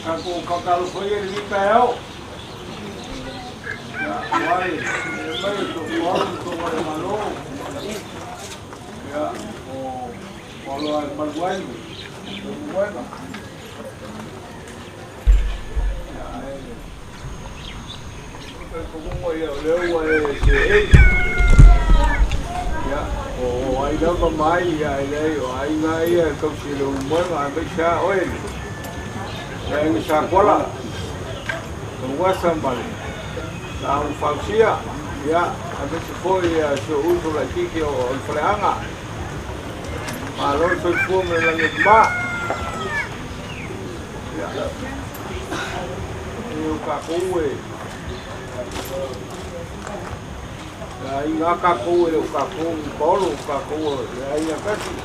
Aku kalau pergi di Pau, ya, why? Baik tu orang malu, ya, kalau berbuat, berbuat, ya, como eu ya, ai đó có máy vậy đây, ai ngay công ty luôn mới mà mới xa ôi. Yang sekolah, penguasa Bali, tahun Falsia, ya, ada sekolah seutuh lagi kio Fleanga, malu sekolah melangit mak, ya, ini kakue, ya, ini kakue, kolu kakue, ya, ini kasih.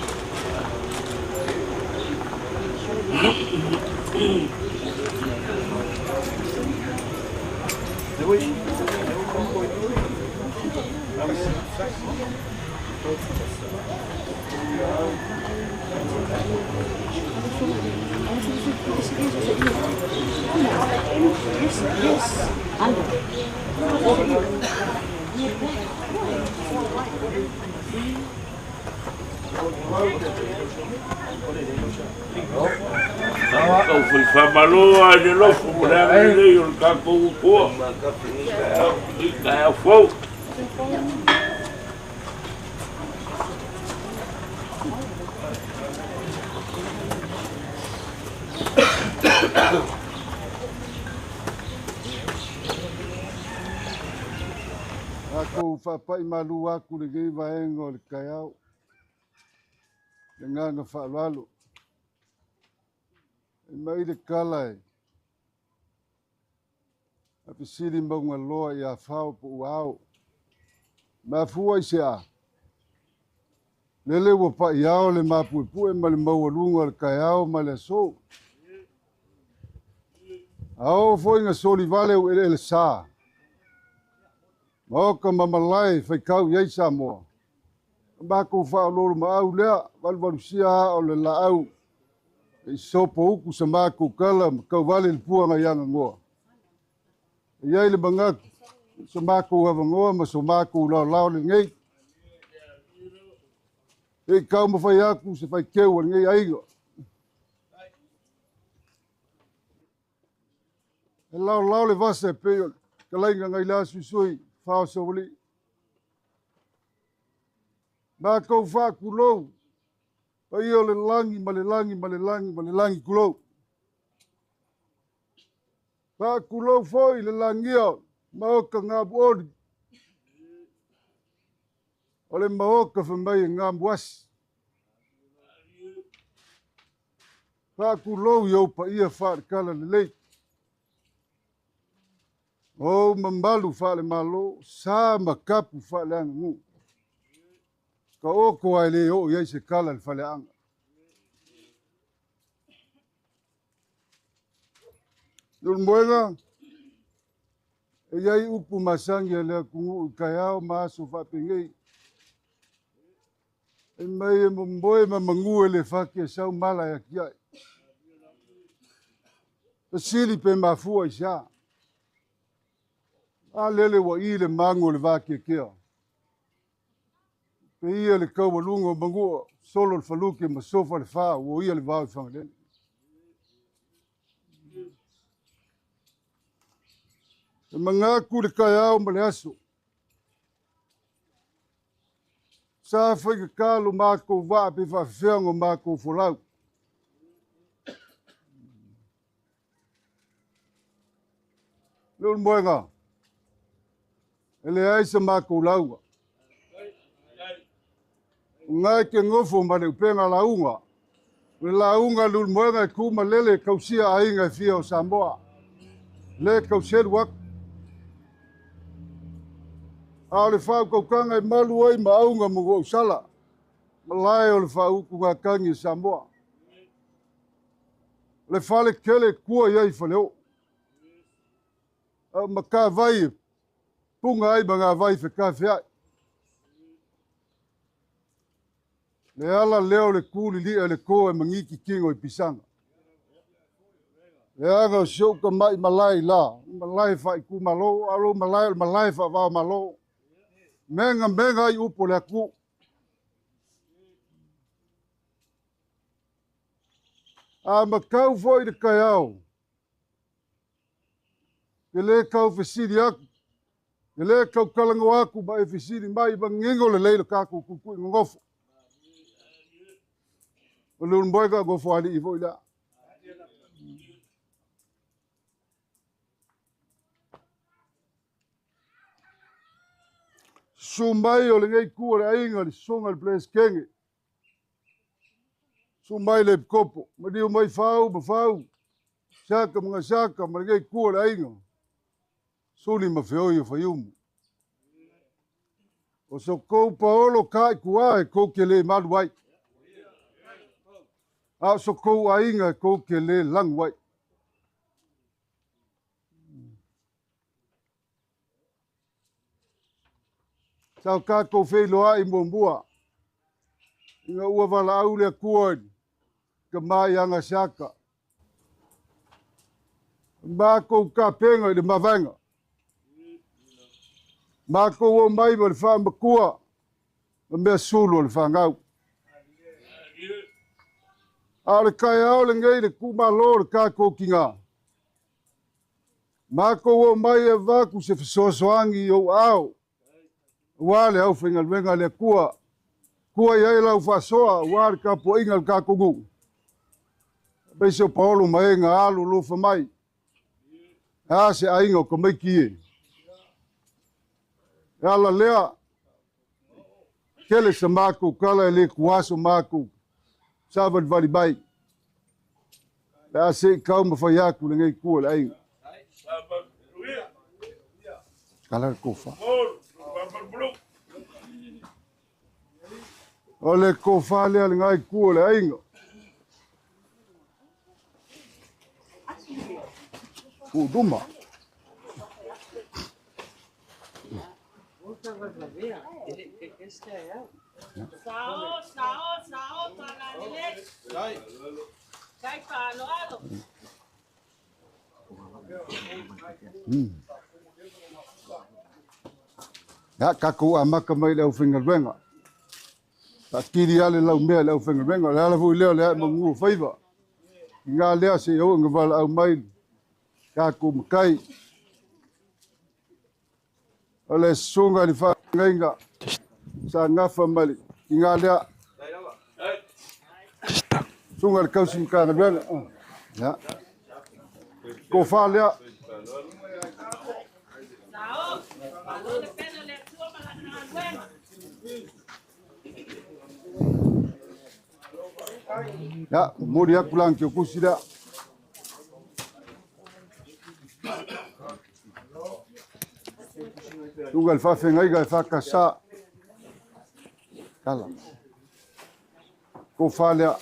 Kau fui famaloa de novo, mulher veio no campo o pô, é fogo. Aku whapai malu aku le gei vaengo le kaiau. Le nganga whaalalu. E mai le kalai. A pisiri maunga loa i a whao po uau. Ma fua i se a. Lele wa pa iao le mapue ma le maua le kaiau ma le so. Ao foi nga soli vale o ele sa. Moka mamalai fai kau iai sa moa. Bako whao loro ma au lea, walwalusia o le la au. E sopo uku sa mako kala, kau vale le pua nga yanga ngoa. E iai le bangaku, sa mako hawa ngoa, ma so mako lao le ngei. E kau ma fai aku, se fai keu al ngei aiga. E lao le vasa e peo, kalainga ngai la susui, whao sa wali. Nā kou wha kulou, pa ia le langi, ma le langi kulou. Wha kulou foi le langia, maoka ngā buori. O le maoka whamai ngā muasi. Wha kulou iau pa ia wha kala le lei. O mambalu wha le malo, sā makapu wha le anga ngu. Ka oko ai le o iai se kala le whaleanga. Lun moenga, e iai upu masangi a lea kungu i kaiao maaso whapengei. E mai e mboe ma mangu e le whake e sau mala e akiai. E sili pe mafua i sa. A lele wa i le mango le wake kea. Pe ia le kau walunga o mangua, solo le whaluke ma sofa le wha, o ia le wau i whangalele. Mengaku de kaya melesu. Sa foi que calo maco va pe fa fengo maco fulau. Lul moenga. Ele ai se maco lau. Ngai ke ngofo mane upenga launga. Launga lul moenga ku malele kausia ainga fio Samoa. Le kausia wak. Ale fa ko kanga malu ai maunga mo sala. Malai o le fa ku nga kangi Samoa. Le fale kele kua yai faleo. Maka vai punga ai banga vai fe kafe ai. Le ala leo le kuli li le koe mangiki kingo I pisanga. Le anga shoka mai malai la. Malai fa iku malo. Alo malai fa va malo. Menga I upo le aku. A makau foi de kaiau. Ele kau fesiri aku. Ele kau kalango aku ba fesiri mai bangingo le leilo kaku kuku ngofo. Lun boy ka go for ali ivo ila. Sumbai o le ngai ku le ainga le songa le place kenge. Sumbai le kopo, madi o mai fau ba fau. Saka mga saka ma ngai ku le ainga. Suni ma feo yo fayum. O so ko paolo kai kuai ko kele maluai. A so ko ainga ko kele langwai. Sao ka ko fe loa I mombua. Inga ua wala au le kuai. Ka mai anga saka. Ba ko ka penga de mavanga. Ma ko o mai le fa makua. Me sulu le fa ngau. Ale kai au le ngai le kuma lo le ka ko kinga. Ma ko o mai e va ku se fisosoangi o au. Wale au fingal venga le kua. Kua ia lau fa soa wale ka po ingal ka kugu. Beso Paulo mai nga alu lo fa mai. Ha se ainga ko mai kie. Ala lea. Kele sa maku kala le kuaso maku. Sabat vali bai. La se kau ma fa yaku le ngai kua le ainga. Kala kofa. Ole kofa le ngai kua le ainga. Duma. Ya kaku amaka mai le fingal venga. Ta kiri ale lau me le fingal venga la fu le le mungu faiva. Nga le se o ngal au mai kaku mkai. Ole sunga di fa ngainga. Sa ngafa mali. Nga le sunga le kausim kana bela. Ya. Ko fa le ya, muria pulang ke kusida. Tugal fa fengai ga fa kasa. Kala. Ko falha.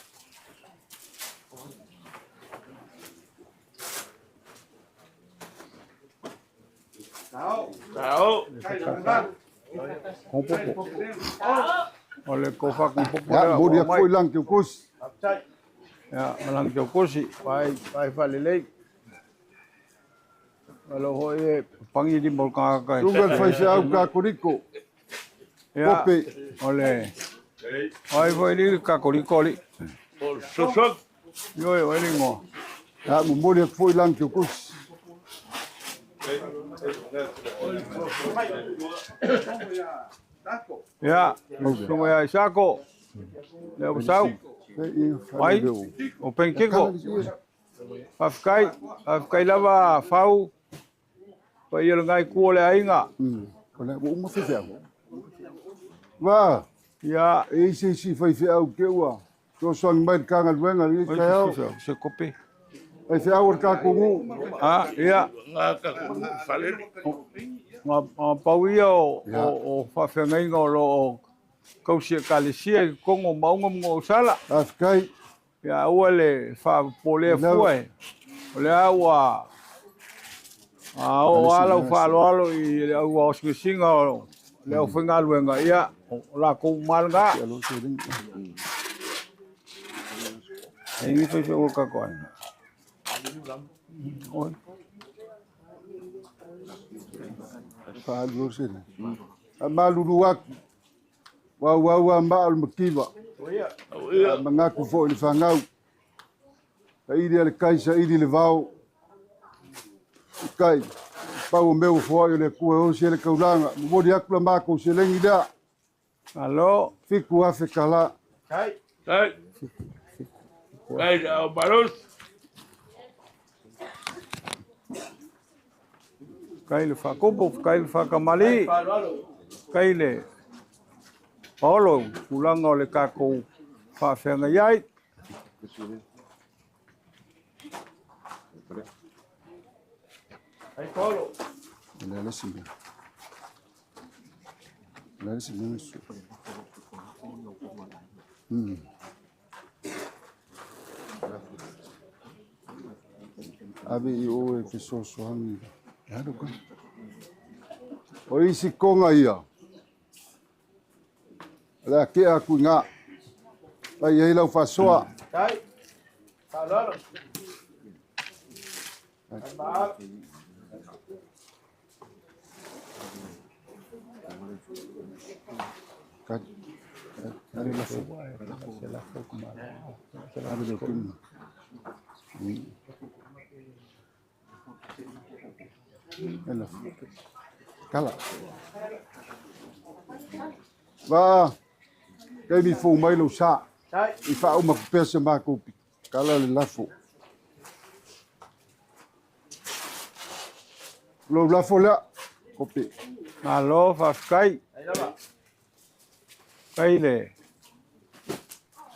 Tao. Oleh kofa com pouco Ya, muria foi lang ke kus. ya malang ke kosi pai falelei kalau hoye pangi di bolka ka Tugal fa sa au ka kuriko. ya Kope. oleh ai foi di ka korikoli Sosok. yo yo elingo Ya mumoli ak foi lang ke kus. Ya, como ya saco. Le usau. Ai, o penkiko. Afkai lava fau. Pa ia ngai ku le ainga. Kona mo mo fe wa Ya, e si fai fe au ke wa to son mai kanga luenga ni ka se kopi. ai fe au ka ku mu Ah, ya. Nga pauia o whawhengai lo kausia kalesia kongo maunga mo sala. afkai Ya ua le whapolea fuae. O le aua o ala whaaloalo i le aua oskesinga o le au whengaluenga ia o la kou malanga. E ngi whai o kakoa. Oi. fa lu se ma lu wa wa ma al makiva ma nga ku fo ni fangau ai le kaisa i le vau kai pa o meu fo le ku o se le kaulanga mo dia ku ma ku se lengi da Alo, fiku afe kala Kai, baros. kai le whakopo, kai le whakamali, kai le paolo, kulanga o le kako whawhenga iai. Ai Paulo. le simbe le simbe su ave i o e fe so hangi ya do ko o isi konga ia la ke aku nga ai ai lau fa soa Kai. Paulo. ka ari la fo ari do kum ela kala va kai mi fu mai lo sa i fa uma pesa ma ko kala le lafo lo lafo la kopi Alo, whawkai, kai le.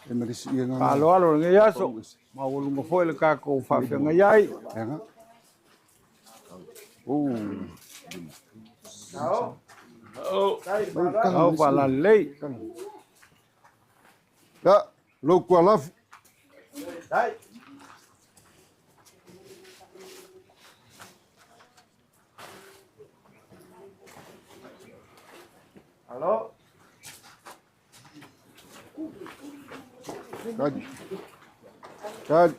e me risi ia nga Alo, alo, ngai aso. Ma ulunga foi le kako whawhenga iai. nga Au wala lei. ya lo kwa lafo Kai. Alo. Kad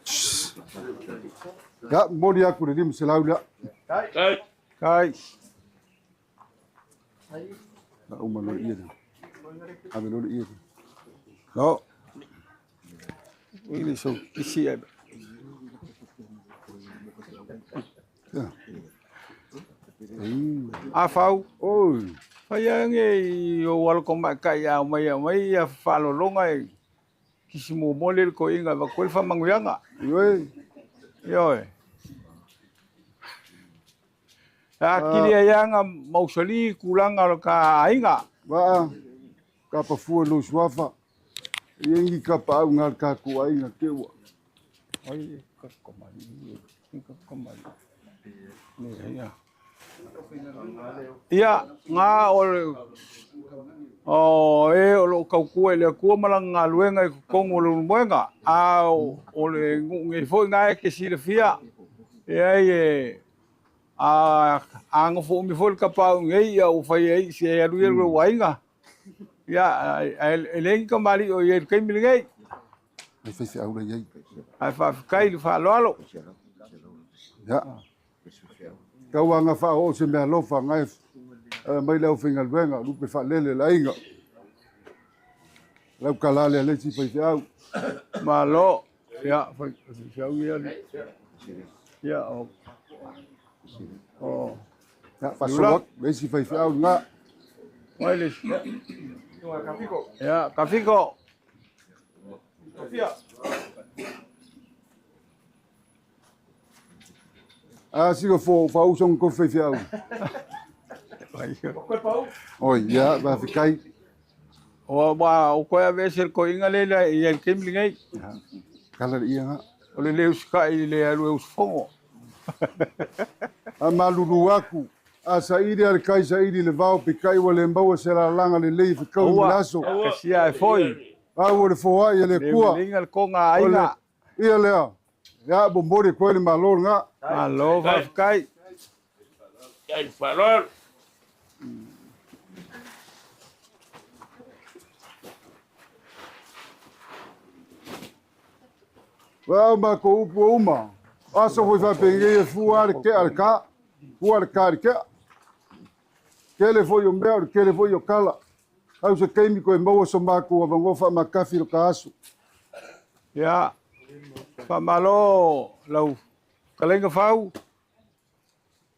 ya modi aku di mselau dia Kai. Kai, na uma lo ia ave lo ia no. Ili so kisi ai. ya Afau. oi Pai ange o wal ko kai a mai a falo longa e kisi mo mole ko inga va ko fa manguyanga. oi Yo. Kili ayanga mausali kulanga ka ainga. va kapa fu lo swafa yengi kapa au ngal ka ku ai na kewa Ai ka komali. Ka komali. Ni ya. Ia nga o lo kau kue le kua malanga luenga i kongo lo muenga a o le ngi foi nga ke si le fia e a ngo fo mi foi kapa ngai o fai ai se ya lu lo wainga ya ele ngi mali o ye kai mi ngai ai fe au le ai ai fa kai fa lo ya kawanga fa o se me lo fa ngai mai lau fingal venga lu pe fa lele la inga lau kalale le si fe au ma lo ya fa ya Ya o. O. Ya pasok, besi fai au nga. Wailes. Ya, kafiko. Kafia. Sigo fa usong ko fai au. Oi, ya, va fikai. O koe vesel ko inga lela i el kimlingai. Kala ia nga. O le leu skai le alu usfongo. Malulu aku. Sa iri al kai sa iri le vau pikai wa le mbau se la langa le lei fikau laso. Kasia e foi. Au le foa ia le kua. Le inga ko nga ainga. Ia lea. Ya bombori ko le malor nga. Malo va fikai. El farol. Wa ma ko upu uma. Aso foi fa pengue fuar ke alka. Fuar ke. Kele foi o meu, kele foi o kala. Au se keimi ko e mau so maku wa ngofa makafi lo kasu. Ya. Fa malo lau. Kalenga fau.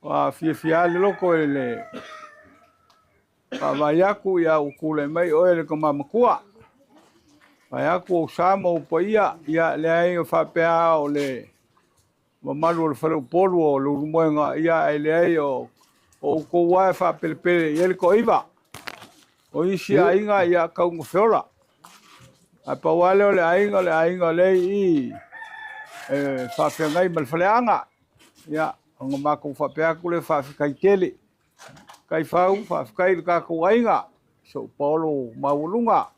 Wa fia le loko ele. Fa vayaku ya ukule mai o ele ko mamakua. Vayaku o samo po ia le ai fa pea o le mamalu le falo polu o lu moenga ia ele ai o ko wa fa pelepele ele ko iva. O isi ainga ia ka un feola. A pa wale le ainga le i fa fengai mal faleanga. Ya ang mako fa pea ku le fa kai kele. Kai fau fa kai ka ko ainga. So polo maulunga.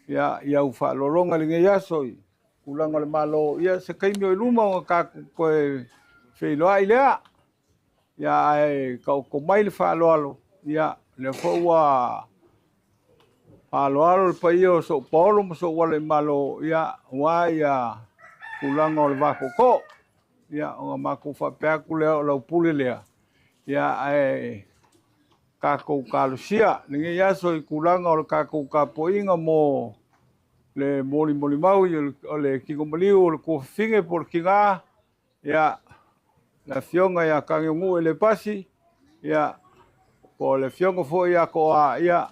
Ya ufa lolonga le ya soi kulanga le malo ya se kai mi luma ka ko fe lo ai lea ya ko mai le fa lo ya le fo wa alo pa io so polo so wale malo ya kulanga le va ko ya o ma ko fa pe ku le lo pule le ya ka ko kalusia le ya soi kulanga o ka ko ka poinga mo le moli mau o le Sauniga Maliu o le kofinge por kinga ya la fionga ya kangu ele pasi ya ko le fionga fo ya ko ya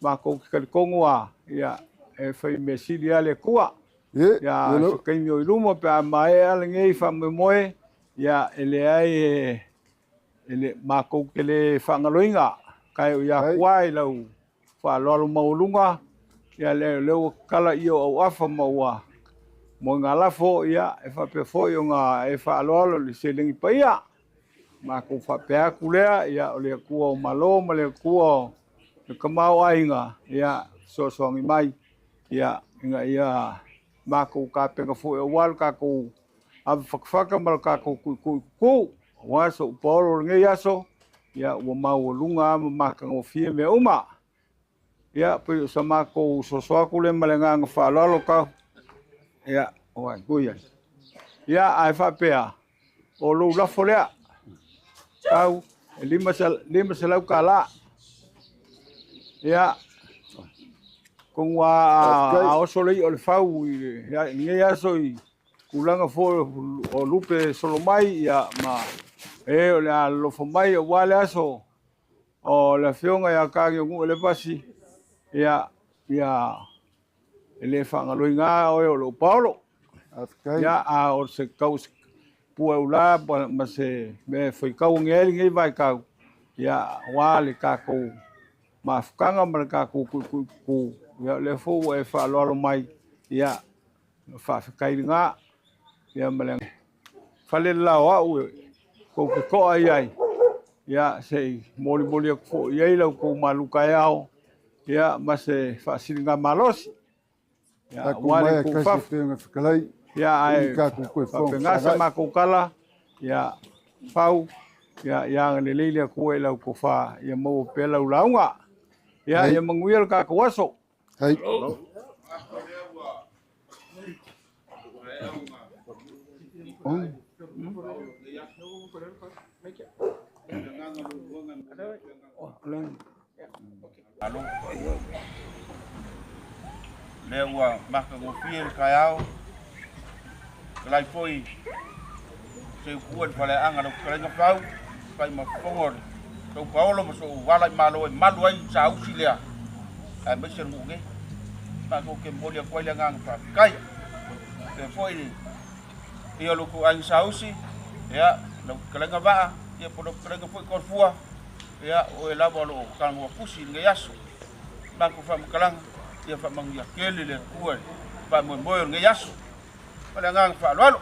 ma ko kongo ya e fai mesilia le kua ya kai mi lumo pe mai ale ngai fa moe ya ele ai ele ma ko ke le fangaloinga kai ya kwai lau fa lo maulunga ya le kala io o afa maua mo ngala fo ya e fa pe fo yo nga e fa lo le selingi pa ya ma ko fa pe kulea ya o le ku o malo ma le ku o le kamau ainga ya so ngi mai ya nga ya ma ko ka pe ka fo e wal ka ko a fakfaka mal ka ko ku wa so polo nge ya so ya o mau lunga ma ka o fie me uma ya pe sama ko so ku le malenga nga fa lo ka ya o guia ya ai fa pea o lo la folea au lima sal kala ya con wa o sole o le fau ya ni ya soi kulanga fo o lupe solo mai ya ma o la lo fo mai o wale aso o la fionga ya ka ngu le pasi ya ele fanga loinga o lo paulo ya o se kaus pueula ma se me foi kau ngel ngai vai kau ya wale ka ko ma fkanga ma ka ku ya le fo e fa lo mai ya fa kai nga ya melen fale la wa ko ai ya se moli ko ya ila ko maluka yao ya ma se fa singa malos ya wale ko fa ya ai ka ku fa ngasa ma ko kala ya pau ya le lele ko ela ko fa ya mo pela ulaunga ya manguil ka ko waso hai lewa maka go fiel kayao lai foi se kuat pale anga no kala pau pai ma fongor to paulo mo so wala malo malu ai sa auxilia a me se ngue pa ko ke molia ko ile ngang pa kai te foi ni lo ko ai sa ausi ya no kala ngava ya po kala foi ko fua ya o la bolo kan mo pusi ngai asu ba ko fa kalang ya fa mang ya kele le kuat pa mo moyo ngai asu pale ngang fa lo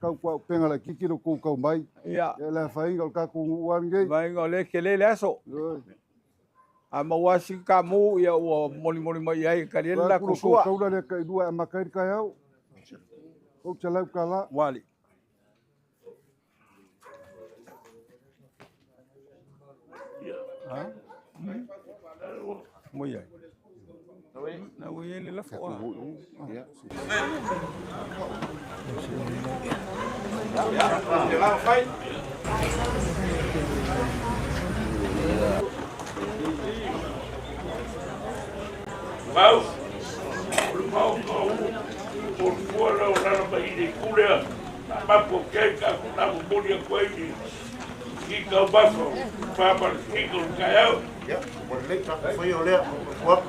kau penga la kiki lo kau mai ya la fai ngal ka ku wan ge mai ngole kele leso a mawasi kamu ya o moli mai ai kaliela ku sua kau la ka dua makai ka yau o chala kala wali ha muy ai na voy a la foa Mau, por fuera una bahía cura, más porque una memoria cuello y cabazo para el chico callado. Ya, por el letra fue yo leo, por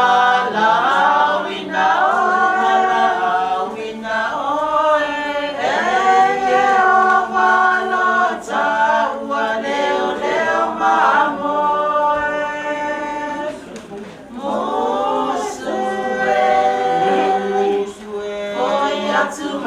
Wala wina Tata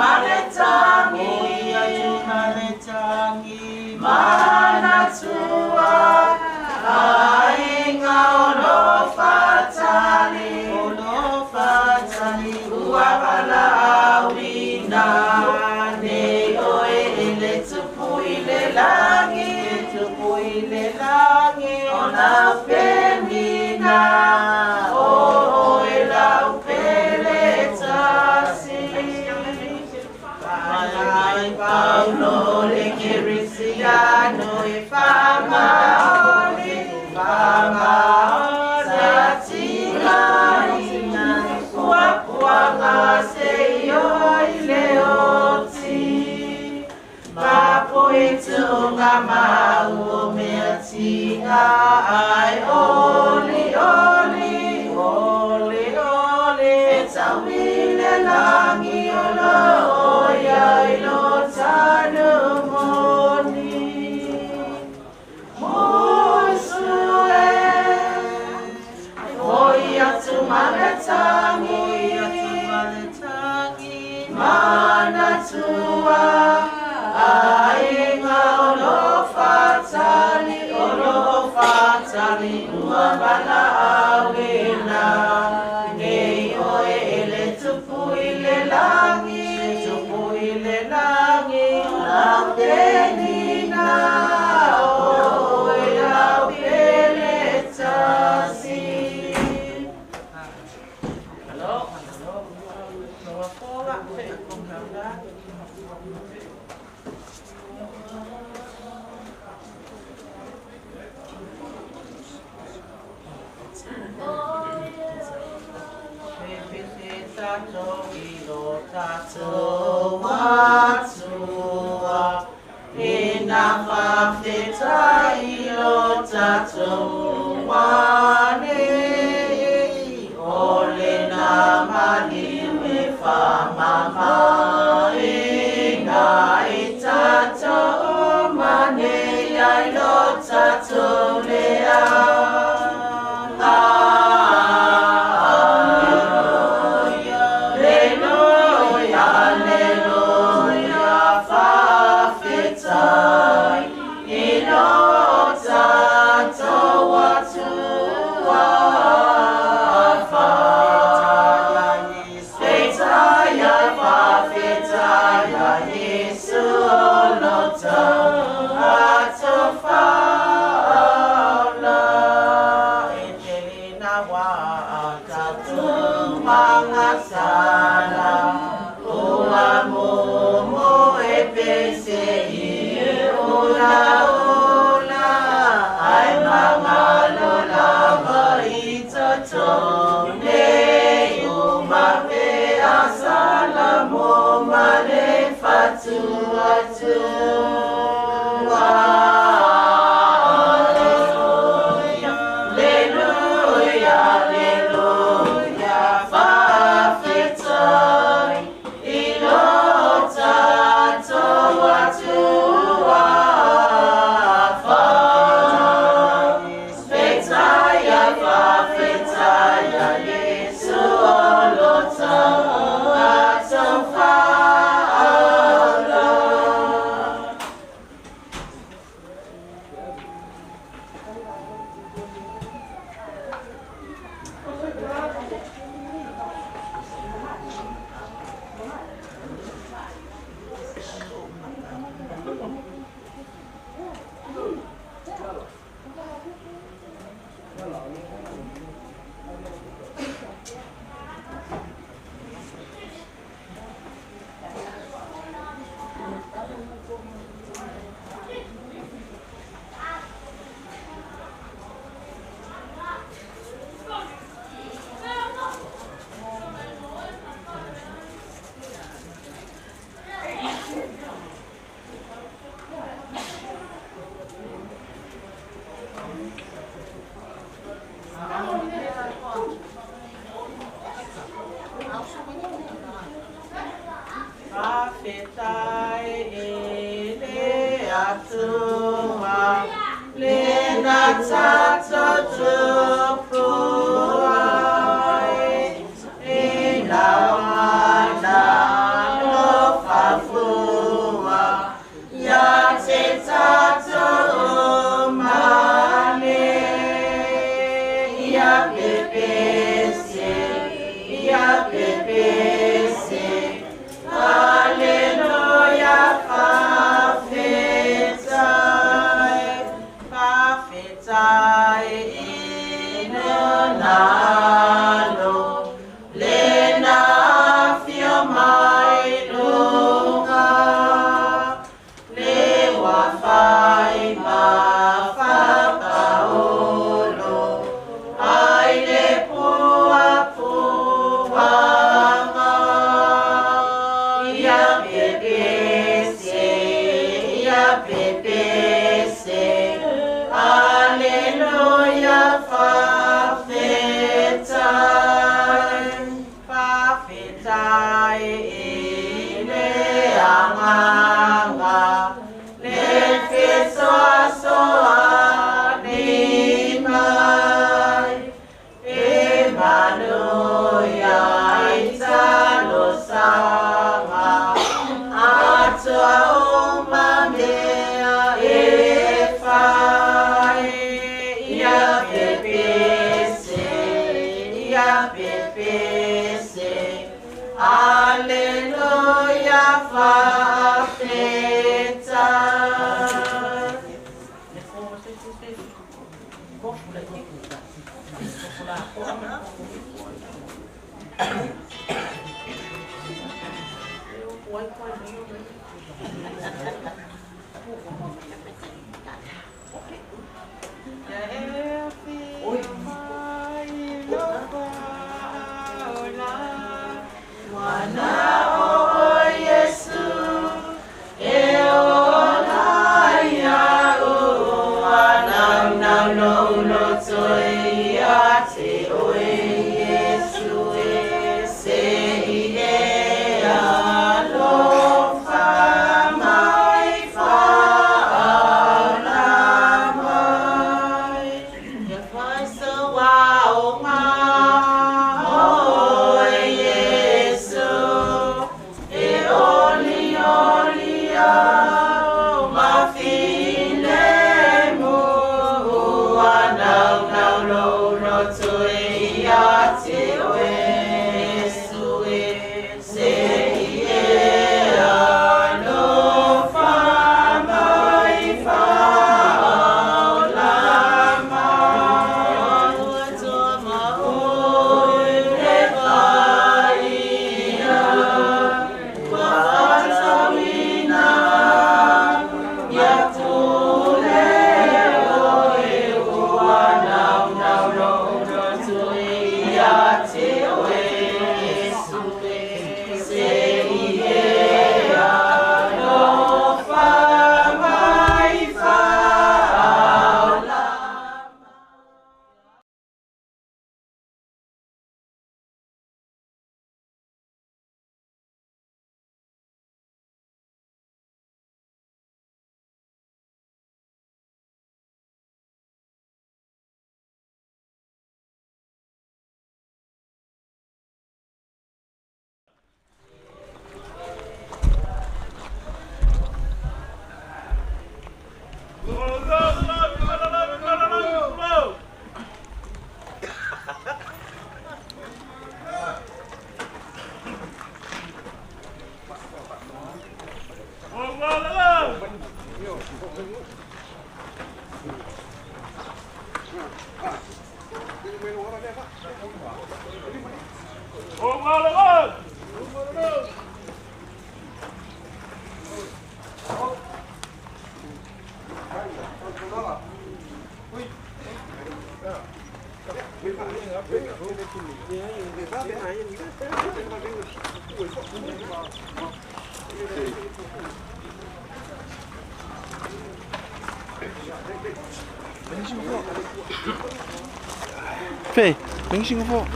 Fê, vem Singapore.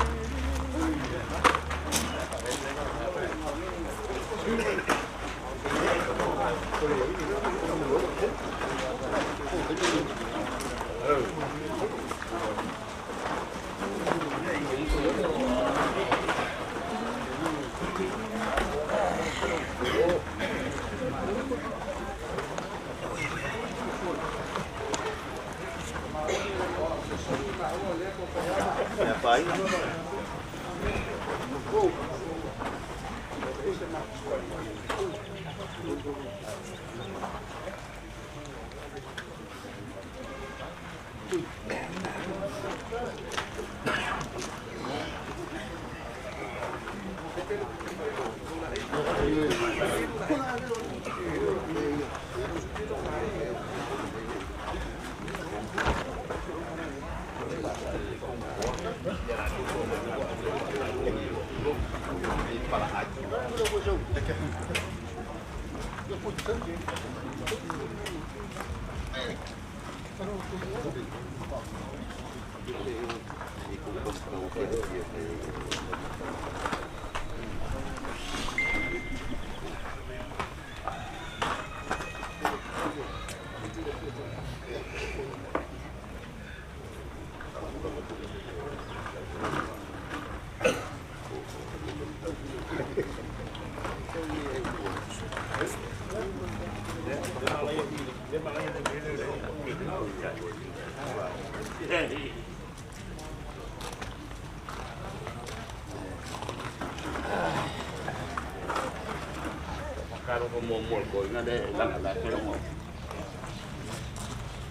Kalau kamu mau kau ingat deh, lang kamu.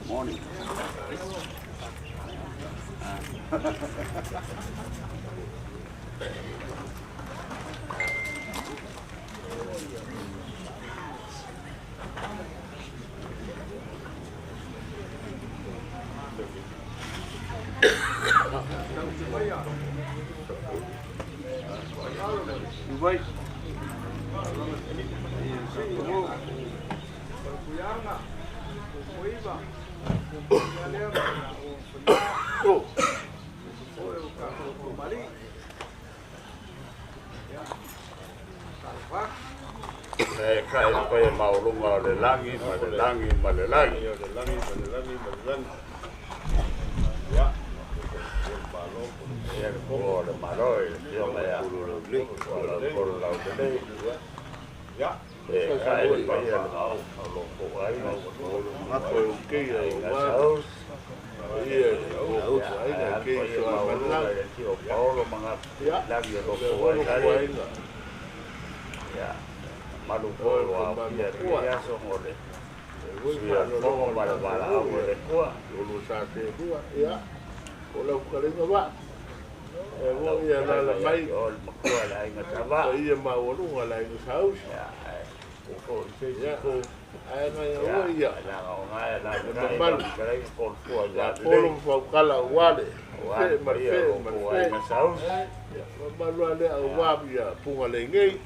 Morning. Dubai. Kai kai mau lunga le langi, ya. Ya, por maloi, yo me ya. Por la utile. Ya. Kai kai mau lo ko ai no ma ko ke ya wa. Iya, ai na ke so ma la. Paulo mga lagi lo ko ai. Ya. Malu ko wa ya so ngore. Sia ko bala ngore ko lu sa te dua ya. Kalau kali ngapa? Mau ya la mai ol ko la ngata ba. Iya mau lu la saus. Ya. Ko ya ko ai ngai ya. La ngai la mal kali ko ko ya. Ko fo kala wale. Fe ma saus. Ya, malu ale wa ya punga le ngai.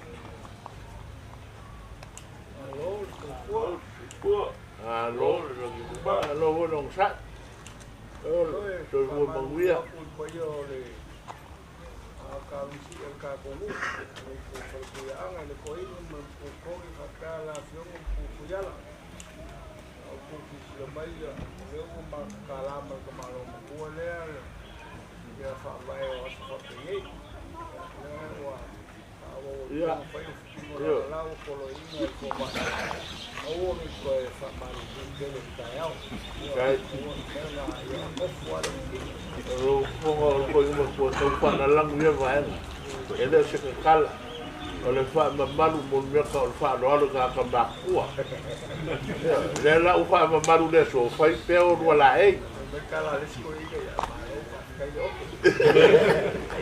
Alo, nong sat. Tôi mua bằng bia. Ele se kala ole fa mamalu mon merka ole fa no ala ka kamba kuwa le la u fa mamalu le so fa peo wala e kala le sko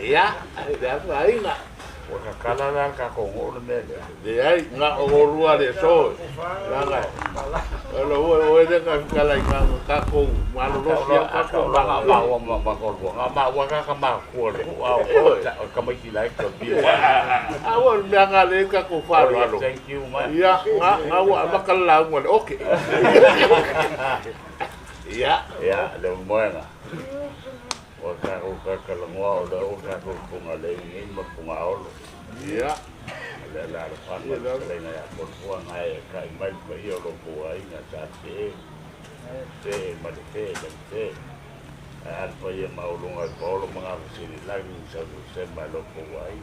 ya da fa ina o kala la ka ko ngol me de ai nga o rua le so la nga o de ka kala ka ko malo no sia ka ko ba wa ka ma ko le wa ka ma ki like to be a wa me nga le ka ko fa lo thank you man ya nga wa ba kala ngol okay ya le mo nga o ka la mo o ka ko punga le ni mo punga o ya la fa le na ya ko punga ai ka mai ba yo lo ko ai na ta ma te al pa ye ma ulunga ko lo mga sini lagi sa ma lo ko ai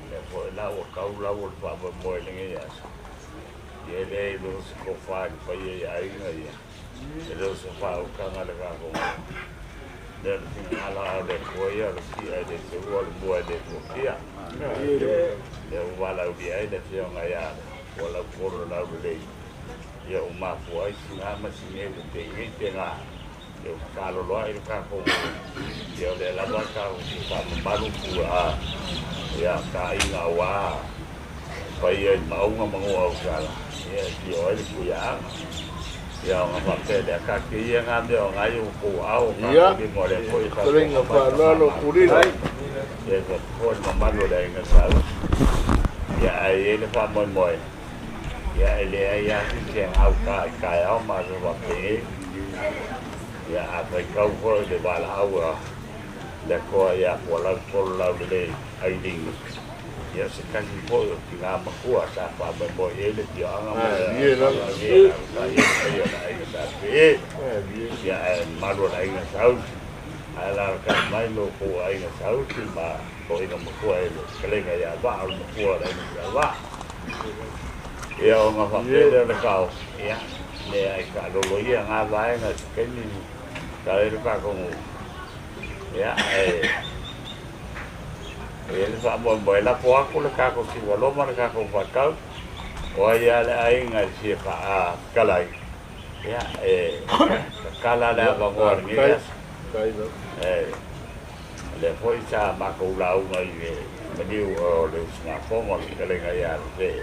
le po la o ka pa mo le ngi ya ye le lo ko fa pa ye ai na ya le so fa o ka na le ka ko le ala de ko ya ki ai de se wo mo de ko ya le wala bi ai de se nga ya wala ko la le ya o ma po ai singa ma singe te nga yo kalo lo ai ka ko yo le la ba ka pa malu pu ya ka ina wa pa ye ma nga mango ka ya yo ai ku ya nga pa ke de ka ki ya nga de nga yo ku au ka ki mo le ko ka ko pa lo ku ri ya ko ma malu de nga sa ya ai le pa mo ya ele ya que au ka au ma zo wa pe ya apa kau ko de bala au le ko ya ko la de ai ding ya se kan ko ki ga ma ko sa pa mo ele ya nga ma ye la ya ai sa pe ya ma lo ai nga sau ala ka mai lo ko ai nga sau ki ma ko ina mo ko ele kale nga ya ba au mo ko ai nga ba ia o ngā whapere le kao ia me ai ka lolo ia ngā vaenga keni ka e ka kongu ia e le wha mo mo la po aku le ka ko si waloma le ka ko whakau o ia le ai ngai si wha kalai ia e kala le avangoa ngia le foi sa mako lau ngai Maliu o le singa fonga le kalenga ia le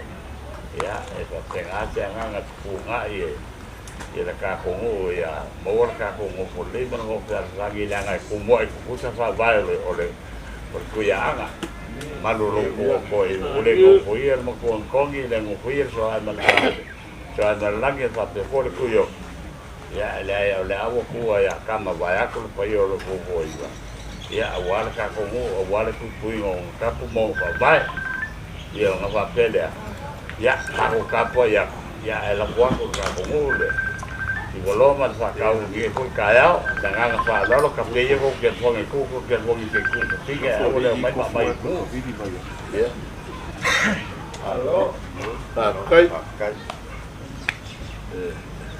ia e pa tenga nga tupunga ia le ka kongo ia mo le ka kongo po le mana ko fa lagi langa ko mo e ku sa fa vai o le ku ia anga malolo ko e o le ko ia mo ko kongi le mo ko ia so ana lagi fa te po le ku yo ia le awo ku ia kama vai aku pa yo lo ko ia ia awala ka kongo awala ku on kapu mo pa vai ia nga va pele ia ka ko kapo ia ela kwa ko ka kongo le i voloma fa ka u ngi ko ka ya da nga fa lo ka pe ye ko ke ko ngi ko ke ko ngi ke ku ti ga o le mai ku ia alo kai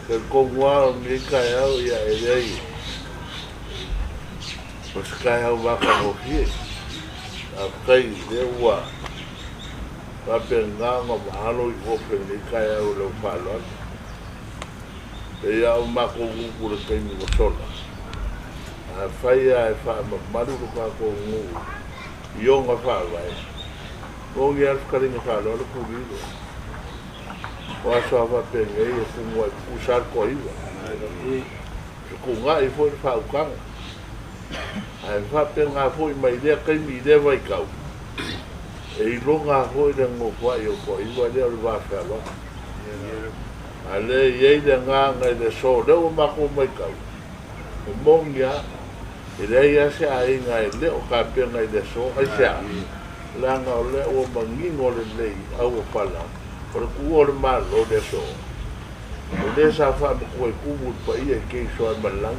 ke ko wa mi ka ya ia e Mas kaya waka hoki, a kai lewa, ka penganga mahalo I hope ni kaya o leo palon. E ia o mako nguku le kai mi mosola. A whaia e wha maru ka ko ngu, ionga wha vai. O ngi alf karinga wha lolo ku vido. O aso awa pengei e kumua I pusar ko iwa. Ku ngā I fo I wha ukanga. Ai whape ngā hoi mai lea kai mi lea vai kau. E ilo ngā hoi le ngō whai o ko iwa lea le wāwhawa. A le iei le ngā ngai le so leo mako mai kau. E mongia, e le ia se a inga e leo ka pe ngai le so, ai se a. Langa o leo o mangingo le lei au o pala. Para ku o le malo le so. O le sa wha me koe kumu pa ia kei soa malang.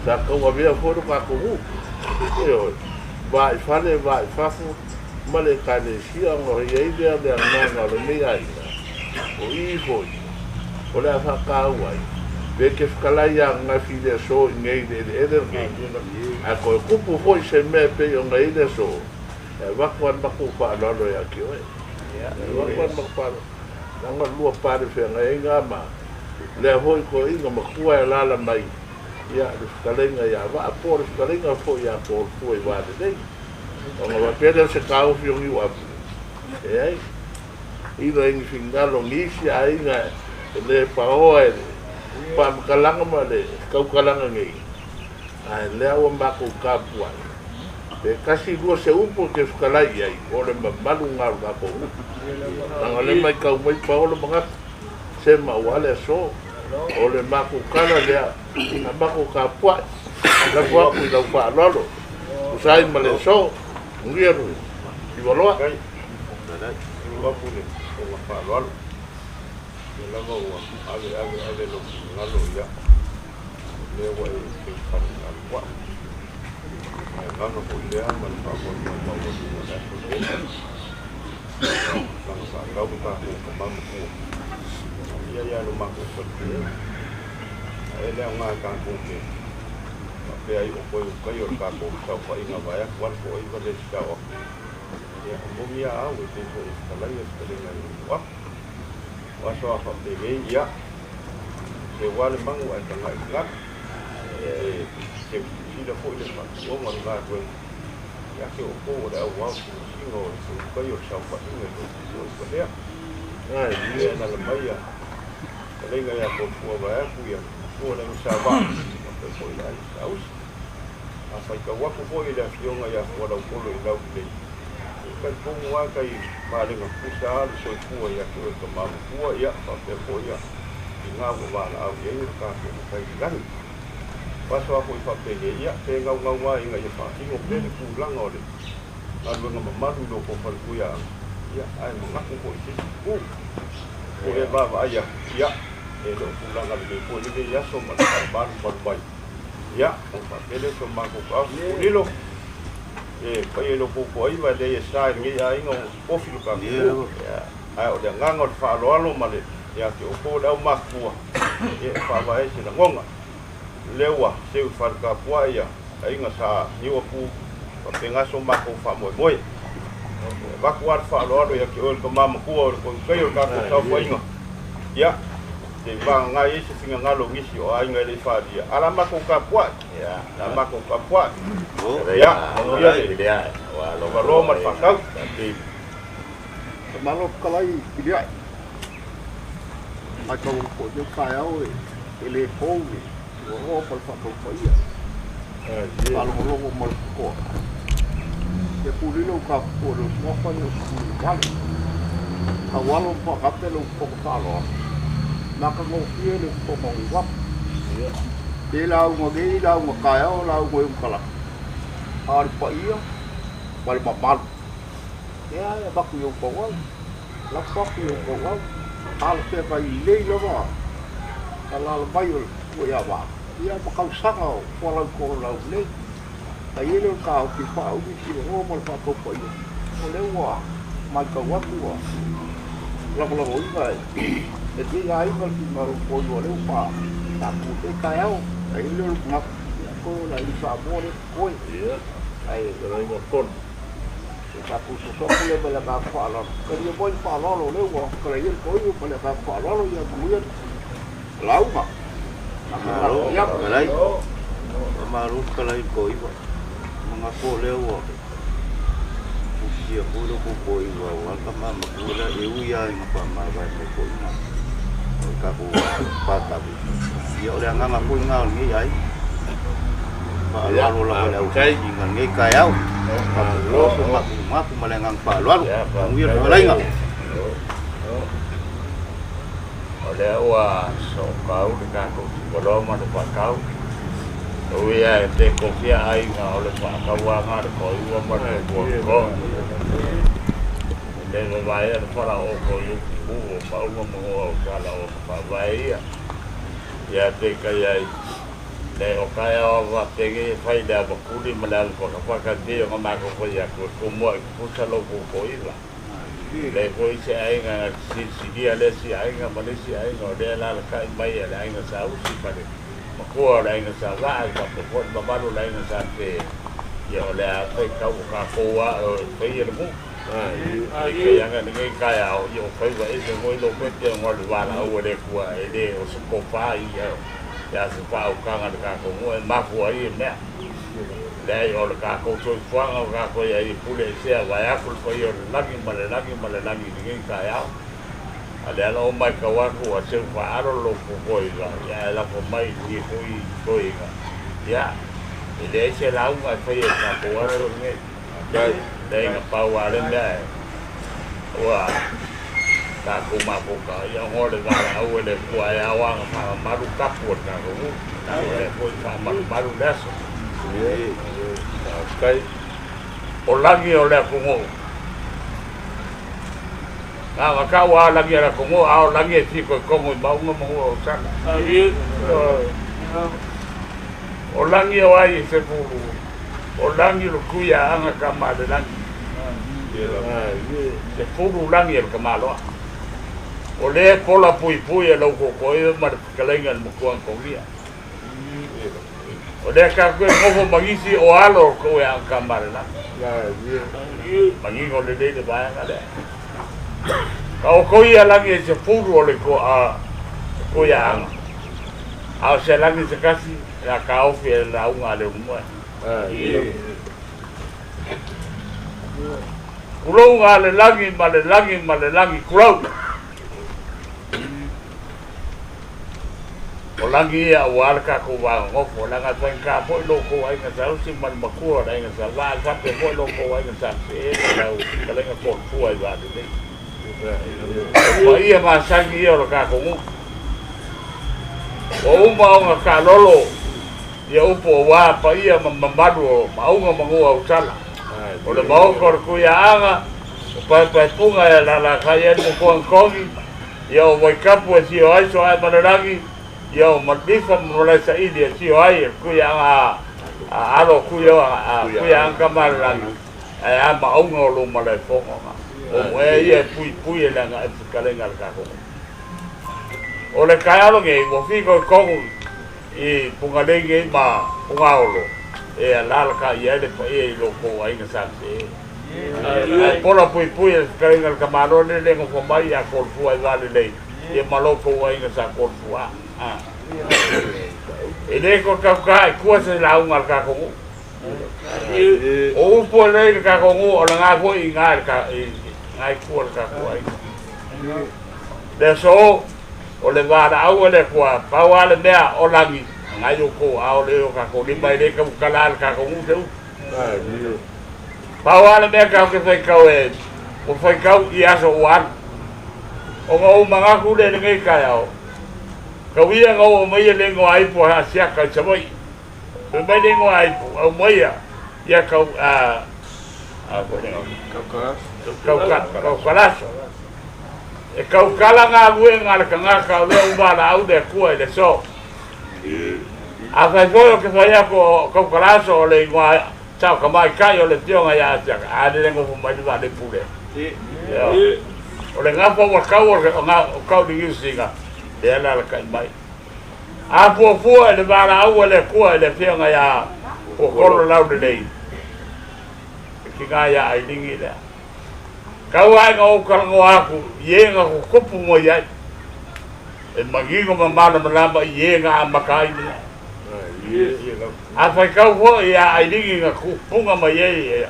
Sa kaua mea whono ka kumu. E oi, vai whale, vai whafu, male ka le sia ngo hei eidea le nganga o le mea ina. O I hoi, o le a whakau ai. Ve ke whakalai a ngafi le so I ngei le eder ngei. A koe kupu hoi se mea pe o ngei le so. E wakuan maku whaanolo e aki oi. E wakuan maku whaanolo. Nanga lua pare whenga e ngā mā. Lea hoi ko inga makua e lala mai. Ia, le whakalenga ia. Wa apo le whakalenga fo ia ko fue wāde nei. O ngā wapere se kāo whiongi wapu. E ai. Ina ingi whingalo ngisi a inga le paoa e pa mkalanga ma le kaukalanga ngei. Ai lea wa mako kāpua. E kasi lua se upo ke whakalai ai. O le mamalu ngaru ngako upo. Nanga le mai kau mai paolo mga se mawale so o le mako kala lea a mako ka puai la puaku I lau wha lolo usai ma le so ngia rui I waloa I wapu le o ma wha lolo I lama ua ave lo ngalo ia le wa I ke kari ngalo wa ngano ko lea ma le wha wano kau buka ko mamu ko ia no mako ko ele nga ka ko ke pe ai o ko yo ka ko ka pa ina vai a kwal ko I vale ska o ia mo ia a o te ko kala ia skale nga wa so a fa te ge ia se wale mangu ai ka ngai ka ke si da fo ile ma o mo nga ko ia ke o ko da wa no ko yo sa pa ina ko lea ai ia na la mai ia lenga ia ko va ku ia ko le sa va ko ia aus a fa ka wa ko ia fionga ia ko da ko le lau le ka ko wa kai pa le ko sa so ko ia ko ka ma ko ia pa ko ia nga va la au ia ka ko kai gan pa so ko fa pe ia pe nga wa inga ia pa ko pe ku lang ole Lalu nama malu do ko kuya, ya, ay mga ko isi, ko e baba ayah, ya, do pulang kali ko ni ya so man ban ban, ya, ko pa pele so ma ko ka, nilo, pai lo ko ai va de sa ngi ai ngo ofi ka ya ai o de ngango fa lo alo male ya ke o ko da ma ku fa va e sina ngonga lewa se fa ka pua ya ai nga sa ni o ku pa penga so ma ko fa mo va ku ar fa lo ya ke o ko ma ko ko kai o ka ko sa fo inga ya de va nga isi singa ngalo ngisi o ai nga le fa dia ala ma ko ka pua ya la ma ko ka pua ya ya wa lo ma fa ka di malo kalai dia ai ko ko yo kai au ele pouve o pa fa ko ia palo lo mo ko e pulilo ka ko lo mo fa no vale a walo pa ka te lo ko ka lo na ka mo fie le ko mo wa te la mo ge la mo ka ya la mo un kala ar pa ia wal ma mal ya ba ku yo ko wa la pa ku yo ko wa al pe pa le lo wa ala al bayo ko ya ba ia ba ka sa ko la ko la le ai le ka ki fa u ki ro mo fa ko ko ia o le wa ma ka wa ku wa la ko la o iba e ti ai ka ki ma ro ko yo le pa ta ku te ka ya ai le ma ko la i fa mo le ko ia ai le mo kon ta ku so le bela ka fa lo ka yo boy fa lo le wa ka le ko yo bela ka fa lo ya ku ya lau ma ya ka lai ma ru ka lai ko i wa mga ko le wa ku sia ko lo ko i wa wa ka ma ma ku la e u ya i pa ma va ko i na ka ku pa ta bi ya le nga ma ku nga ni ai pa la lo la la u kai nga ngai ka ya pa lo ko ma ku ma le ngang pa lo ngu ya ka lai nga ole wa so kau de ka ko lo ma de pa kau o ya te confia ai nga ole pa ka wa nga ko i wa ma ko le no vai er para o ko i u pa u mo o ka la o pa vai ya te ka ai le o ka ya wa te ge fai da ba ku di ma la ko ka ka di o ma ko ya ko mo ku sa lo ko i la le ko i se ai nga si dia le si ai nga ma le si ai nga de la ka mai ya ai nga sa u si pa de ma ko ai nga sa ga ka ko ba ba lo ai nga sa te ya le a te ka ko wa pe ye mo ai ke ya nga ngai ka ya yo pe wa e mo lo pe te mo lo wa la o le ko e de o so ko pa ya se pa o ka nga ka ko mo ma ko ai me le o le ka ko so fuanga o ka ko ya i pule se va ya ko yo lagi male ni ka ya ale ala o mai ka wa ko se fa aro lo ko ya la ko mai ni ko ya ile se la u fa ya ka ko wa ro ne dai nga pa wa le ne wa ka ko ma ko ka ya ho le ga la o le ko ya wa ma ru ka ko na ro le ko fa ma ru leso kai o lagi o le kongo na ka wa lagi ra kongo a o lagi ti ko kongo ba unga mo o sana o lagi o ai se pulu o lagi lo kuya anga ka ma de lagi se pulu lagi el ka malo o le pola pui lo ko e ma ka lenga mo ko an ko o le ka ko mo magisi o alo ko ya kamare la magi ko le de ba nga le ka o ko ia la nge se furu le ko a ko ya a se la nge se kasi ya ka o fi la unga le mo kulo nga le lagi kulo o langi a wal ka ko wa ngo fo la nga twen ka po lo ko ai nga sa si man ma ko ai nga sa va sa pe po lo ko ai nga sa se la u ka le nga po fu ai va de o ia ma sa ngi o ka ko mu o ma nga ka lolo ia u po wa pa ia ma madu ma u nga ma ngo au sala o le ma ko ia anga pa punga la ka ia mo ko kongi ia o vai kapu si o ai so ai ma rangi yo matisa mo la sa idi si o ai ku ya nga alo kuya anga malangi a maunga o lo malai fonga o ia pui e langa e kalenga ka ko o le kai alo nge mo fiko ko i pungalenge ma pungaolo e ala ka ia le pa e lo ko ai na sa e pola pui e kalenga ka malo le le ko mai a ko fu ai vale le e malo ko ai na sa ko fu a e le ko ka ku se la un al ka ko o po le ka ko o la nga ko i nga ka ngai ku al ka ko ai de so o le vara au le kwa pawa le mea o langi ngai o ko au le o ka ko ni mai le ka kala ka ko mu teu pawa le mea ka ke fai kau e o fai kau i aso wan o ngau manga ku le ngai ka au ka wia ngau mai le ngo ai po ha sia ka chamoi le mai le ngo ai po au mai ya ka ko le ka e kau kala ngā lue ngā le kangaka o leo umara au de kua i le so. A fai foio ke fai ako kau kalaso o le ingoa tau ka mai kai o le tionga ia atiaka. A le rengo fu mai le pule. O le ngā fau kau o kau di usinga. Le ala le kai mai. A fua e le vara au e le kua i le tionga ia o kolo lau de lei. Ki ngā ia Ailini lea. Kau ai ngau karango aku, ie ngā ko kupu mo iai. E magingo mamana malamba ie ngā amakai ni. A fai kau ho i a Ailini ngā kupunga mai iei e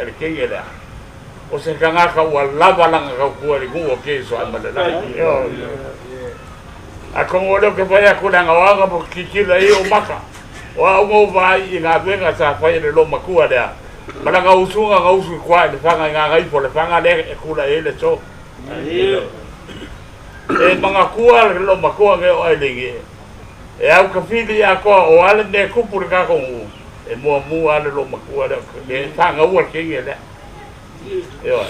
le kenge lea. O se ka ngā kau a lava langa kau kua li ngu o keso ai malala. A kongo leo ke fai aku nanga wanga po kikila i o maka. O a ungo vai i ngā venga sa fai le lo makua lea. Mana ngau usunga ngau usu kwa le fanga ngā ngai po le fanga le e kula e le so. E manga kua le lo makua nge o Ailini. E au ka fili a koa o ale ne kupu le kako ngu. E mua ale lo makua le fanga ua kinge le. Ewa.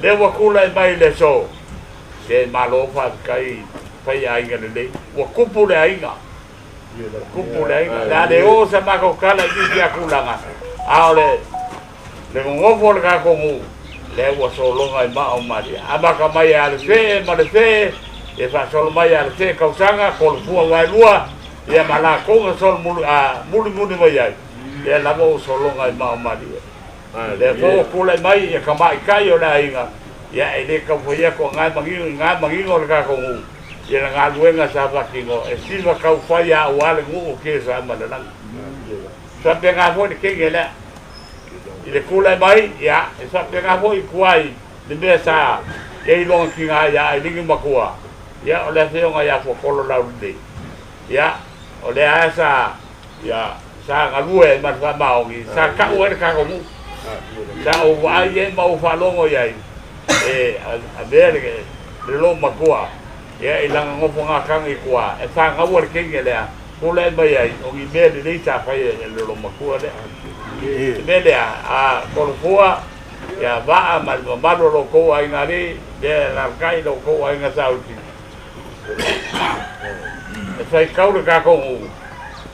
Le wa kula e mai le so. Ke malo fa kai fai ainga le le. Wa kupu le ainga. Kupu le ainga. La de o sa mako kala i ki a kulanga. Aole le ngofo le ka komu le wa solo ngai ma o mari abaka mai ale fe ma le fe e fa solo mai ale fe ka usanga ko fu ngai lua e mala ko solo mulu mai ai e la mo solo ngai ma o mari le fo ko le mai e ka mai kai o la inga ya e le ka fo ya ko ngai mangi le ka komu e la ngai luenga sa pa kingo e silva ka fa ya wale ngu o ke sa ma le lang sa pe nga fo de ke la i le kula mai ya e sa pe nga fo i kuai le me sa e long ki nga ya i lingi makua ya o le feo nga ya fo kolo la de ya o le asa ya sa nga lue ma fa maongi sa ka o ka ko mu sa o vai e ma o fa longo ya e a ver que le lo makua ya i langa ngofo nga kang i kua e sa nga o ke ngela kula mai ai o i me le ta fa e le lo makua le mele a kolfua ya va mal malo lo ko ai ngari de la kai lo ko ai nga sauti e sai kaule ka ko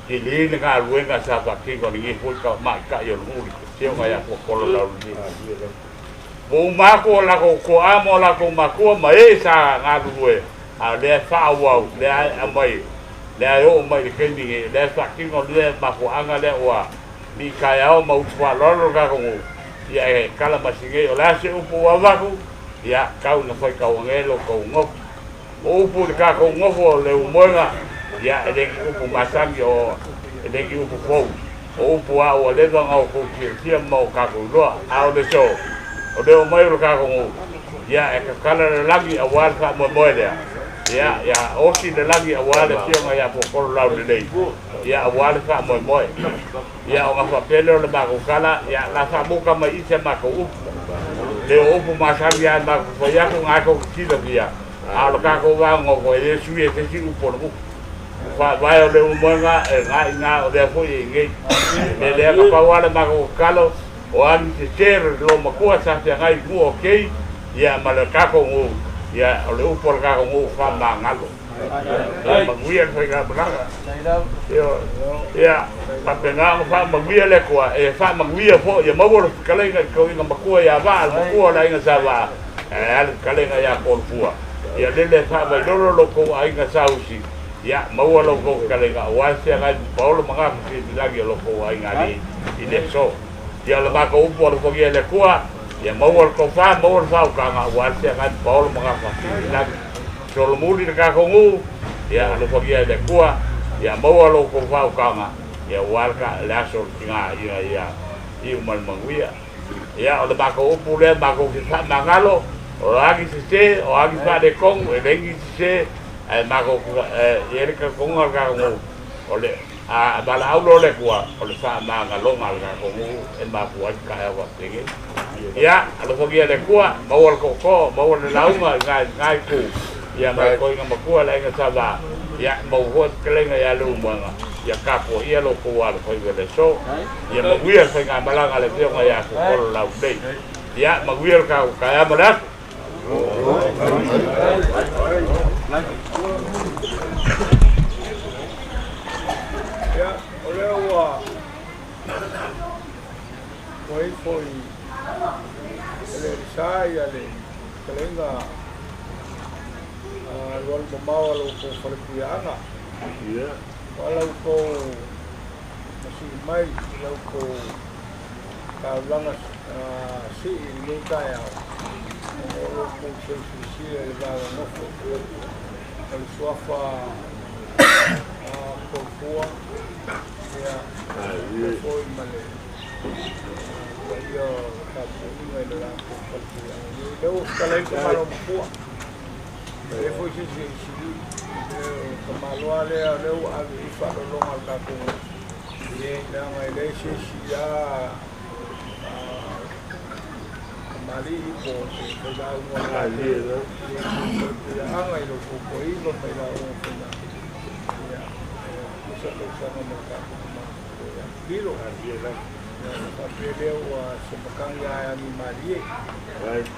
ki li nga luenga sa pa ki ko ni fu ka ma ka yo lu ti o ya ko lo la ni o ma ko la ko amo la ko ma ko ma e sa nga lue a le fa wa le a mai le o mai ke ni le fa ki ko le ma ko anga le wa ni kai au mau tua lolo ka ko ya e kala masinge o la se upu wa vaku ya kau na foi kau ngelo ko ngo o upu ka ko ngo le umonga ya e de upu masangi o e de upu fo o upu a o le nga ko ki mo ka ko lo a o de so o de o mai ka ko ya e ka kala lagi a wa ka mo mo de ya o si de lagi a wa le ti nga ya po ko la de dei ya wa le ka mo mo ya o nga pele le ba ko kala ya la sa buka mai se ma ko le o pu ma sa ya ma ko ya ko nga ko ki lo ya a lo ka ko va ngo ko e su e te ki u po no fa va o le mo nga e nga o de fo e nge le ka pa wa le ma ko kalo o an te ter lo ma ko sa te ngai ku okay ya ma le ka ko ya o le u po ka ko fa ma ngalo Maguia foi ga blanca. Ya, papenga fa maguia le ko e fa maguia fo ya mawor kalenga ko inga makua ya va makua la inga sava. Al kalenga ya por fua. Ya lele fa ba lolo ko ainga sausi. Ya mawor lo ko kalenga wa sia ga paulo manga ki lagi lo ko ainga ni ile so. Ya la ba ko por fo ye le ko ya mawor ko fa ka nga wa sia ga paulo manga lagi. Solo muli ka ko ngu ya lo ko ye le ko ya mau lo ko fa kanga ya warka la so tinga ya i mal manguia ya o ba ko pule ba ko fa mangalo o agi se o agi fa de kong e lengi se e ma ko e ka kong ga ngo o le a ba la aulo le kwa o le fa mangalo mal ga ko e ma ko ka ya wa tege ya lo ko ye le kwa mau ko mau le launga ga ku ya ma ko nga makua la nga saba ya mau hot kelenga ya lu manga ya kapo ia lo ko wal ko le so ya maguia fa nga malanga le tio nga ya ko la dei ya maguia ka ya malas ya ole wa foi ele sai ale kelenga luar membawa lo ko perkuianga Iya. walau ko masih mai lau ko kaulangas si ini kaya lo ko sisi le ba no ko el suafa ko fua ya foi male yo ka ini le ko perkuianga lo kala ko malo fua e foi se kamaluale leu agi fa lo mal ka ko ye na mai le se ya mali ko se da mo la ye ya ai lo ko ko i lo me la o na ya se lo sa no me ka ko ya dilo ye la pa peleu se makang ya ni mali right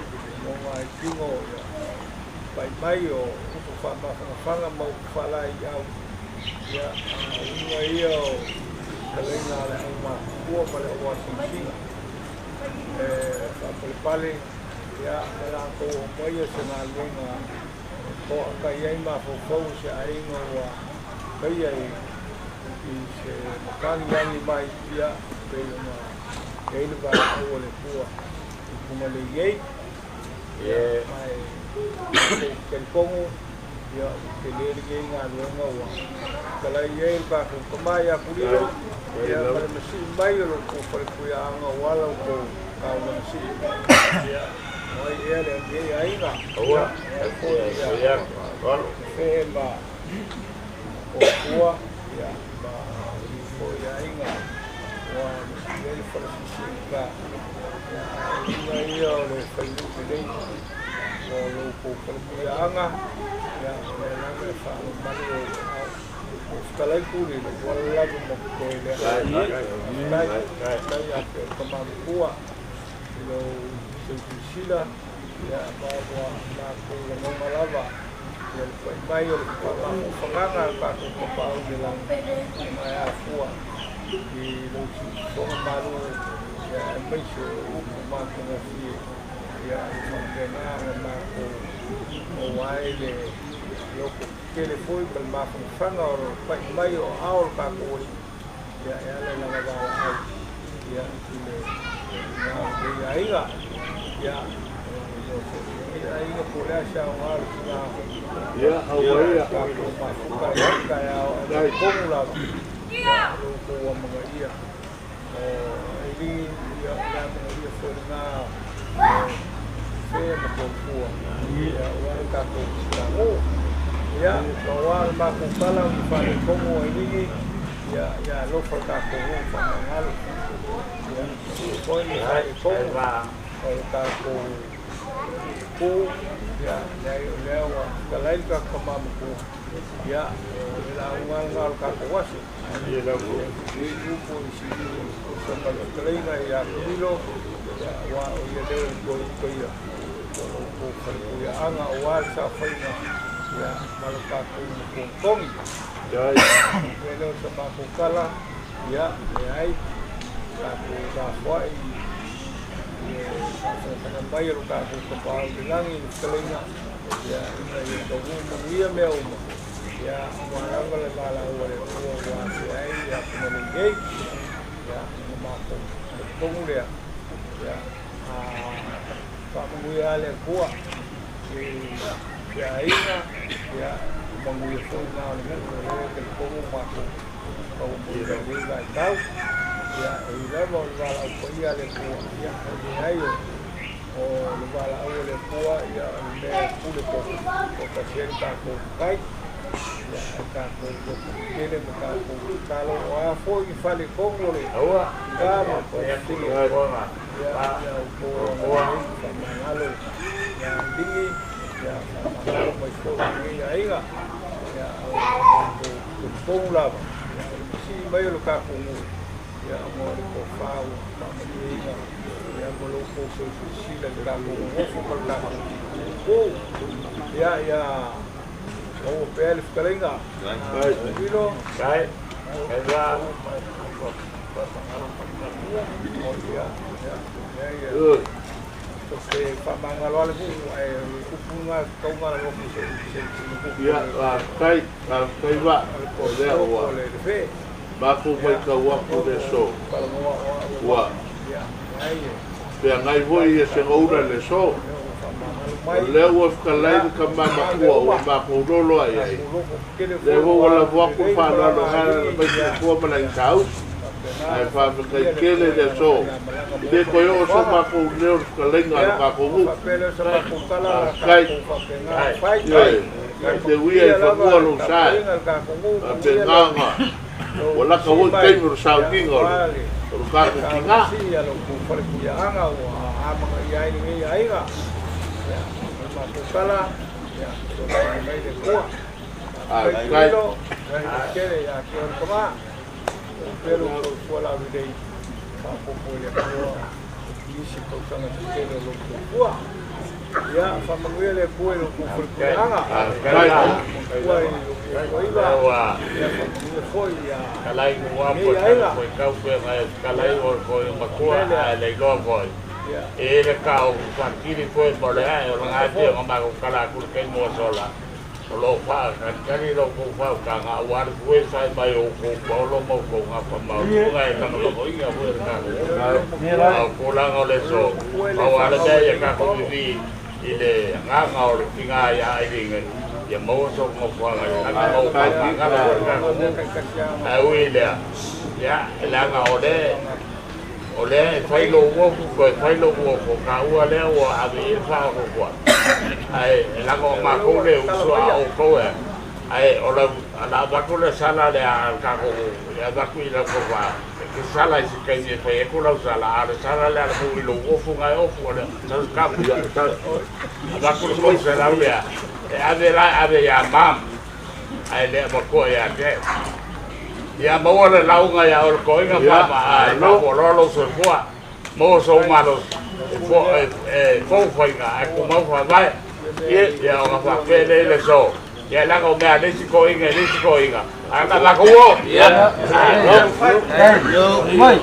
mo mai tingo pai o fanga mau fala iau ya inga ia kalenga le uma kua pale o singa pale ya la ko mai se na lenga ko ka ia ma fo se ainga wa kai ai se kan yani mai ya pe ma kai ba o le kua kuma le ye mai que el como ya que le lleguen a luego agua que la llegue el bajo como ya puliro ya para me sin bayo lo que por cuidar agua lo que cada sí ya no hay él que ahí va agua el pollo ya claro va o agua ya va y pollo ahí va o el para sí va ya yo le estoy lo ko perkuianga ya na me fa malu sekali kuri wala mo ko le ya kama kuwa lo sila ya bawa na ko lo malava ya pai o pa fanganga pa ko pa o de la ya kuwa y lo ko malu ya me sho ma ko na fi ya mantena na o waile loko que le foi pel ma fanga o pai mai o aul ka ko ya le na ba ya ile na ya ya aí no colégio ya awaya ka ko ma ka ya como la ya ko mo ia ini ya na ia foi na ma ko fua ya wa ka ko ya wa ma ko pala mi fa como ini ya lo fa ka ko fa mal ya ko ni ai ko ka ko ya le wa ka lai ka kama ko ya la ngal ka ko wasi ya la ko ni ko si ko ka ka ya kilo wa o ye le ko ya ko ya anga wa sa faina ya maluka kong Jai. Bueno, sama kukala ya ai aku dapat sa bayo luka ko kapal bilang ini kelinga ya ini kamu mengia meu ya orang kalau bala wale wa ai ya meninggai ya memaku tunggu dia ya pak mengia le kuat ya ina ya mengia sunna dengan ke kamu maku kamu meninggai tahu ya ila mau bala ko ya le kuat ya ayo o bala le kuat ya le pule ko presenta ko kai ya kako kene kako kalau foi fale como le Awa. kama Ya sini kulo ko nga. ya ko malo ya dingi ya malo mai ko ya iga ya ko la si bayo lo kako ya mo ko fao ya mo lo ko si la kako ko kako ya oh pel kelinga kilo Kai. Kaya porque pamangalo algo kupunga kaunga lo Ya, kai wa ko le wa. Ba ku mai ka wa ko le so. Wa. Pe ngai voi e se ngoura le so. Le wa ka lai ka ma ma ku wa ma ko lo ai ai. Le wo la wa ku fa la lo ha ba ko ma lai tau. Ai fa ka kele le so. Le ko yo so ma ko le ka lai nga ka ko mu. Kai. Kai te wi ai fa ko lo sai. Pe nga wala ka wo kai mo sa ki ngol. Ru ka ku kinga. ya lo ku fa ki anga wa ama ya ini ya iga ya makukala ya mai de kuah Kai. quiere ya quiero tomar pero por la vida tampoco le puedo dice cosa no quiere lo kuah ya familia le puedo cumplir anga Kai. Awa. Kalai wa po ko ka ko kalai ko makua le go ko. E le ka o fakiri ko po le ai o nga te o ma ko kala ku ke mo sola. O lo fa ka ni lo ko fa ka nga wa ku sai mai o ko lo mo ko nga pa ma o ngai ka no ko inga fu ka. Ko la ngo le so. O wa le ya ka ko vi ile nga o le kinga ya ai ngai. Ya mau so mo ko nga mau ka nga ai wi le ya la nga o le fai lo wo ko ka wa le wa a bi fa ko ai la ko ma ko le so a ko ai o la ba ko le sala le a ka ko ya ba ku la ko va que sala si que ni fai ko la sala a sala le a ko lo wo fu nga o fu le sa ka ba ko sala le ave ya mam ai le ba ko ya ke ya mo le launga ya o ko inga mama no ko lo so ko mo so malo fo inga ko mo fa vai ya o fa pe le so ya la ko me ale si ko inga anda la ko ya Mai.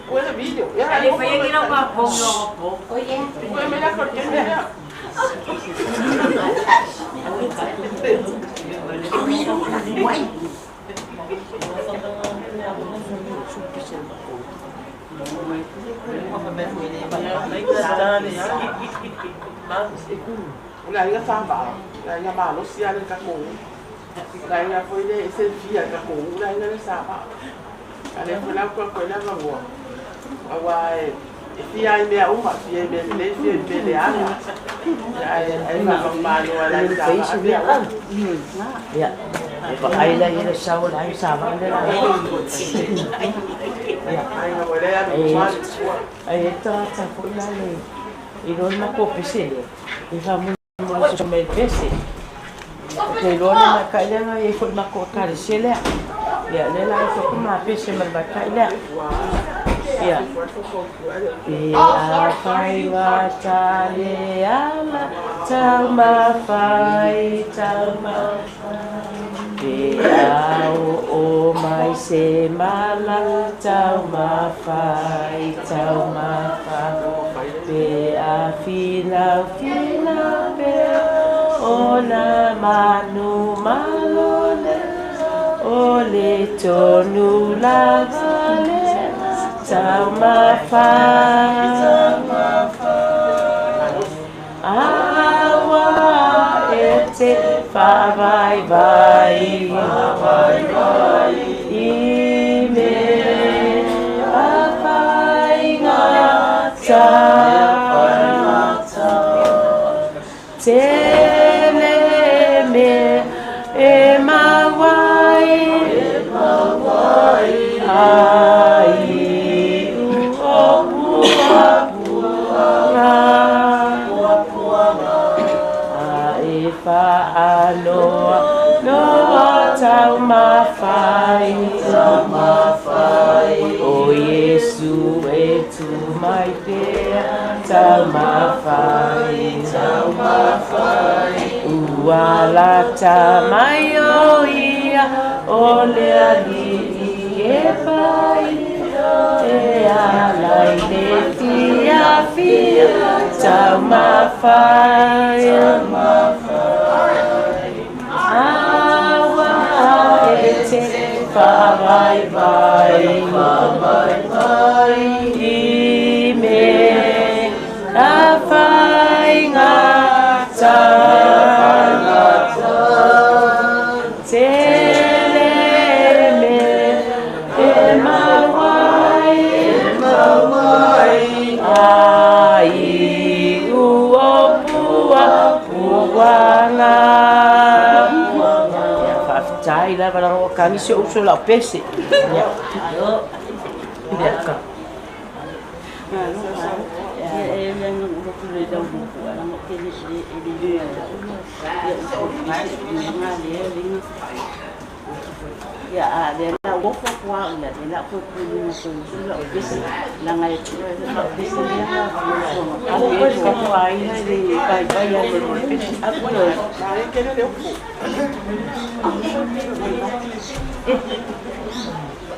Buena video. Ya, Ahí fue que lo papo. oye, pues me la corté ya. Ulah ingat sama, ulah ingat malu sial kakung, ulah ingat kau ini selfie kakung, ulah ingat sama. Kalau kau nak kau nak ngau, awak Fia me uma, fia me le, fia me le ana. Ai va malu ala ida. Ya. Pak Aila ila saul ai sama dia. Ya, ai no le ya. Ai tá foi lá le. E não na copese. E vamos no me pese. Ke lo na kaila na e foi na ko karisele. Ya, le la ko ma pese mal ba kaila. Ya. Ia fai watale ala tama fai tama Ia o mai se mala tama fai Ia fina fina be ona manu malole ole tonu lavale Tama fai, awa ete fa vai ime afai ngata teleme emawai ai Anoa, noa tau mawhai, o Yesu e tu mai pea, tau mawhai, ualata mai o ia, o lea li e pai, e alai le fia, tau mawhai, fa vai ime afai ngata teleme emawai ai uopua puanga Sai lah kalau kami usul lah pesi. Ya. Tidak kah? Yang udah kulit dah buku, orang kini sih ini ya ada lah waktu kuat lah, ada aku punya sudah pesi, langai pesi dia. Aku pun kamu air di bayi yang pesi aku loh. Kena dia.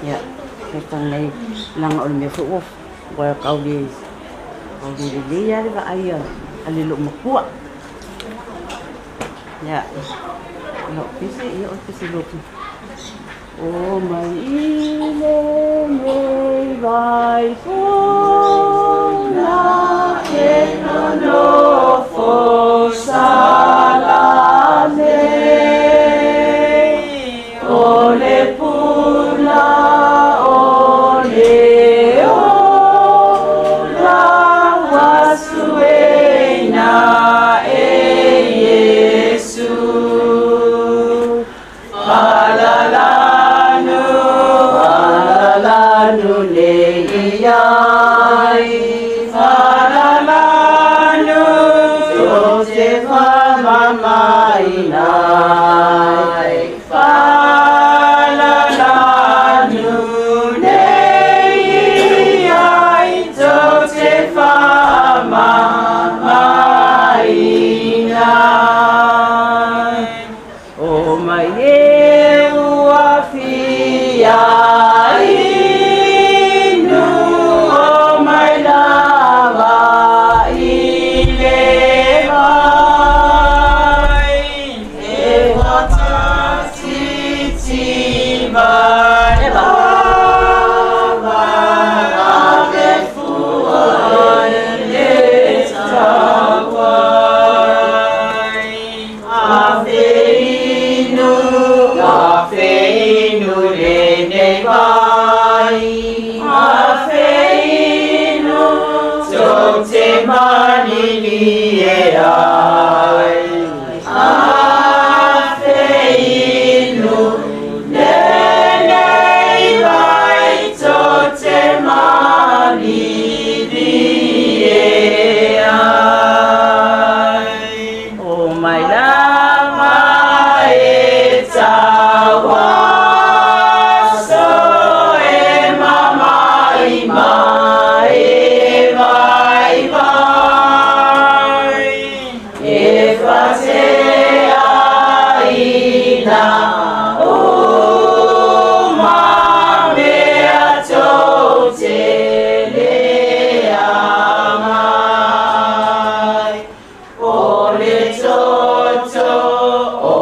Ya, kita ni lang oleh fuuf, gua kau di dia di ayah, ali lu makua. Ya, lo pisi, ya pisi lu. Oh my ine vai funa enono fosalane ole puna ole ola wasuena Yesu Alalanu leiyai Alalanu Josefa mamainai Alalanu leiyai Josefa mamainai mai e ua fia inu o mai lava i le vai e wata titi vai lava a me fua i le tawai a feinu le nei vai a feinu so te manini e ai a feinu le nei vai so te manini e ai o mai lama e tawa so e mama i mai e vai vai e fate aina o mame ato te lea mai o le toto o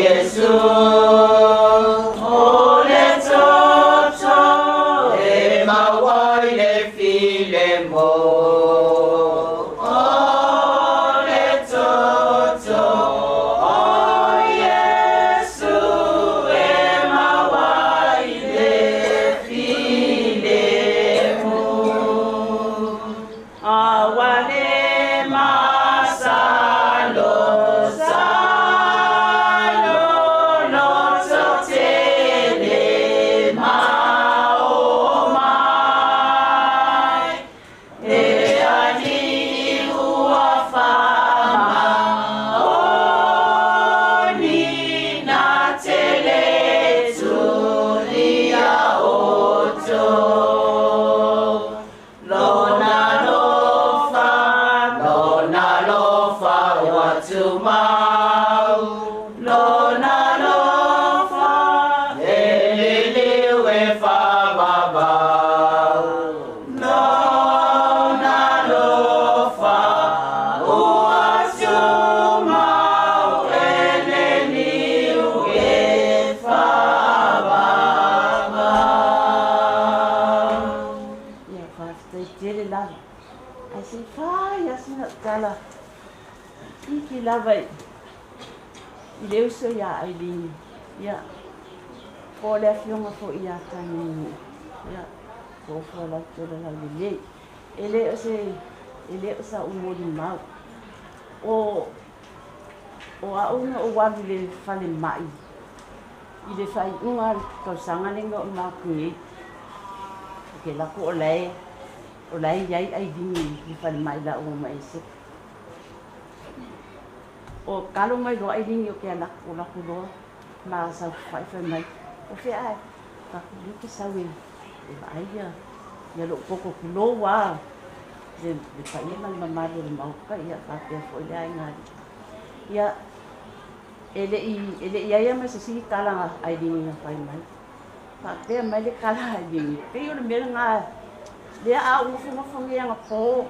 Yesu o le toto e mawai le file mo o le toto o Yesu e mawai le file mo awane masalo salo no totele mao mai e ani ua fama o ni na tele tulia oto lona lofa watu mau lona lofa elelewe fa baba lona lofa watu mau elelewe fa baba ya fa tele lava ai se fa ya sina tala iki lava i leu so ya Ailini ya ko le afionga fo ia tani ya ko fo la tola la lele ele o sa umoli mau o a unga o wavi le fale mai i le fai unga kausanga lenga o makui ke lako o lai yai Ailini i fale mai la o mai se o kalo mai lo Ailini o ke lako lo ma sa fai mai o fe ai ka ku ke sawe e vai ya lo poco kulo wa de fai mai mama de mau ka ya ka pe fo ya ngari ya ele ia mai se si kala Ailini na fai mai ka pe mai le kala Ailini pe yo me nga le a u fu ngia nga po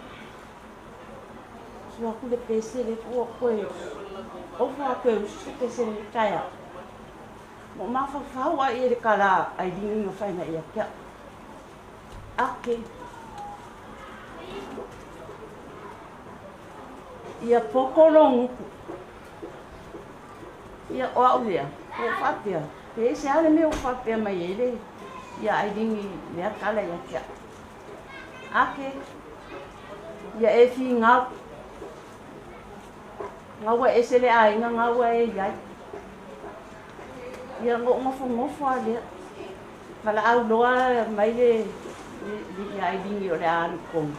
so ku le pese le ko o fa ko su pese le kaya mo ma fa wa e le kala Ailini na fai na ia ka ake ia pokolong ia o ia o fatia e se ale me o fatia mai ele ia Ailini le kala ia ka ake ia e fi ngawa esele ai ngawa e yai ia ngofo ale kala au loa mai le ia Ailini o le an kom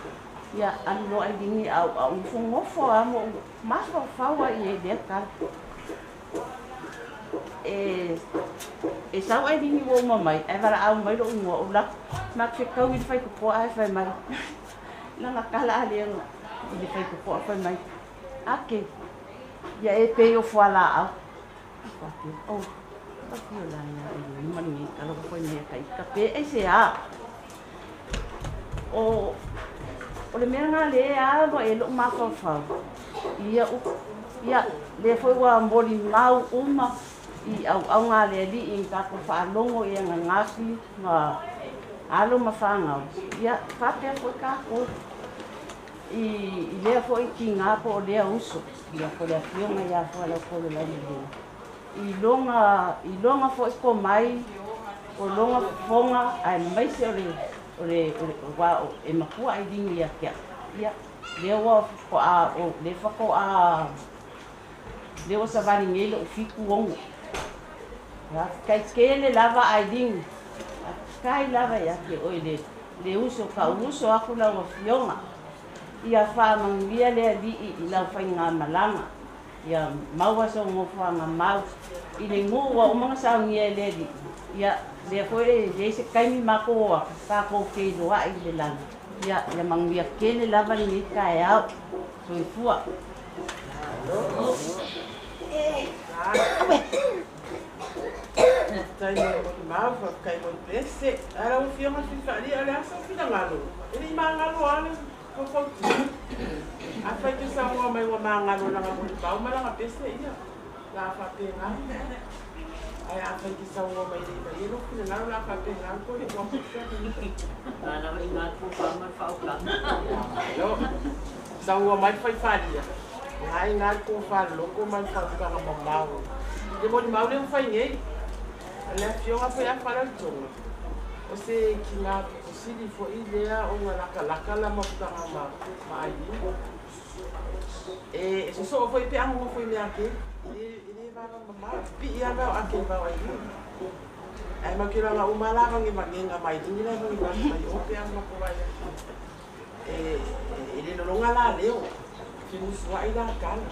ia an lo Ailini au ngofo amo mas fa wa ia de ka e sa Ailini wo mamai e vara au mai lo o la ma ke kau i fai ko ai fai mai na kala ale i fai ko fai mai ake ia e pe o fala au o o la ia ni mani kalo ko ni kai ka pe e se a o le mea le a mo e lo ma fa ia le foi wa mboli mau uma i au ngā le li i ka ko whaalongo i ngā ngāsi ngā alo mawhangau. Ia whapea foi ka ko i lea foi ki ngā po o lea uso. Ia ko lea whionga ia fo ala ko le lani lea. I longa foi ko mai o longa fonga ai maise o le wa e makua ai dingi ia kia. Ia lea wa ko a o le whako a lea wa savani ngele o fiku ongo. Kai kele lava aiding. Kai lava ya ke oile. Le uso ka uso aku la wa fionga. Ia fa mangia le di I la fa nga malanga. Ia maua so ngo fa nga mau. I le ngu wa o mga sa ngia le di. Ia le ko le se kai mi mako ka ko ke do ai le lan. Ia le mangia kele lava ni kai au. So I fua. Tai mo mau fa kai mo pese. Ara o fio ma fifa ali ala sa fina ngalo. Ini mangalo ale ko ko. Afa ke sa mo mai wa mangalo na mo ba ma la pese ia. La fa pe nga. Ai afa ke sa mo mai le ba yelo fina na la fa pe nga ko ni ko pese. Na na mai nga ko fa ma fa o ka. Yo. Sa mo mai fa fa dia. Ai nga ko fa lo ko man fa ka ma mau. De mo mau le fa ngei. Le fionga foi a para tonga. O se ki nga kusili fo idea o nga laka la mafutanga mai. E so foi pe amo foi me ake. Ele vai mama pi ia va ake va ai. Ai ma kira nga umala ngi mangenga mai ni la ngi mai o pe amo ko vai. Ele no longa la leo. Finu sua ida kala.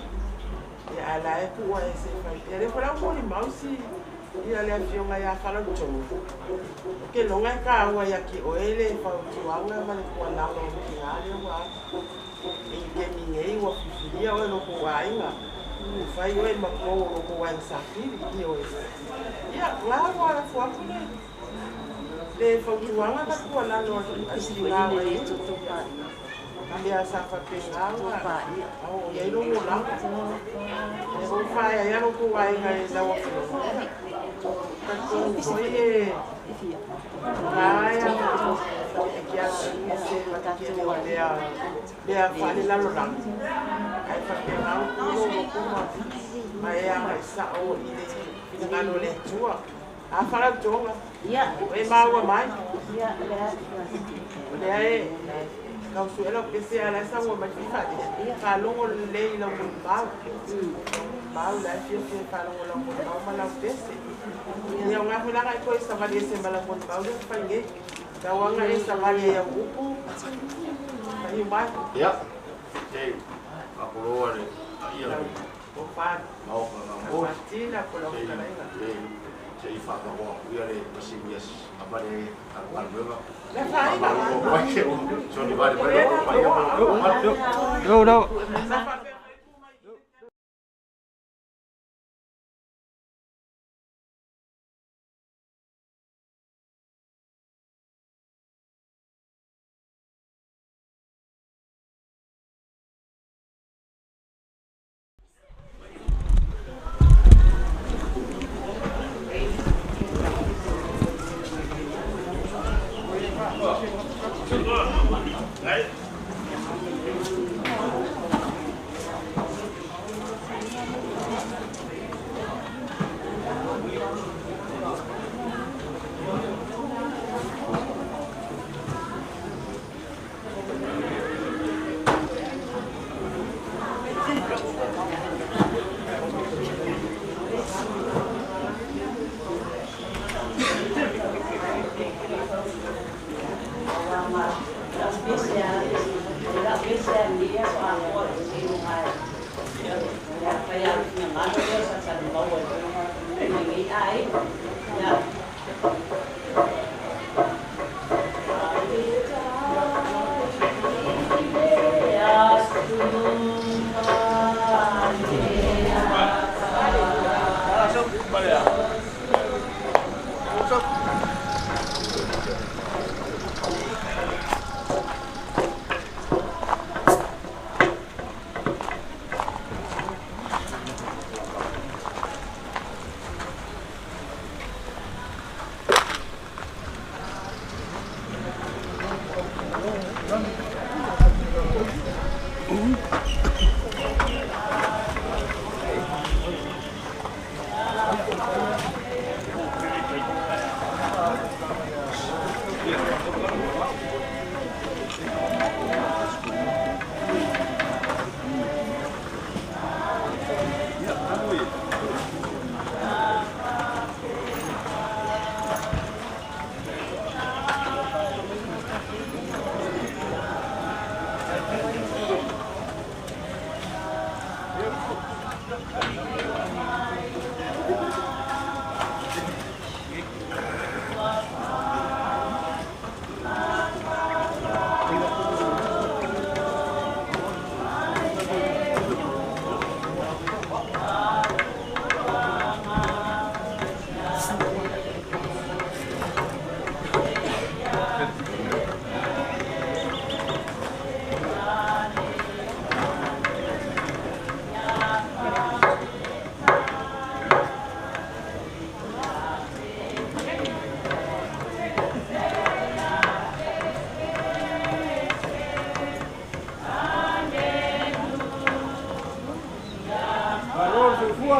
E ala e pu e se vai. Ele foi um bom mouse. Ia le fionga ia fala tonga. Ke longa ka wa ya ki oele fa tuanga ma le ko la lo ki ale wa. E ke mi ngei wa fifiria o no ko wa inga. Fai o ma ko ko wa sa fi i o. Ia la wa fo aku le fa tuanga ka ko la lo asi nga wa i to pa. Kambia sa fa pe nga wa. O ia lo mo la. E o fa ia no ko wa inga e za wa. Oye, vaya, ya se matatie lea fale la lolang. Ai fa pe ngau ko kuma mai a mai sa o ile ngalo le tua. A fala tonga. Ya, e maua mai. Ya, lea e Kausuelo que sea la esa woman fíjate. Ka longo le la mo ba. Ba la fifi ka longo la mo ba ma la pese. Ia nga hula ka ko sa vale se mala mo ba le fange. Ka wanga esa vale ya upu. Ai ba. Ya. Ei. Apolo ia. O pa. Mau ka O tina ko la ka lai. Se I fa ka wa ia le pasimias abale alberga. La fai ba. So ni vale vale. No.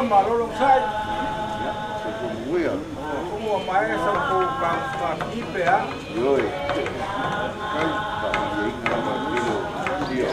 Marolong sai. Muia. Como a mais essa pouca ipe a. Oi. Kai pa ye ngama milo dia.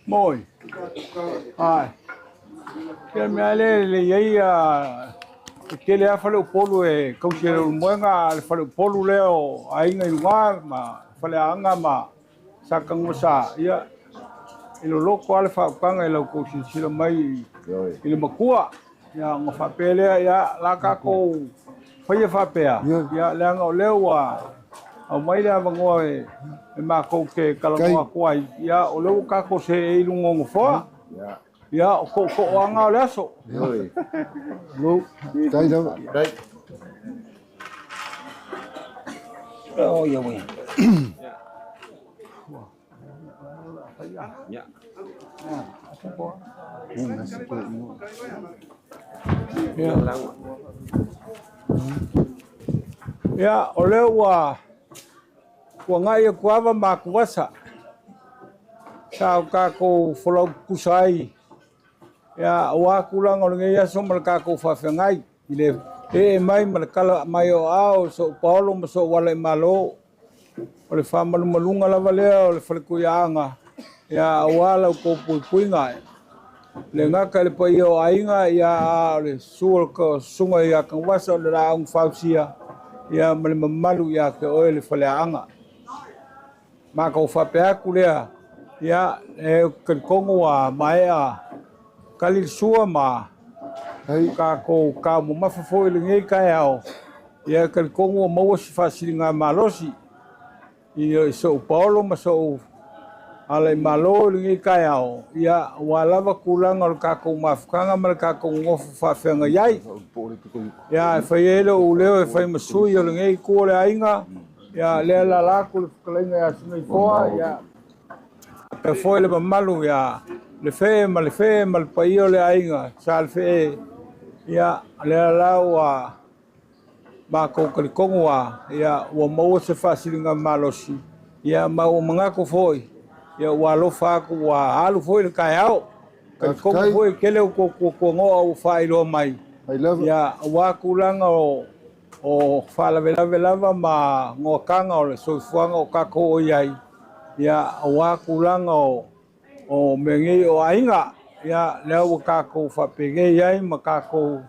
Moi. Ai. Ke me ale le ia ke le afale o polu e kausere o moenga le fale o polu leo ainga i ngā ma fale anga ma sakangosa ia i lo loko ale whaukanga i lau kousinsira mai i le makua ia ngā whapelea ia la kako whaia whapea ia leanga o leo au mai lea vangoa e mākou ke kalangoa kua ia o leo kako se e ilungo ngofoa ia o ko anga o le aso lo Kai dawa. Dai. Oh ia mai Ya. Ya, oleh wa ngai kuava makuasa. Sao kako follow kusai. Ya, wa kulang oleh ya somal kako fafengai. Ile mai malakala mayo ao so Paulo so wale malo. Oleh famalu malunga lava lea oleh falekuianga. Ya wala ko puinga. Le ngaka le paio ainga ya le sul ko sunga ya kan wasa le raung fausia. Ya malu ya ke oile faleanga. Maka o fapeaku lea ya ke kongo wa maea kalil sua ma ka ko ka mo mafafo ile ngai ka yao ya ke kongo mo si fasilinga malosi i so Paulo ma so ale malo ngai ka yao ya walava kulanga o ka ko mafkanga ma ka ko ngofu fafenga yai ya fayelo uleo fai masui o ngai ko le ainga ya le la ku kalenga ya sinai foa ya pe foi le malu ya le fe mal paio le ainga sal fe ya le la wa ba ko kongo wa ya wa mo se fasilinga malosi ya ma o manga ko foi ya wa lo fa ku wa alu foi le kaiao ko foi kele ko ngo o fai lo mai ya wa kulanga o fala velava ma ngokanga o so fuanga o kako o yai ya wa kulanga o mengi o ainga ya leo kako fa pege yai ma kako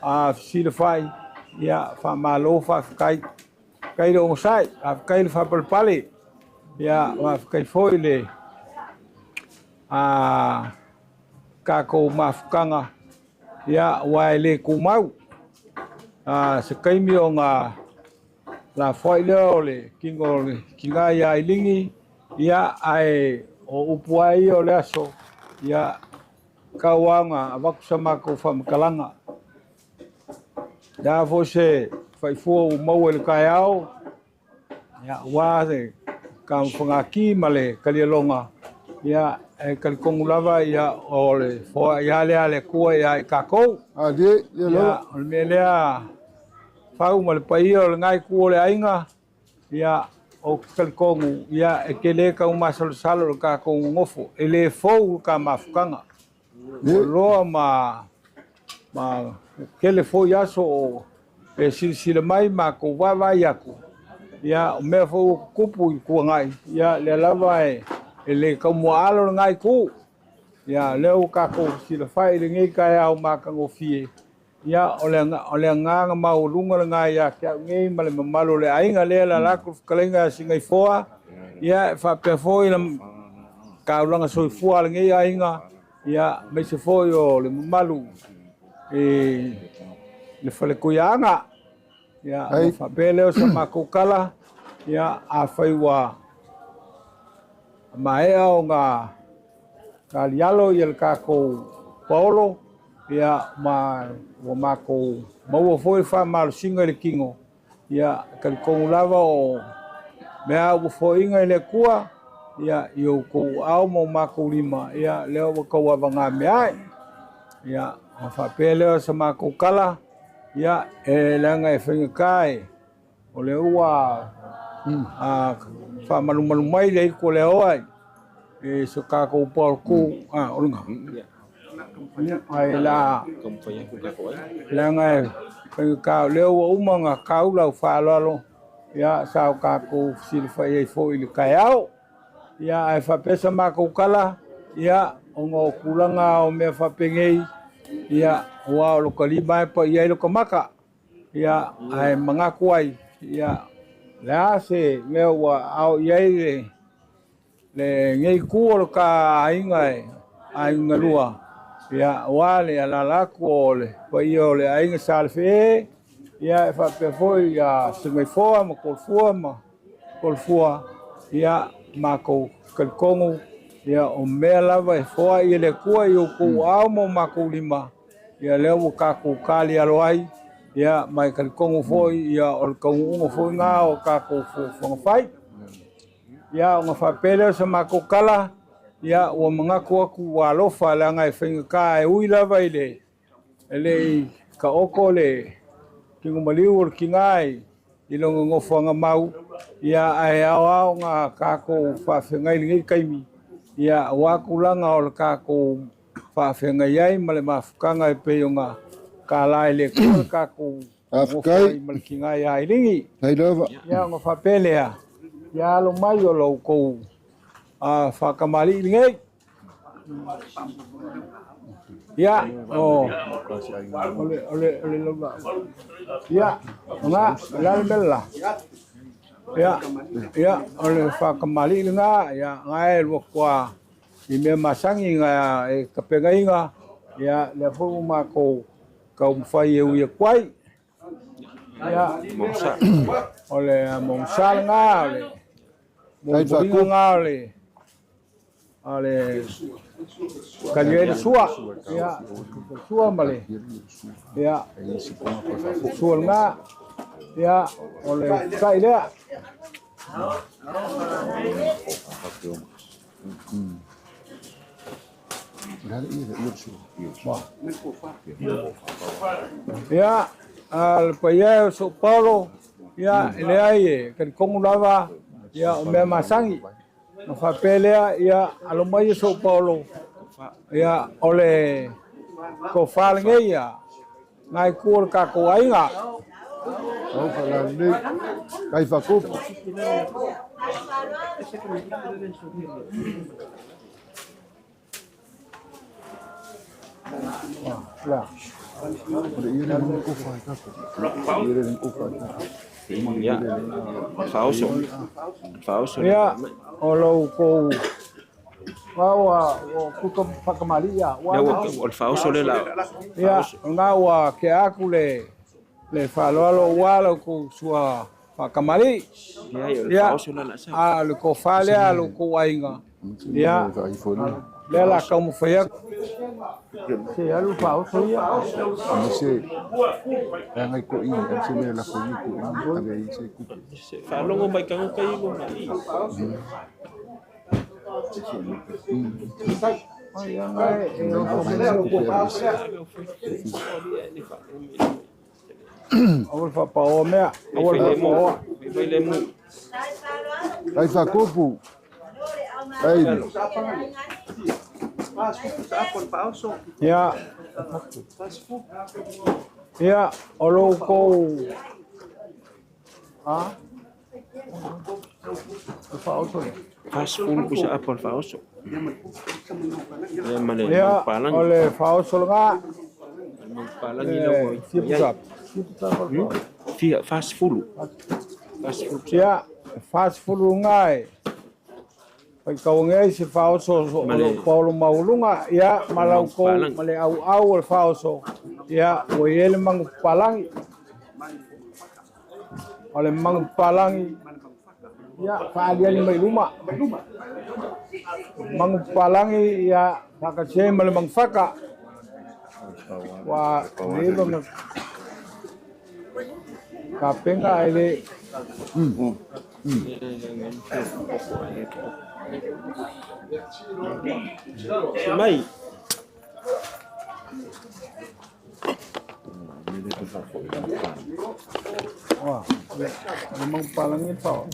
a silfai ya fa malo fa kai do sai a kai fa pale ya wa kai foile a kako mafkanga ya wa le kumau se kaimi o ngā la whai leo le kinga ia Ailini ia ai o upuai o le aso ia kauanga a wakusama ko whamakalanga. Ia fo se whaifua o mau e le kai au ia wā se ka mwhangaki ma le kalialonga ia e kalikongu lava ia o le whoa ia lea le kua ia e kakou ia o le mea lea fau ma le paia o le ngai ku le ainga ia o kalikongu ia e kele ka umasalo le ka kongu ngofo e le fou ka mafukanga o loa ma kele fou yaso o e silisila mai ma ko wawa yaku ia o mea fou kupu i kua ngai ia le lava e le ka mualo le ngai ku ia leo ka ko sila fai le ngai ka au ma ka ngofie ya ole nganga mau lunga nga ya kia ngai male mamalo le ainga le la kalenga singai foa ya fa pe foi la ka ulanga soi foa le ngai ainga ya me se foi o le malu le fale kuyanga ya fa pele o sama kokala ya a fai wa mai o nga kalialo yel ka ko Paulo ia ma ko mau foi fa mal singa le kingo ia kan ko lava o mea o foi inga le kua ia yo ko au mo ma ko lima ia leo ko wa nga mea ia fa pele sa ma ko kala ia e langa e fenga kai o le ua a fa malu mai le ko le oi e so ka ko por ku olunga ai la la ngai ka leo umanga kaula fa lalo ya sao ka ko silfa e fo il kaiao ya ai fa pesa ma ko kala ya ongo kulanga o me fa pengei ya wa lo kalima pa ya lo kamaka ya ai manga kuai ya la se me wa au ye le ngai ku ka ainga ainga lua ya wale ala la kole pa io le ainga salfe ya fa pe foi ya se me foa ma kol fua ya ma ko kalkongu ya o me lava foa i le kua i o ko amo ma ko lima ya le o ka ko kali aloai ya mai kalkongu foi ya o ko foi nga o ka ko fo fai ia o whapele sa makokala ia ua mangaku aku ua alofa le anga e whaingaka e ui lava i le ka oko le Tinā Maliu o le kingai i longa ngofuanga mau ia ai ao ngā kako whawhengai lingi kaimi ia wakulanga o le kako whawhengai ai ma le mafukanga e pei o ngā ka lai le kua kako ngofuanga ma le kingai ai lingi ia ngā whapelea ia alo mai o lau kou whakamali lingi ya ole lola ya nga la bella ya ole whakamali nga ya ngai lo kwa i me masangi nga e kapengai nga ya le fu ma ko mfai e uia kwai ya ole monsal nga ole nga ole Kalian suah, ya, suah malih, ya, suah enggak, ya, oleh kai dia. Ya, al paya Sao Paulo, ya, ele ai kan komulava, ya, memasangi. Whapelea ia alomai Sao Paulo ia ole ko whalinga ia ngai kua kako ainga o whalanei kai whakopo ole ia na mo ufa kako ia na ufa ya fauso ya olo ko wa kuto pakamali ya o fauso le la ya ngawa ke aku le falolo wala ko sua pakamali ya le ko fale alo ko wainga ya le la como fea se alu fauso ya se ngai ko i se me la ko i ko i se ku falongo mai kang kai mo mai awal fa pao mea awal fa pao ai fa kopu ai ya ya olo ko fauso fast food bisa apa fauso ya male ya palang ole fauso nga palang ilo ya fast food ya fast food ngai pai kau ngai si fauso ole paulo maulunga ya malau ko male au fauso ya o ele mang palang ole mang palang ya kalian mai rumah mang palangi ya pakasih male mang faka wa lelo na kapenga ele mai wah memang palangnya tau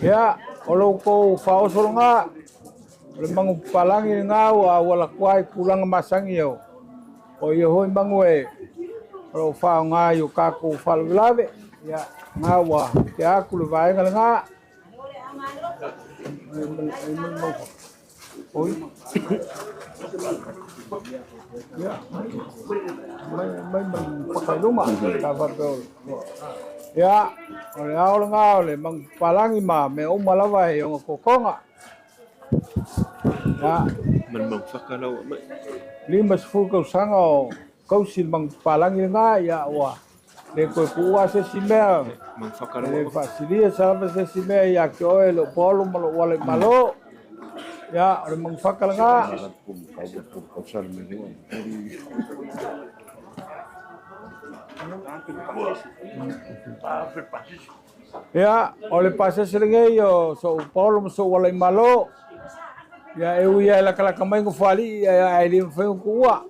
ya kalau kau fauso nga memang palangnya nga wala kuai kulang masang yo o yo hoy bangwe kalau fa nga yo kaku falvelave ya nga wa ya aku le vai nga oi ya mai pakai rumah dapat ya oleh awal ngau le mang palangi ma me umalawa yang kokonga ya memang fakalo lima sepuluh kau sango kau sil mang palangi nga ya wa le ko kuwa se simel mang fakalo le fasilia sabe se simel ya ko lo polo malo wale malo ya oleh mang fakal nga Ya, oleh pasal seringnya yo so Paulo masuk walai malo. Ya, eu ia la kala kamai ko fali ya Ailini foi kuwa.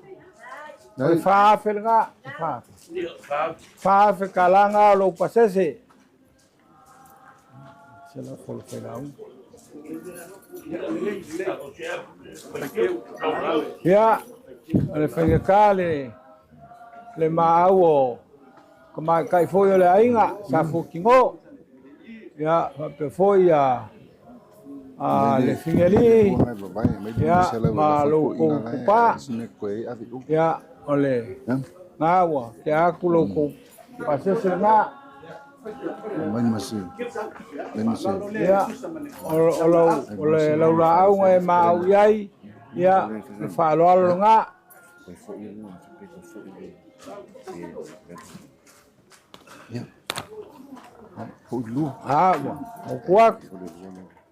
Oleh faafel nga, faafel kalanga lo pasese. Sela fol felau. Ya, oleh fenga kale le maawo kama kai foi le ainga sa fukingo. Ya, pe foi ya le fingeli ya malu kupa ya oleh ngawa ke aku lo ku pasese nga ya oleh laula au ngai mau yai ya fa lo nga kuat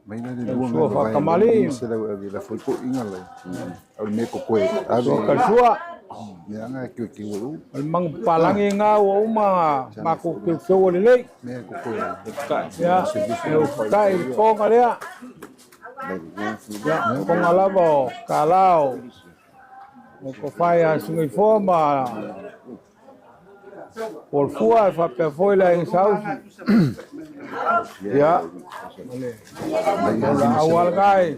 Maina de luang fa kamali se la foi ko inga lai au me ko koe so kalsua me anga ki wulu mang palangi nga wo ma maku ke so le me ko koe ya eu kai ko ngarea ya ko ngalabo kalao ko fai sungai forma por fua fa pe foi la en sausi ya awal kai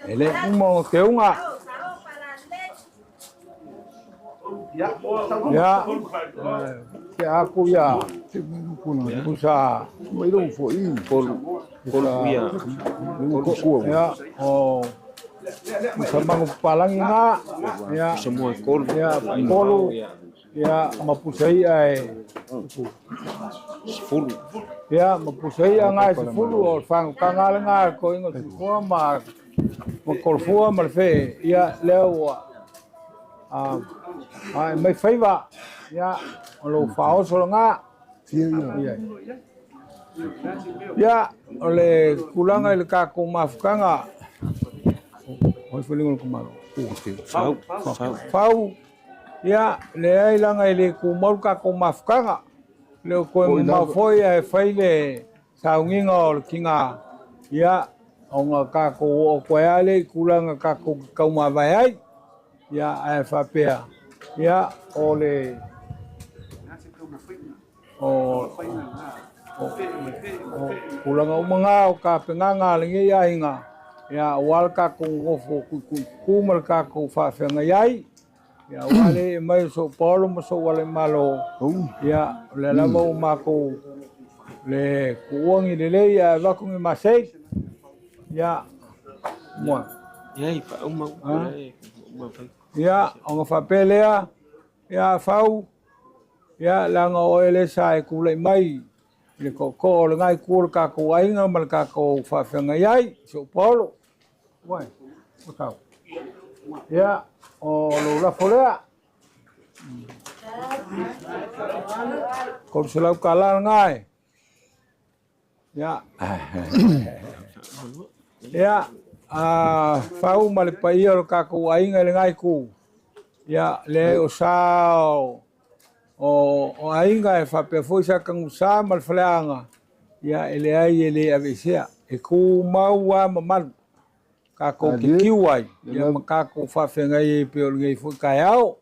ele mo keunga ya ke aku ya usa mai lo foi ya oh sama palang nga ya semua kol ya kolu ya mapusai ai full ya mapusai nga full or fang kangal nga ko ingo fua ma kol fua malfe ya lewa ai mai faiva ya lo fao so nga ya ole kulanga ile ka ko mafkanga oi feeling ko malo fau ya le ai langa ile ku mau ka ko mafkanga le ko ma foi ai faile saunga kinga ya onga ka ko ko ale kulanga ka ko ma vai ai ya ai fa pea ya ole kulanga umanga ka penganga lengi ya inga ya wal ka ko ngofo ku mal ka ko fa fenga yai ya wale mai so Paulo mo so wale malo ya le lamo mako le kuongi le ya va con masei ya mo pa uma ya on fa pelea ya fau ya langa oele sai ku le mai le ko ngai ku ka ko ainga mal ka ko fa fenga yai so Paulo Wai, o tau. Ya, o lo la folea. Kau selau kalah ngai. Ya. Ya, fau malipai o kaku ainga le ngai ku. Ya, le o sao. O ainga e fa pe foi sa kang sa mal fleanga. Ya, ele ai ele avisia. E ku mau wa mamal. Kako kikiwai ya makako fa fenga e pe o ngai fu kaiao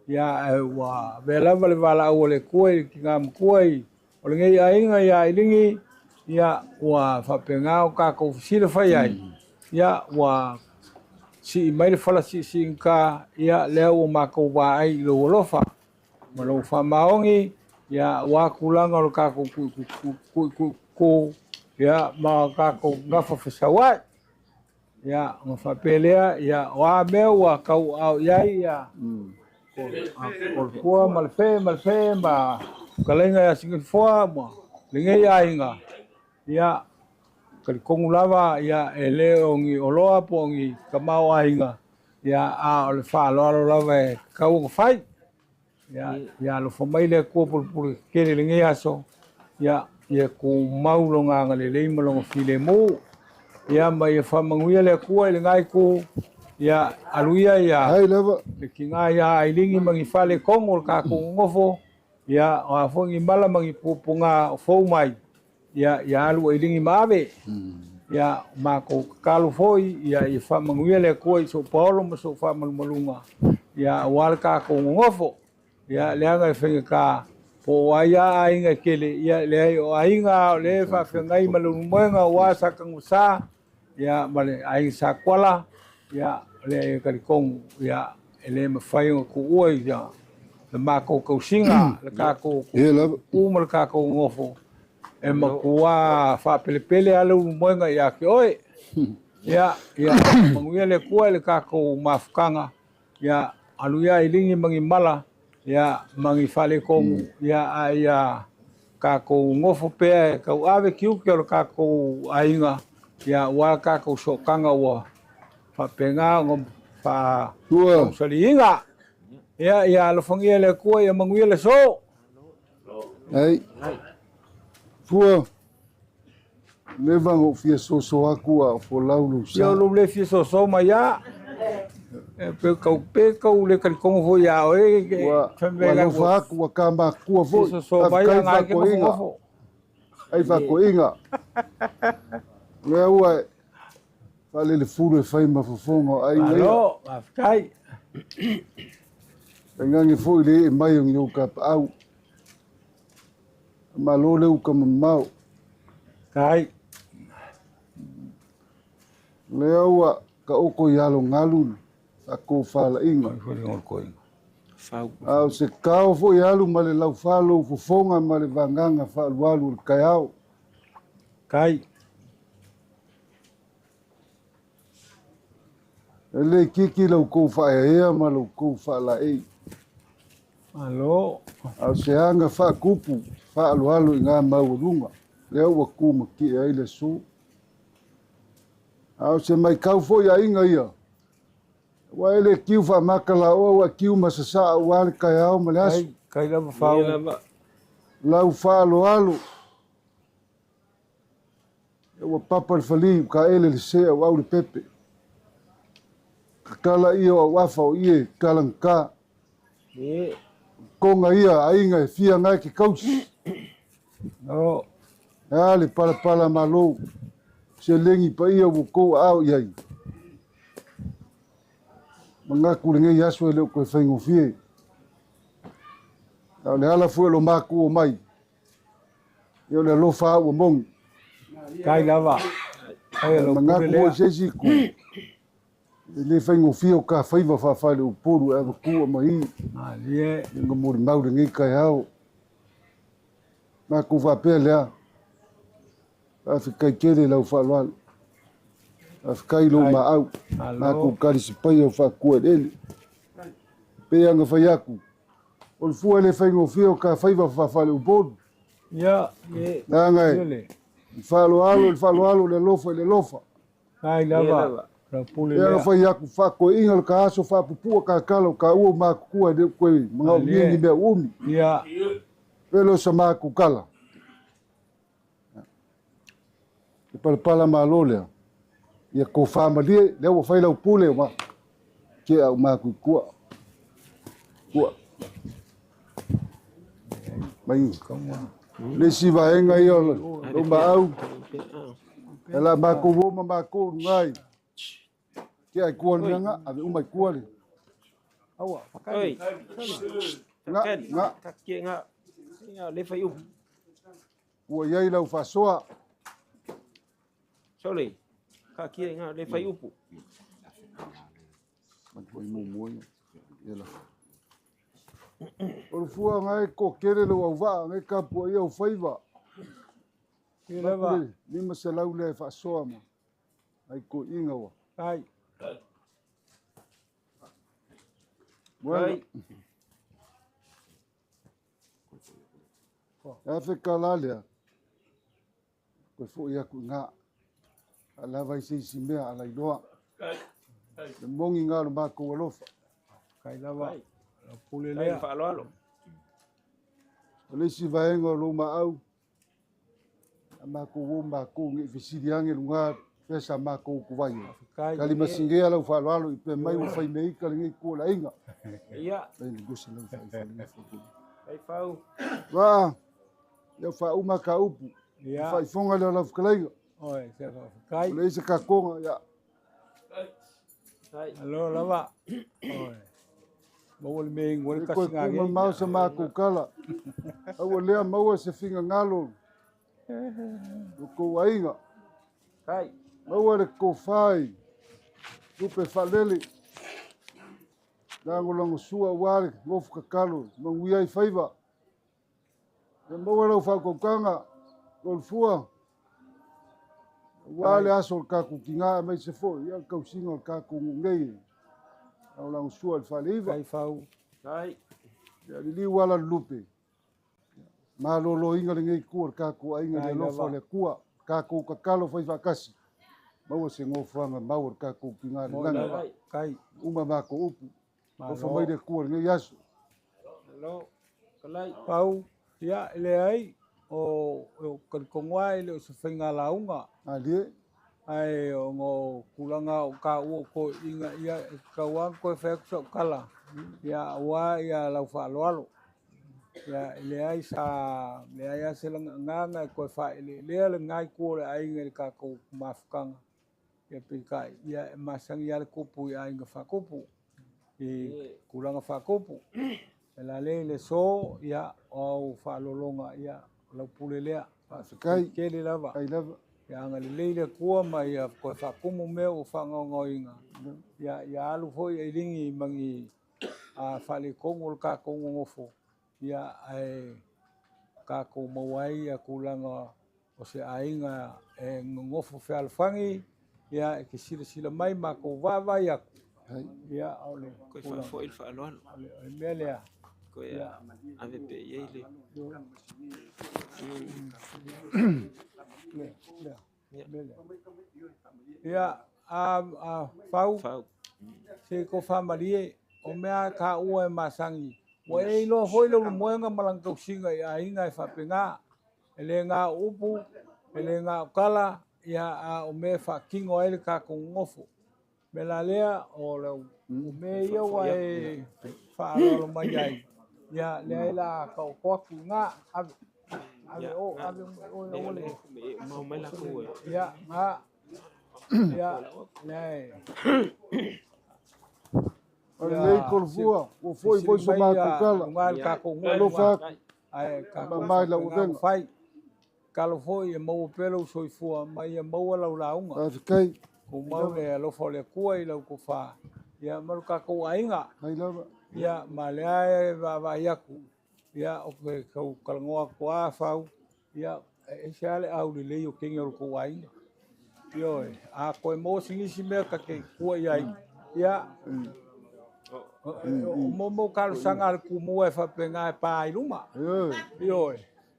ya wa bela vala ole koi kingam koi o ngai ainga ya ilingi ya wa fa pengao kako sila fa ya wa si mai fala si sinka ya leo mako wa ai lo lofa malo fa maongi ya wa kulanga o kako ku ya ma kako ngafa fesawai ya ngafapelea ya wa mewa kau au yai ya por fua malfe ma kalenga ya singfua mo linge ya inga ya kongulava ya ele ongi oloa pongi kamau ainga ya a le fa lo lava kau fai ya lo fomaile ko por kere linge ya so ya ku mau lo nga le mo filemu ya mai fa manguia le ku le ngai ku ya aluia ya ai leva le kinga ya Ailini mangi fale kongo ka ku ngofo ia o fongi mala mangi pupunga fou mai ia alu ilingi mave ia mako kalu foi ia i fa manguia le ko i so paulo mo so fa malunga ia wal ka ko ngofo ia le anga fenga ka po waya ainga kele ia le o ainga le fa fengai malunga wasa kangusa ia male ai sa kwala ia le kalikong ia ele mafai ko oi ia le mako ko singa le ka ko le ka ko ngofo e makua fa pelepele alu moenga ia ke oi ia manguia le kua le ka ko mafkanga ia alu ia ilingi mangi mala ia mangi fale kongu ia ka ko ngofo pe ka ave kiu ke ka ko ainga ia wa ka ko sokanga wa fa penga ngom fa salinga ia lo fangia le kua ia manguia le so ai fua leva ngo fia so aku a fo laulu sa yo lo le fia so ma ya pe kau le kalikong fo ya oe wa fa aku wa kama ku fo so ma ya ngai ke fo ai fa ko inga le wa fa le furu fa ma fo fongo ai alo afkai ngangi fo le mai yo ka au malo le ka mau kai lewa ka oko yalo ngalu ako fala inga au se kao fo yalo male lau falo fo fonga male vanganga fa walu kayao kai ele kiki lau ko fa ea malo ko fa la e alo au se anga fa kupu fa alu inga maurunga lewa ku maki ai le su au se mai kau fo ya inga ia wa ele kiu fa makala o wa kiu masasa wa kayao malas kai la fa lau fa alu wa papa fali ka ele le se wa le pepe kala ia wa fa o ie kalanka konga ia ainga fia ngai ki coach no ale pala malo se lengi pa ia ko au iai manga kulinge yaso ele ko faingo fie le ala fu lo maku o mai yo le lo fa o mong kai lava ai lo manga ku se si ku le faingo fie o ka faiva fa le puru e ku mai ali ngo mo mau de ngai kai au na ku va pele Afrika kere lau whalwal. Afrika ilo maau. Nā ku karisi pai o whakua ele. Pe anga whai aku. O le fua le whaingo whio ka whaiva whawhale upodu. Ia. Nā ngai. Whalo alo le lofa le lofa. Kai lava. Ia nga whai aku whako inga le ka aso whapupua ka kalo ka ua māku kua de koe. Mga o miengi mea umi. Ia. Pelo sa māku kala. Pala malo lea. Ia ko whamalie, lea wa whaila upule wa. Ke au māku kua. Kua. Mai. Le si vaenga ia lo maau. E la māku woma māku ngai. Ke ai kua nga, ave umai kua le. Awa, pakai. Nga. Kakie nga. Nga le fai upu. Ua iai lau whasoa. Sole, kakie nga le fai upu. Mantua i mumoi. Ia o fua ngai ko kere lo wa ngai ka po ia o faiva. Ia lava. Ni ma se lau le whasoa ma. Ai ko inga wa. Ai. Bueno. Afrika lalea. Ko fo ia ku nga. Ala vai si mea ala iloa. Le mongi ngā lo mako alofa. Kai lava. Pule lea. Kai alo. Le si vaenga lo maau. Mako wo mako ngi fisiri ange lunga pesa mako ku vai. Kali masingea lo fa alo i pe mai o fai mei kali ngi ko la inga. Ia. Ai gosi lo fai. Ai fau. Wa. Ya fa uma ka upu. Ya. Fa fonga le la fkleiga. Oi, se kai. Le se ka konga ya. Alo lava. Oi. Mau le meng wal Ko kasinga kuma mau sa ma ku kala. Au le mau se finga ngalo. Ko ainga. Kai. Mau le ko fai. Tupe falele. Dango lango sua wale ngofu kakalo. Mangu ai faiva. E mau le fa ko kanga. Ko fua. Wale aso ka ku kinga mai se fo. Ya ka singa ka ku ngei. Au lango sua faliva. Kai fau. Kai. Ya li wala lupe. Ma lo inga le ngai ku ka ku ainga le lo fa le ku ka ku kakalo faiva kasi. Mau se ngofanga mau ka ku kinga langa. Kai. Uma ma ko upu. O fa mai de ku ngai yaso. Hello. Kalai. Pau, ya le ai o kan kongwa ile se finga launga. Ali. Ai o ngo kulanga o ka o ko inga ia ka wa ko fe so kala. Ya wa ya la fa lo. Ya le ai sa le ai se nga ko fa le ngai ko ai ngai ka ko mafkanga. Ya pikai ya masang ya ko pu ya inga fa ko pu. E kulanga fa ko pu. La le so ya o fa lolonga ya la pulelea kai kele lava ai lava ya nga le kua mai ya ko fa kumu me o fa ngoinga ya alu fo ya ringi mangi a fa le kongo ka kongo ngofo ya ai ka ko mawai ya kulanga o se ainga e ngofo fe alfangi ya ke sila mai ma ko va ya ya ole Ko fa fo il fa alo. Melia Ko ya ave pe yele. Ya fau se ko famalie o mea ka ua masangi o e lo foi lo moenga malangkau singa ya inga fa penga ele nga upu ele nga kala ya o me fa kingo ele ka ko ngofo melalea o le o me ia wa e fa lo mai ai ya le la ka ko nga ave o le Mau mai la ko. ya ya nei le ko fua o foi so ma ku kala ngal ka ko lo fa ai ka mai la uven fai kalo foi e mau pelo soi fua mai e mau la launga kai ko mau le lo fo le kua i lo ko fa ya mal ka ko ainga ai lava ya malai va yaku ya o ke ko kalngoa ko fa ya e sale au le yo kinga ko ainga yo a ko mo singi me ka ke kua ya mo kalo sangal ku mo e fa penga pa iluma yo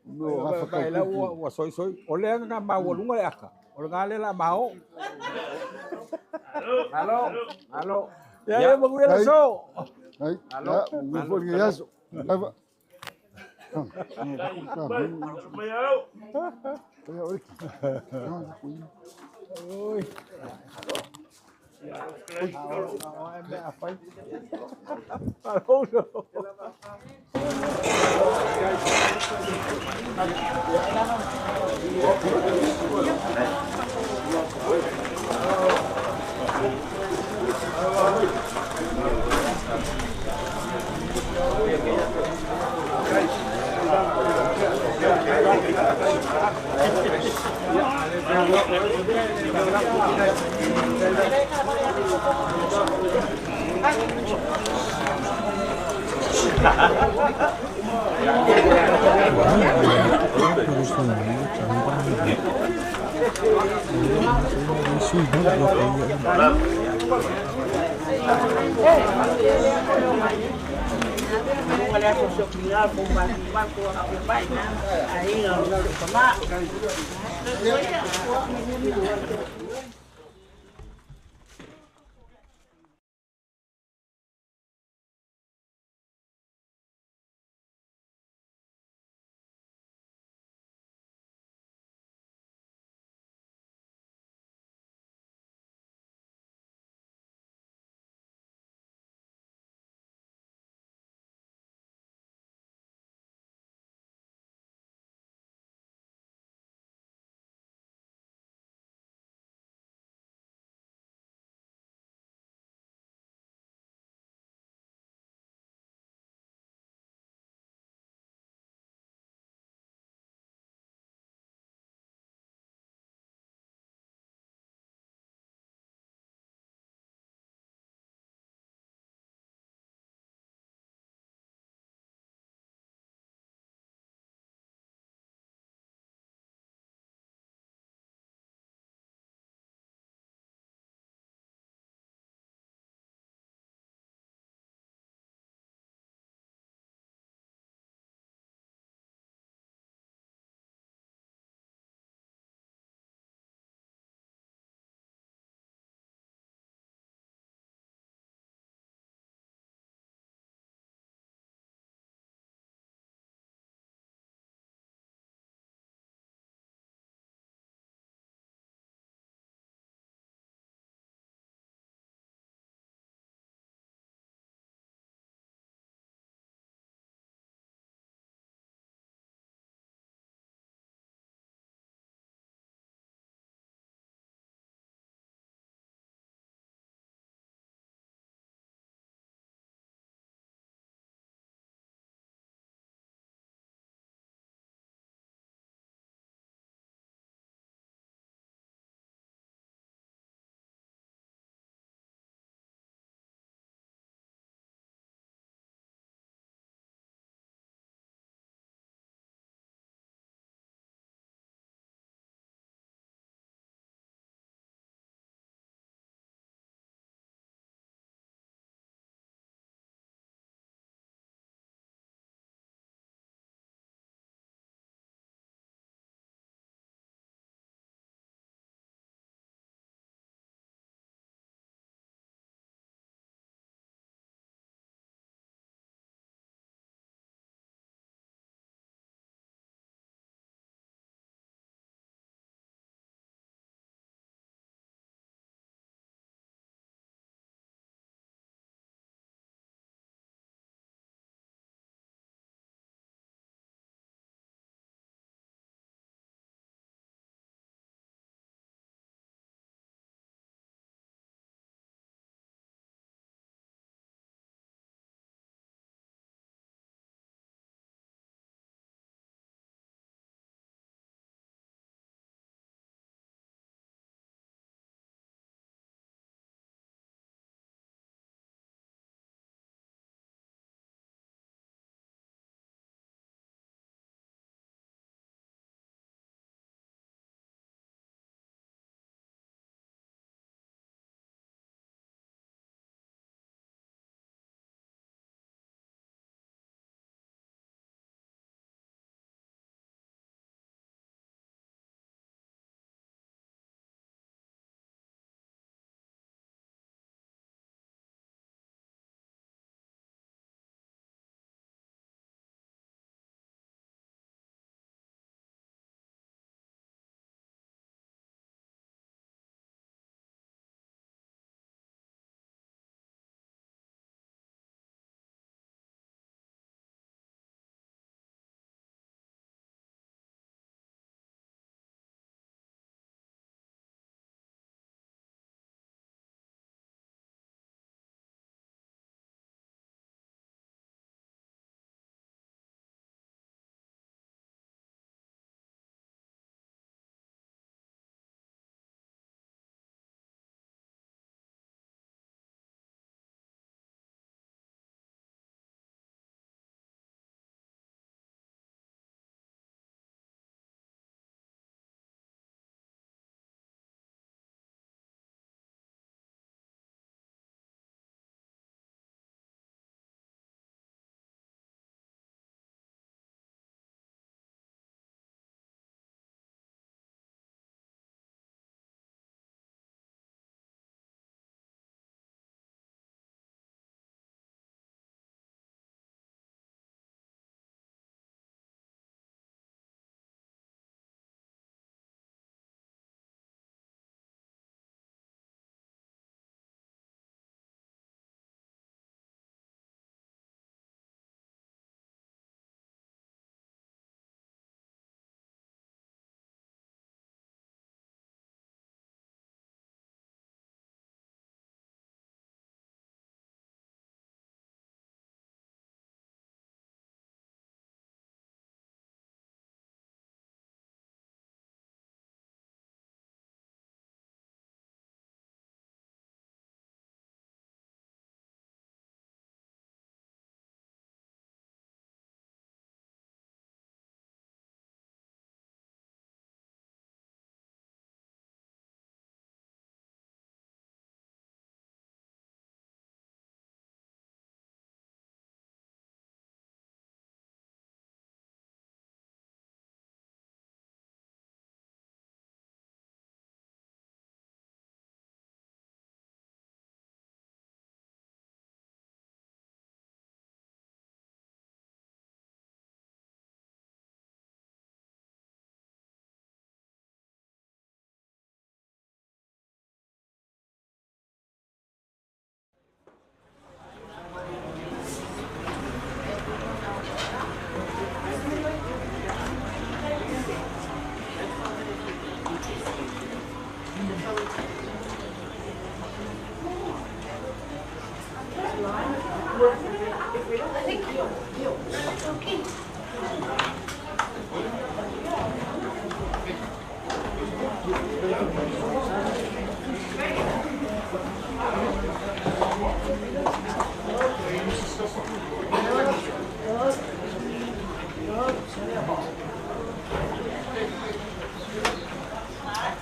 no fa la wa soi o le nga ma wo lunga aka o nga le la mao alo ya mo ngela so ai mo fo ngai yaso lava oi Olha o seu final, como vai aí não,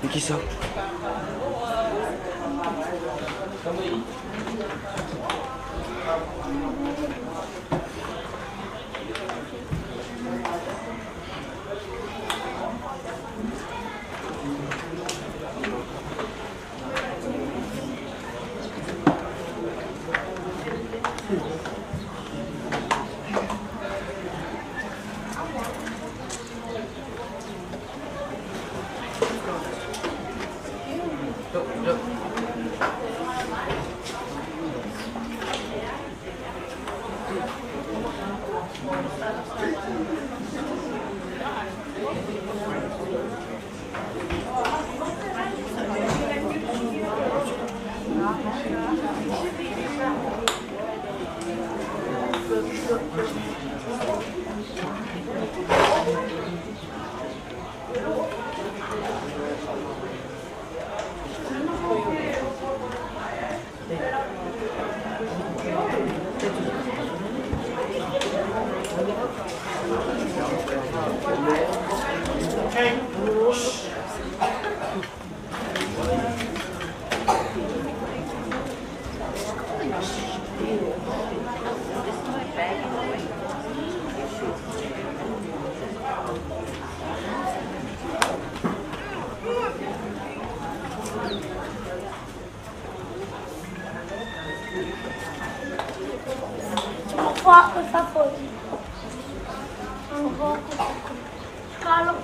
Thank you, sir. Por favor. Kalau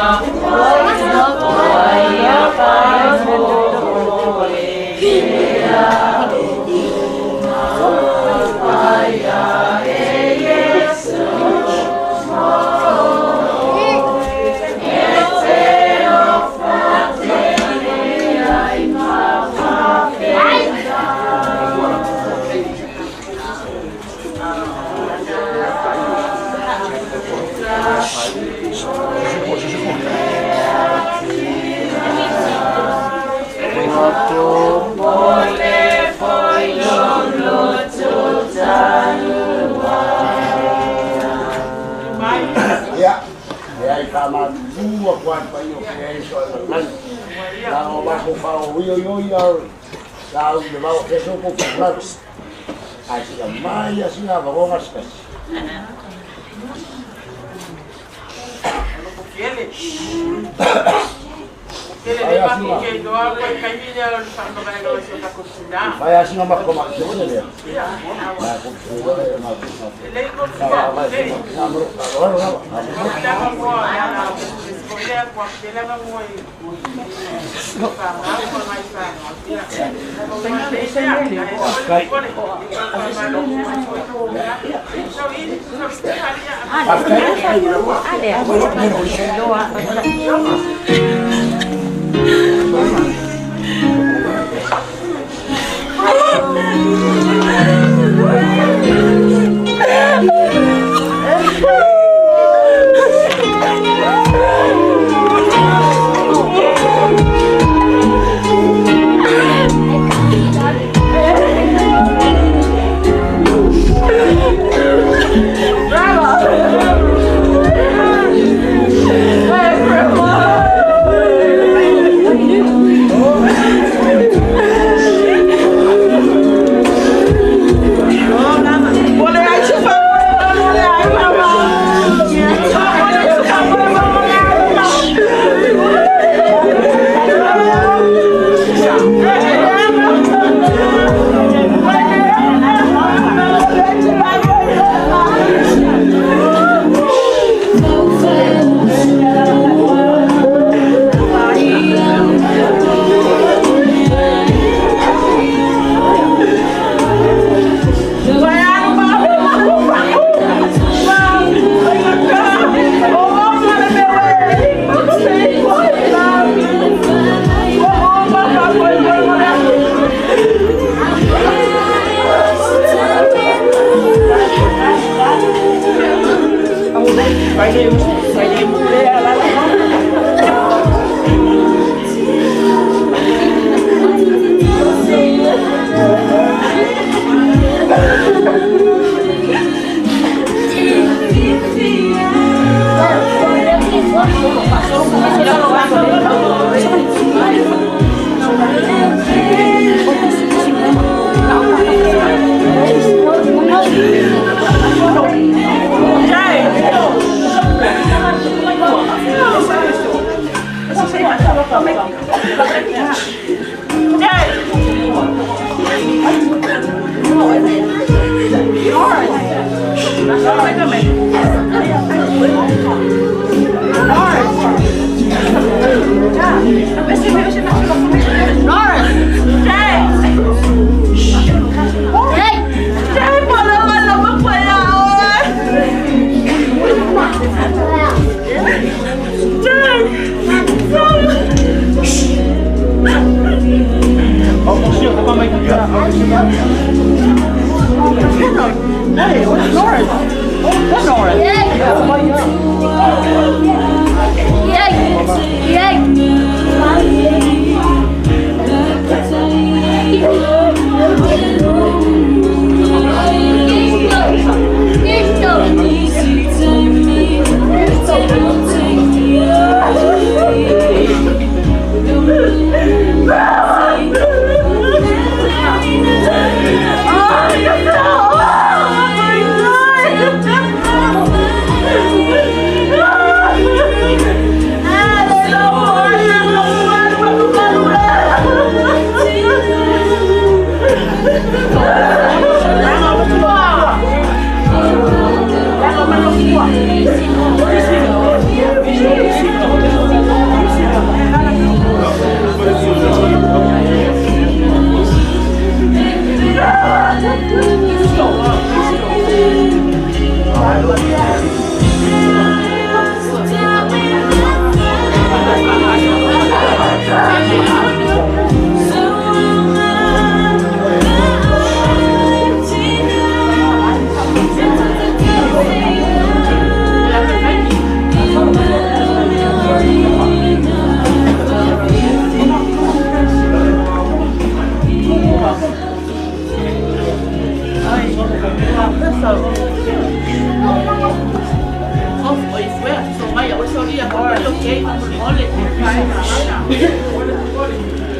Oh,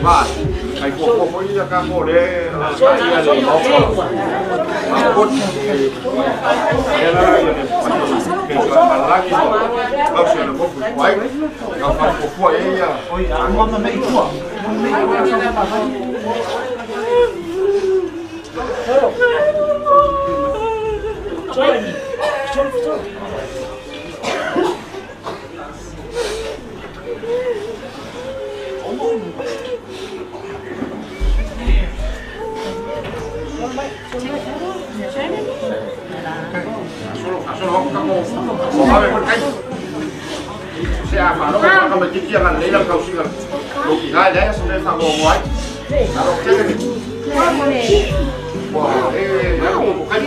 Vai, aí foi ia cá morrer, xe mà nó không phải chia gần lấy làm cầu xin gần lục thì hai đấy xong đây phang ngồi ngoài nó chết cái gì wow ê nó không có cái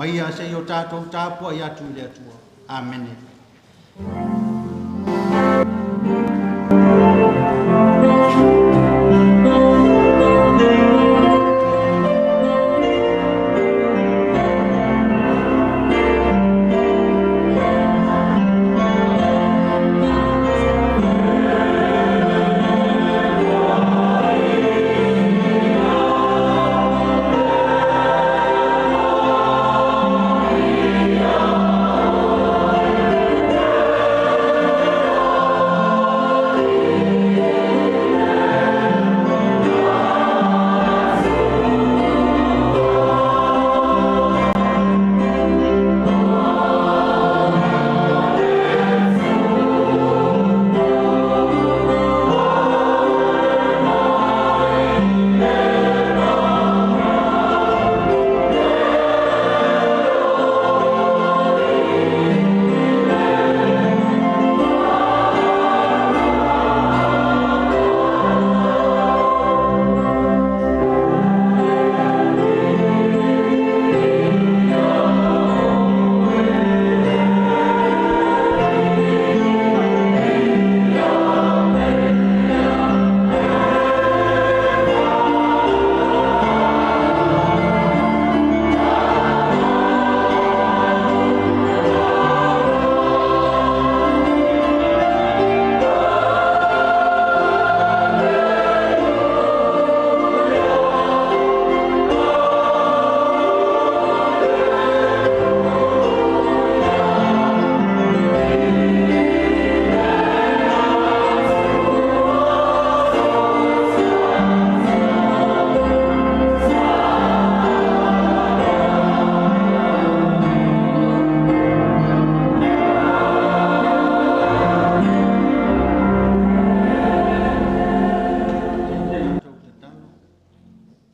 Mai se yo tatou tapua ia tu le atua. Amen.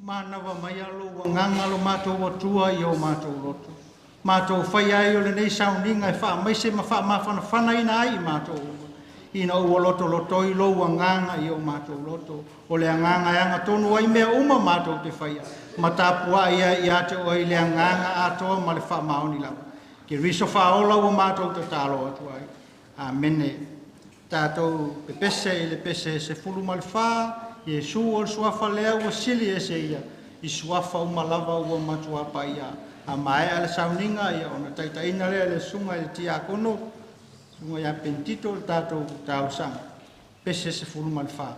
Mana wa mai alo wa nganga lo mātou wa tua i o mātou loto. Mātou whai ai o le nei Sauniga e wha mai se ma wha mawhana ina ai mātou. Ina ua loto loto i lo wa nganga i o mātou loto. O le nganga e anga tonu ai mea uma mātou te whai. Ma tāpua ia i ate o i le nganga atoa ma le wha maoni lau. Ke riso wha ola o mātou te tālo atu ai. Amene. Tātou pe pese i le pese se fulu ma le wha. Yesu o suafa lea ua sili e se ia. I suafa uma lava ua matua pa ia. A mae ala Sauniga ia ona taitaina lea le sunga i le tia kono. Sunga ia pentito le tātou tāu sanga. Pese se fulu ma le wha.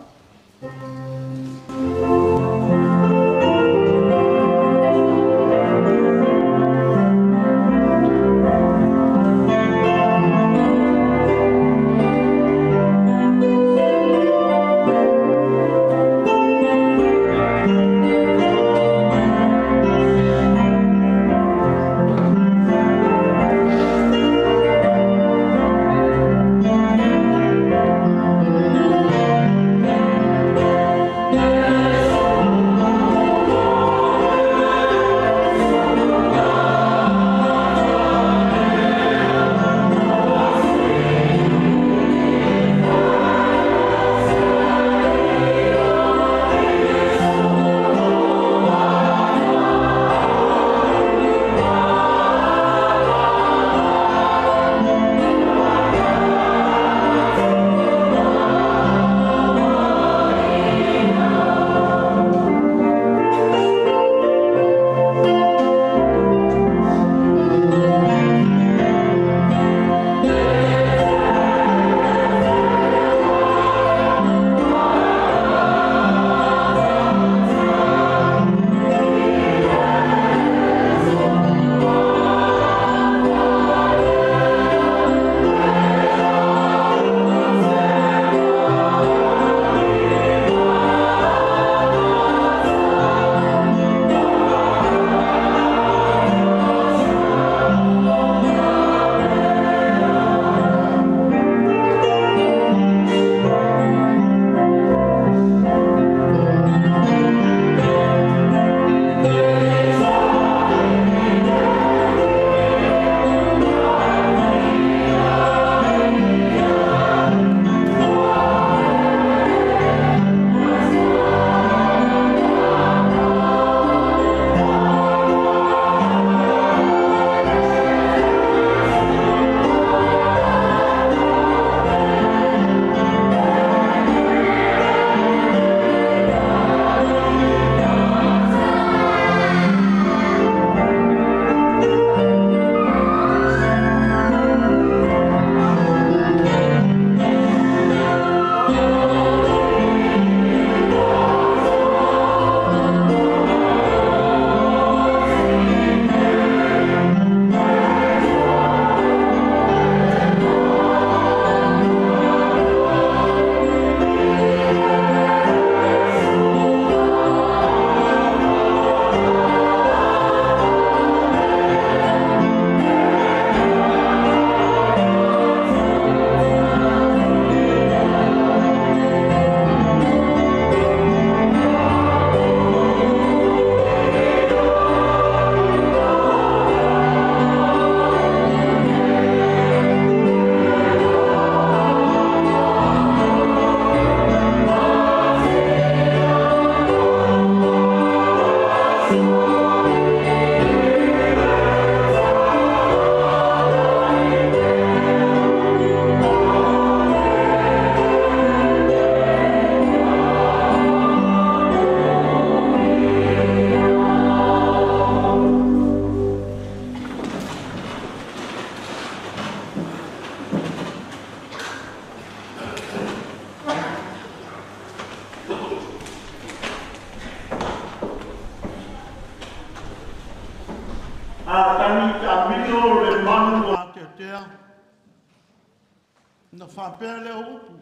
na whapea leo upu.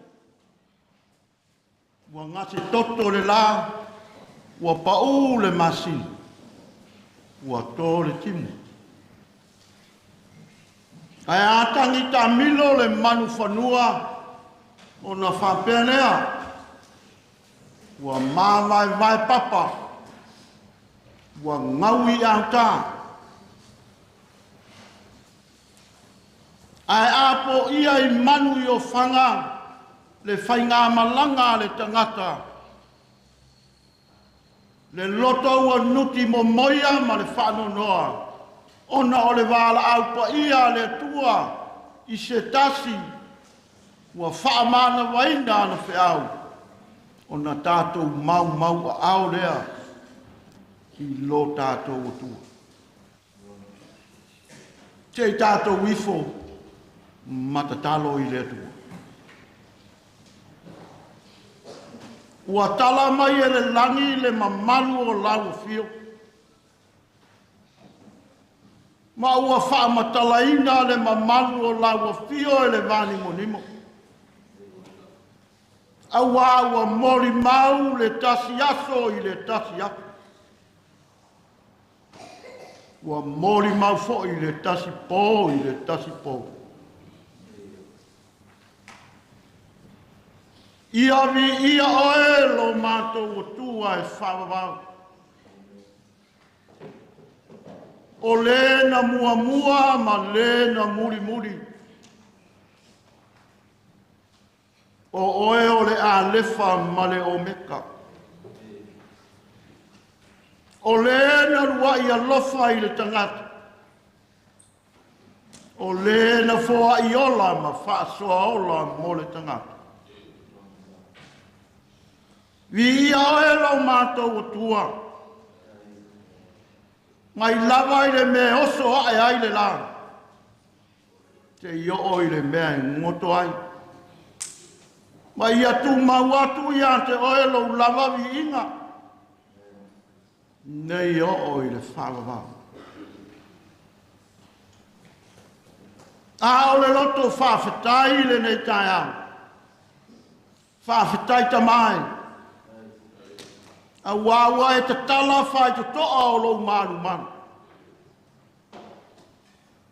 Wa ngati toto le la, wa pau le masi, wa tō le timu. Ai atangi ta milo le manu whanua, o na whapea lea, wa mawai vai papa, Ua ngaui au tā. Ai apo ia I manu I o whanga le whainga malanga le tangata. Le loto ua nuti mo moia ma le whano noa. Ona o le wala au pa ia le tua I se tasi ua whaamana waina ana whiau. Ona tātou mau mau a au lea I lo tātou o tua. Te tātou wifo matatalo I le tua. Ua tala mai e le langi le mamalu o lau fio. Ma ua whaamatalaina le mamalu o lau fio e le vani monimo. Aua ua mori mau le tasi aso I le tasi aso. Ua mori mau fo I le tasi po I le tasi po. Ia vi ia oe lo mātou o tua e whawawau. O le na mua mua ma le na muri muri. O oe o le a lefa ma le o meka. O le na rua I alofa I le tangata. O le na foa I ola ma whaasoa ola mo le tangata. Vi ia oe lau mātou o tua. Ngai lava I le mea oso ae ai le la. Te io oi le mea I ngoto ai. Ma ia tu mau atu ia te oe lau lava vi inga. Nei io oi le whawawa. A o le loto whawhetai le nei tai au. Whawhetai tamai. A wawa e te tala whai te toa o lou maru manu.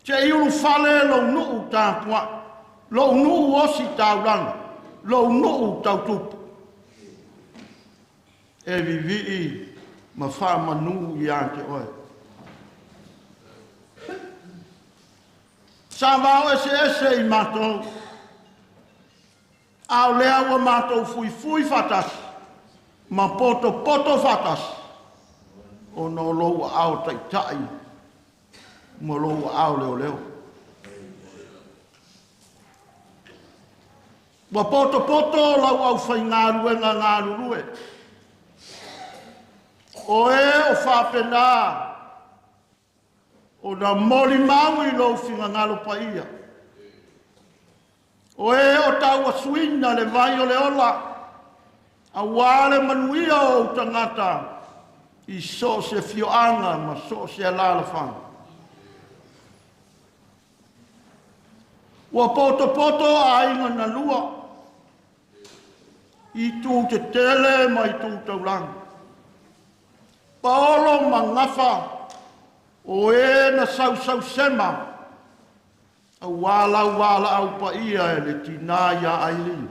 Te iuru whale lou nuu tātua. Lou nuu osi tau rana. Lou nuu tau tupu. E vivi ma wha manu I ante oe. Sa wao ese I mātou. Au lea ua mātou fui fui whatasi. Ma poto poto fatas o no lo au tai tai mo lo au leo leo wa poto poto la au fai ngaru e ngaru rue o e o fa pena o na moli mau I lo finga ngalo paia o e o tau suina le vai o le ola a wale manuia o tangata I so se fioanga ma so se lalafanga. Wa poto poto a inga na lua I tu te tele ma I tu taulang. Paolo mangafa o e na sau sema a wala au pa ia e le Tinā ia Ailini.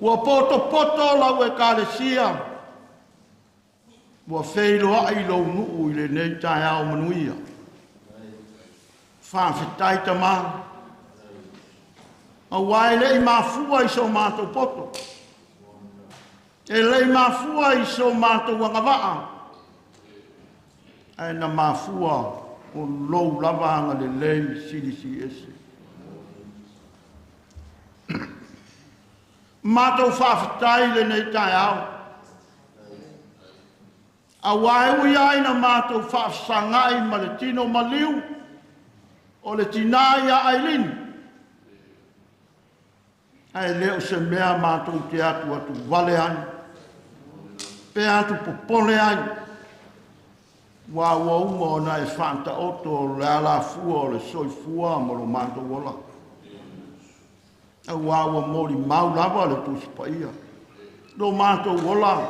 Ua poto poto lau e kālesia. Ua wheiloa I lou nuu I le nei tai au manuia. Whawhetai tamā. A waile I mafua I so mātou poto. E lei mafua I so mātou wangawaa. E na mafua o lou lavanga le lei sirisi ese. Mātou whawhetai le nei tai au. A waiui aina mātou whawsangai ma le Tino Maliu o le Tinā ia Ailini. Ai leo se mea mātou te atu wale ai. Pe atu popole ai. Wa unga o na e whanta oto o le ala fua o le soifua mo lo mātou wola. A wawa mori mau lava le tu spaia. Lo mātou wola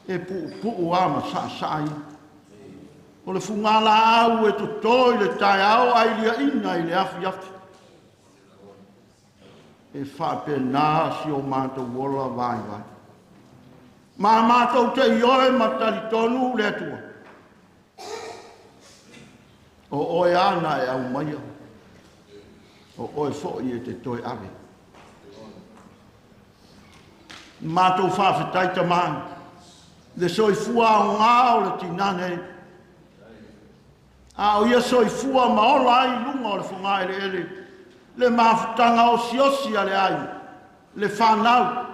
e pu ama sa. O le fungala au e tutoi le tai au ai lia ina I le afi. E whape nā si o mātou wola vai. Ma mātou te ioe matali tonu le atua. O oe ana e au maia. O oe fo'i e te toe ave. Mātou whawhetai ta maa. Le soifua o ngā o le tinane. A o ia soifua maola ai lunga o le whunga ele. Le mawhutanga o siosi ale ai. Le whanau.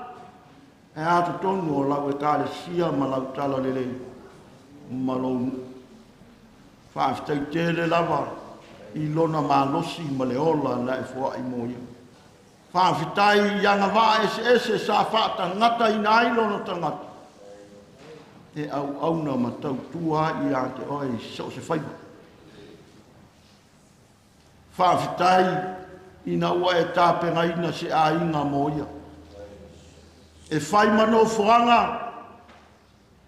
E atu tonu o lau e kāle sia ma lau tala lele. Ma lau whawhetai tele lava. I lona malosi ma le ola na e fua i moia. Whawhetai ianga waa ese sa whata ngata i na ilona tangata. E au auna ma tau tua i a te oe i so se whaipa. Whawhetai ina ua e tāpenga ina se a inga moia. E whai mano fuanga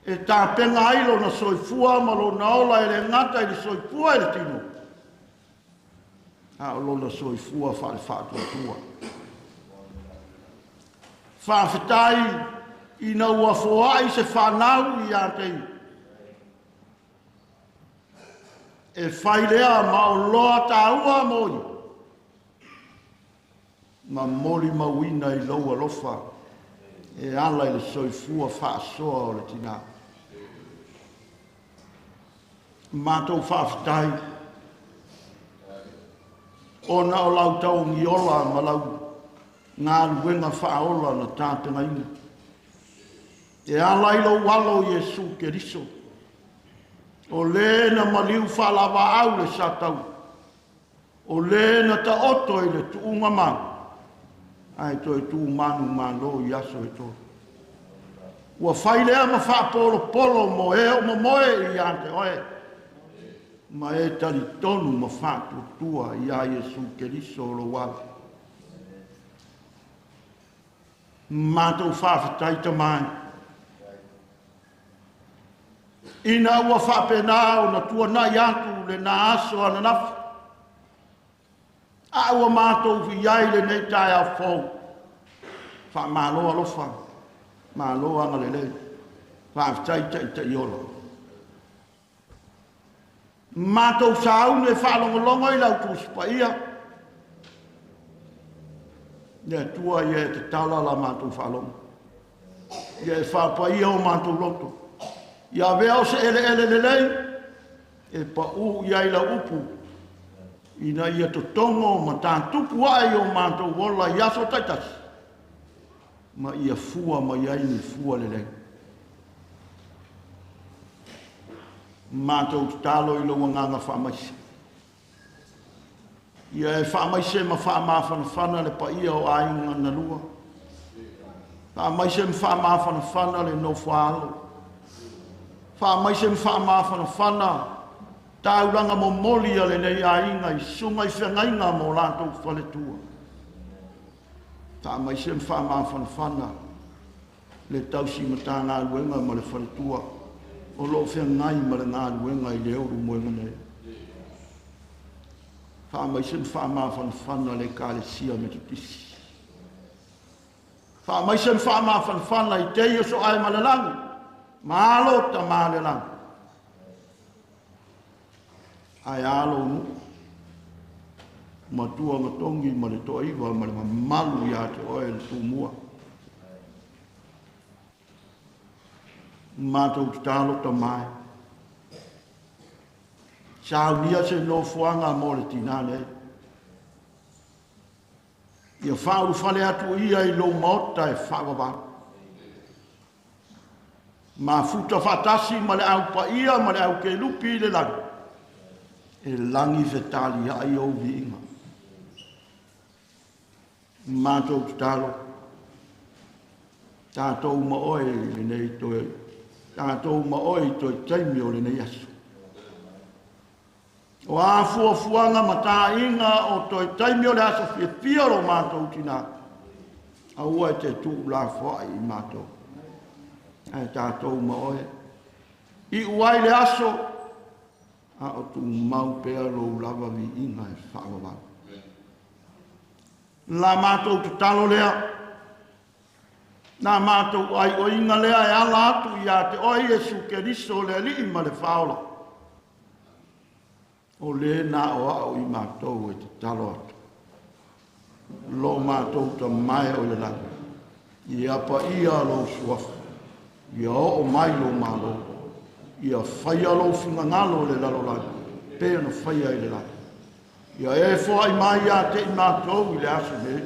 e tāpenga ailo na soifua ma lo na ola e le ngata i le soifua e le tino. A o lo na soifua whare whātua tua. Whawhetai ina ua foai se whanau i a tei. E whai lea ma o loa tā ua moi. Ma mori mawina i loa lofa. E ala i le soifua whaasoa o le Tinā. Mātou whawhetai. O na o lau tau ngiola ma lau ngā ruenga whaola na tāpenga ina. E ala i lo walo Iesu Keriso. O le na maliu whalawa au le satau. O le na ta oto i le tuunga mau. Ai toi tu manu malo i aso e tō. Ua whai lea ma whapolo polo mo e o mo moe i ante oe. Ma e tali tonu ma whatu tua i a Iesu Keriso o lo wale. Mātou whawhetai ta mai. Ina ua whapena o na tua na iantu le na aso ana nafu. A ua mātou fi iai le nei tai au fau. Wha māloa lofa. Māloa anga le lei. Whawhetai ta ita iolo. Mātou saune whalongolongo i lau tūsipa ia. Ia tua ia te tala la mātou whalongo. Ia e whapa ia o mātou loto. Ia vea o se ele le lei. E pa u iai la upu. Ina ia to tongo ma tātupu ai o mātou wola i aso taitas. Ma ia fua ma iai ni fua lelei. Mātou talo i loa nganga whamaise. Ia e whamaise ma whamawhana whana le pa ia o ainga na lua. Whamaise ma whamawhana whana le no whaalo. Whamaise ma whamawhana whana tauranga mo moli ale nei ainga i sunga i whengainga mo lātou whaletua. Tā mai sem whamawhana le tausi ma tā ngā ruenga ma le whaletua. O lo whengai ma le ngā ruenga i le oru moenga nei. Tā mai sem whamawhana le kāle sia me tutisi. Tā mai sem whamawhana i teio so ai ma le langi. Mālo ta ma le langi. Ai alo nu. Ma tua matongi ma le toiwa ma le malu ia te oe le tūmua. Mātou te tālo ta mai. Saunia se no fuanga mo le Tinā nei. Ia whauru whale atu ia i lo maota e whawaba. Ma futa whatasi ma le au pa ia ma le au ke lupi le langi. E langi whetali ai o vi inga. Mātou te talo. Tātou ma oe le nei toe. Tātou ma oe toi taimi o le nei asu. O a fuafuanga ma tā inga o toi taimi o le asu fia ro mātou tina. A ua te tū la fwai i mātou. E tātou ma oe. I uai le aso. A o tu mau pēr lo lava vi inga e whakawa. La mātou te talo lea. Nā mātou ai o inga lea e ala atu ia te oi Jesu Keristo le li ma le whaola. O le nā o au i mātou e te talo atu. Lo mātou ta mai o le langa. Ia pa ia lo suafa. Ia o mai lo malo. Ia whaia lo finga ngalo le lalo langa. Pea no whaia i le langa. Ia e fo ai mai ia te i mātou i le asu me.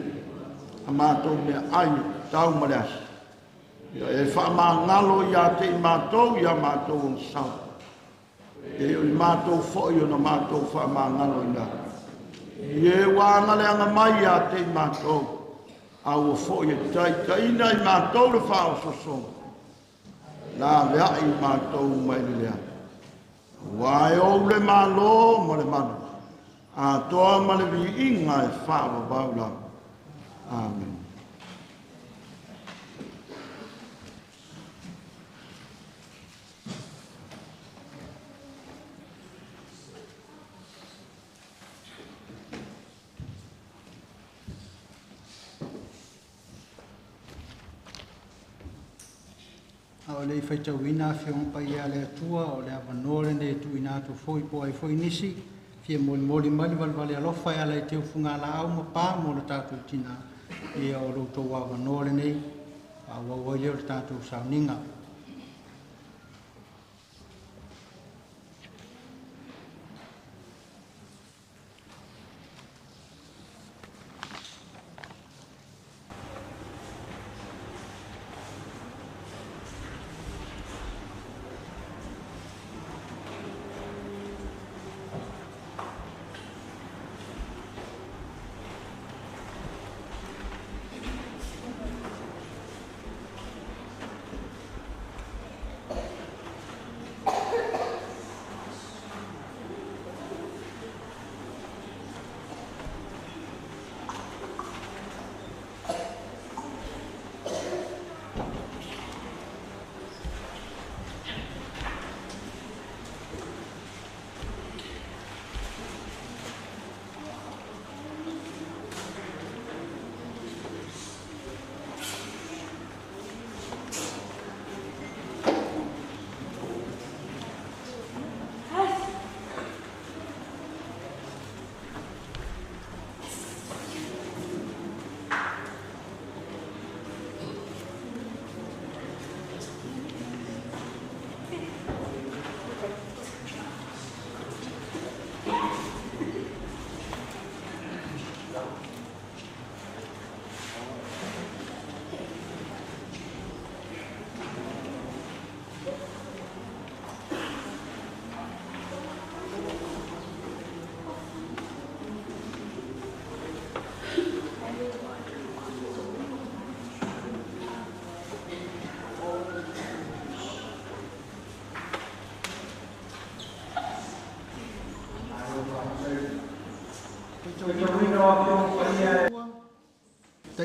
A mātou me ai tau ma le asu. Ia e wha mā ngalo ia te i mātou ia mātou on sau. E o i mātou fo i o na mātou wha mā ngalo i nā. Ie wāna le anga mai ia te i mātou. Au o fo i e tai ka ina i mātou le wha o sosonga. Nā lea i mātou mai le lea. Wai o le malo ma le manu. A toa ma le vi inga e wha o baula. Amen. O le whaitawina whiong pai a le atua o le awanore ne tu ina tu foi po ai foi nisi fie moli mali valvale alofa e ala i te ufunga la au ma pā mo le tātou Tinā e o loutou awanore nei a wawai leo le tātou Sauniga.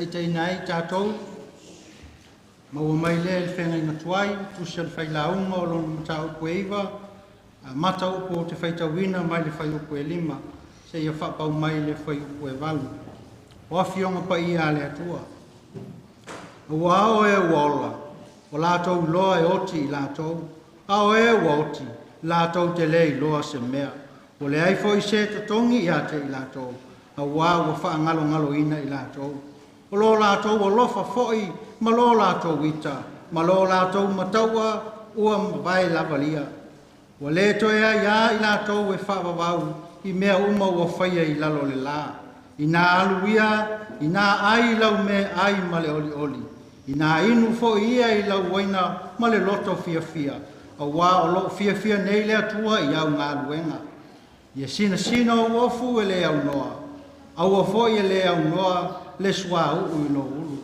Tai nai tātou maua mai lea le whenga inga tuai tusia le whailaunga o lona mata upu e iwa mata upu o te whaitawina mai le whai upu e lima se ia whapau mai le whai upu e walu o awhionga pa ia le atua ua ao e uola o lātou loa e oti i lātou ao e ua oti lātou te lei loa se mea o le aifo i se tatongi i ate i lātou a ua wha ngalo ngalo ina i lātou o lo lātou o lofa fo'i ma lo lātou ita, ma lo lātou mataua ua mawai lavalia. Wa le toea ia i lātou e whawawau i mea uma ua whaia i lalo le la. I nā aluia, i nā ai lau me ai ma le oli oli. I nā inu fo'i ia i lau waina ma le loto fia fia. A wā o lo fia fia nei le atua i au ngā luenga. Ia sina o wofu e le au noa. Au a fo'i e le au noa le sua u no ulu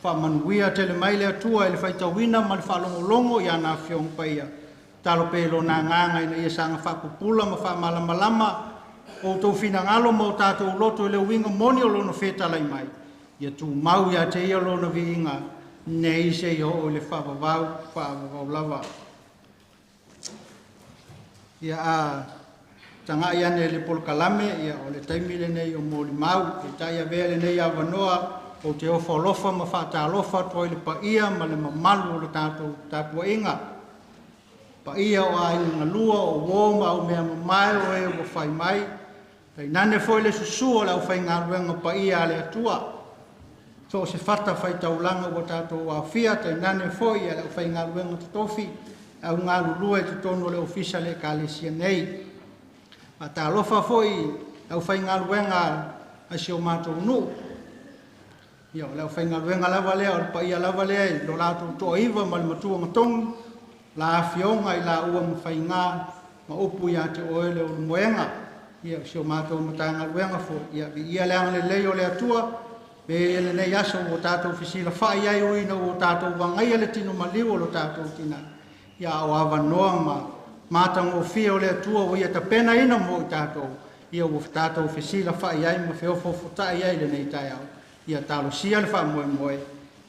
fa manuia tele mai le atua le faitawina ma le falongolongo ia na fiong paia talo pelo na nganga ina ia sanga fa pupula ma fa malama o to fina ngalo mo tato loto le winga moni o lono feta lai mai ia tu mau ia te ia lono vinga nei se yo le fa vau lava ia a tanga ia ne le polkalame ia o le taimi le nei o moli mau e taia vele nei a vanoa o te ofa lofa ma whaatalofa toi le pa ia ma le mamalu o le tātou inga. Pa ia o a inga lua o wōma au mea mai o e o whai mai. Tei nane foi le susua le au whai ngā ruenga pa ia le atua. So se whata whai taulanga o tātou a whia, tei nane foi le au whai ngā ruenga te tofi. Au ngā lulua e te tono le ofisa le ka le sia nei. Ma tā lofa foi au whai ngā ruenga a si o mātou nu. Ia o le au whai ngā ruenga lava lea o le pa ia lava lea i lo lātou toa iwa ma le matua matongu. La fionga i la ua mwhai ngā ma upu ia te oele o le moenga. Ia si o mātou matanga ruenga fo. Ia leanga le leo le atua. Me ele nei aso o tātou fisila whai ai uina o tātou wangai le tino maliu o lo tātou Tinā. Ia o awa noa ma mātang o fia o le atua o ia ta pena ina mo i tātou. Ia o tātou fisila whai ai ma whiofo futai ai le nei tai au. Ia tālo sia le wha moe moe.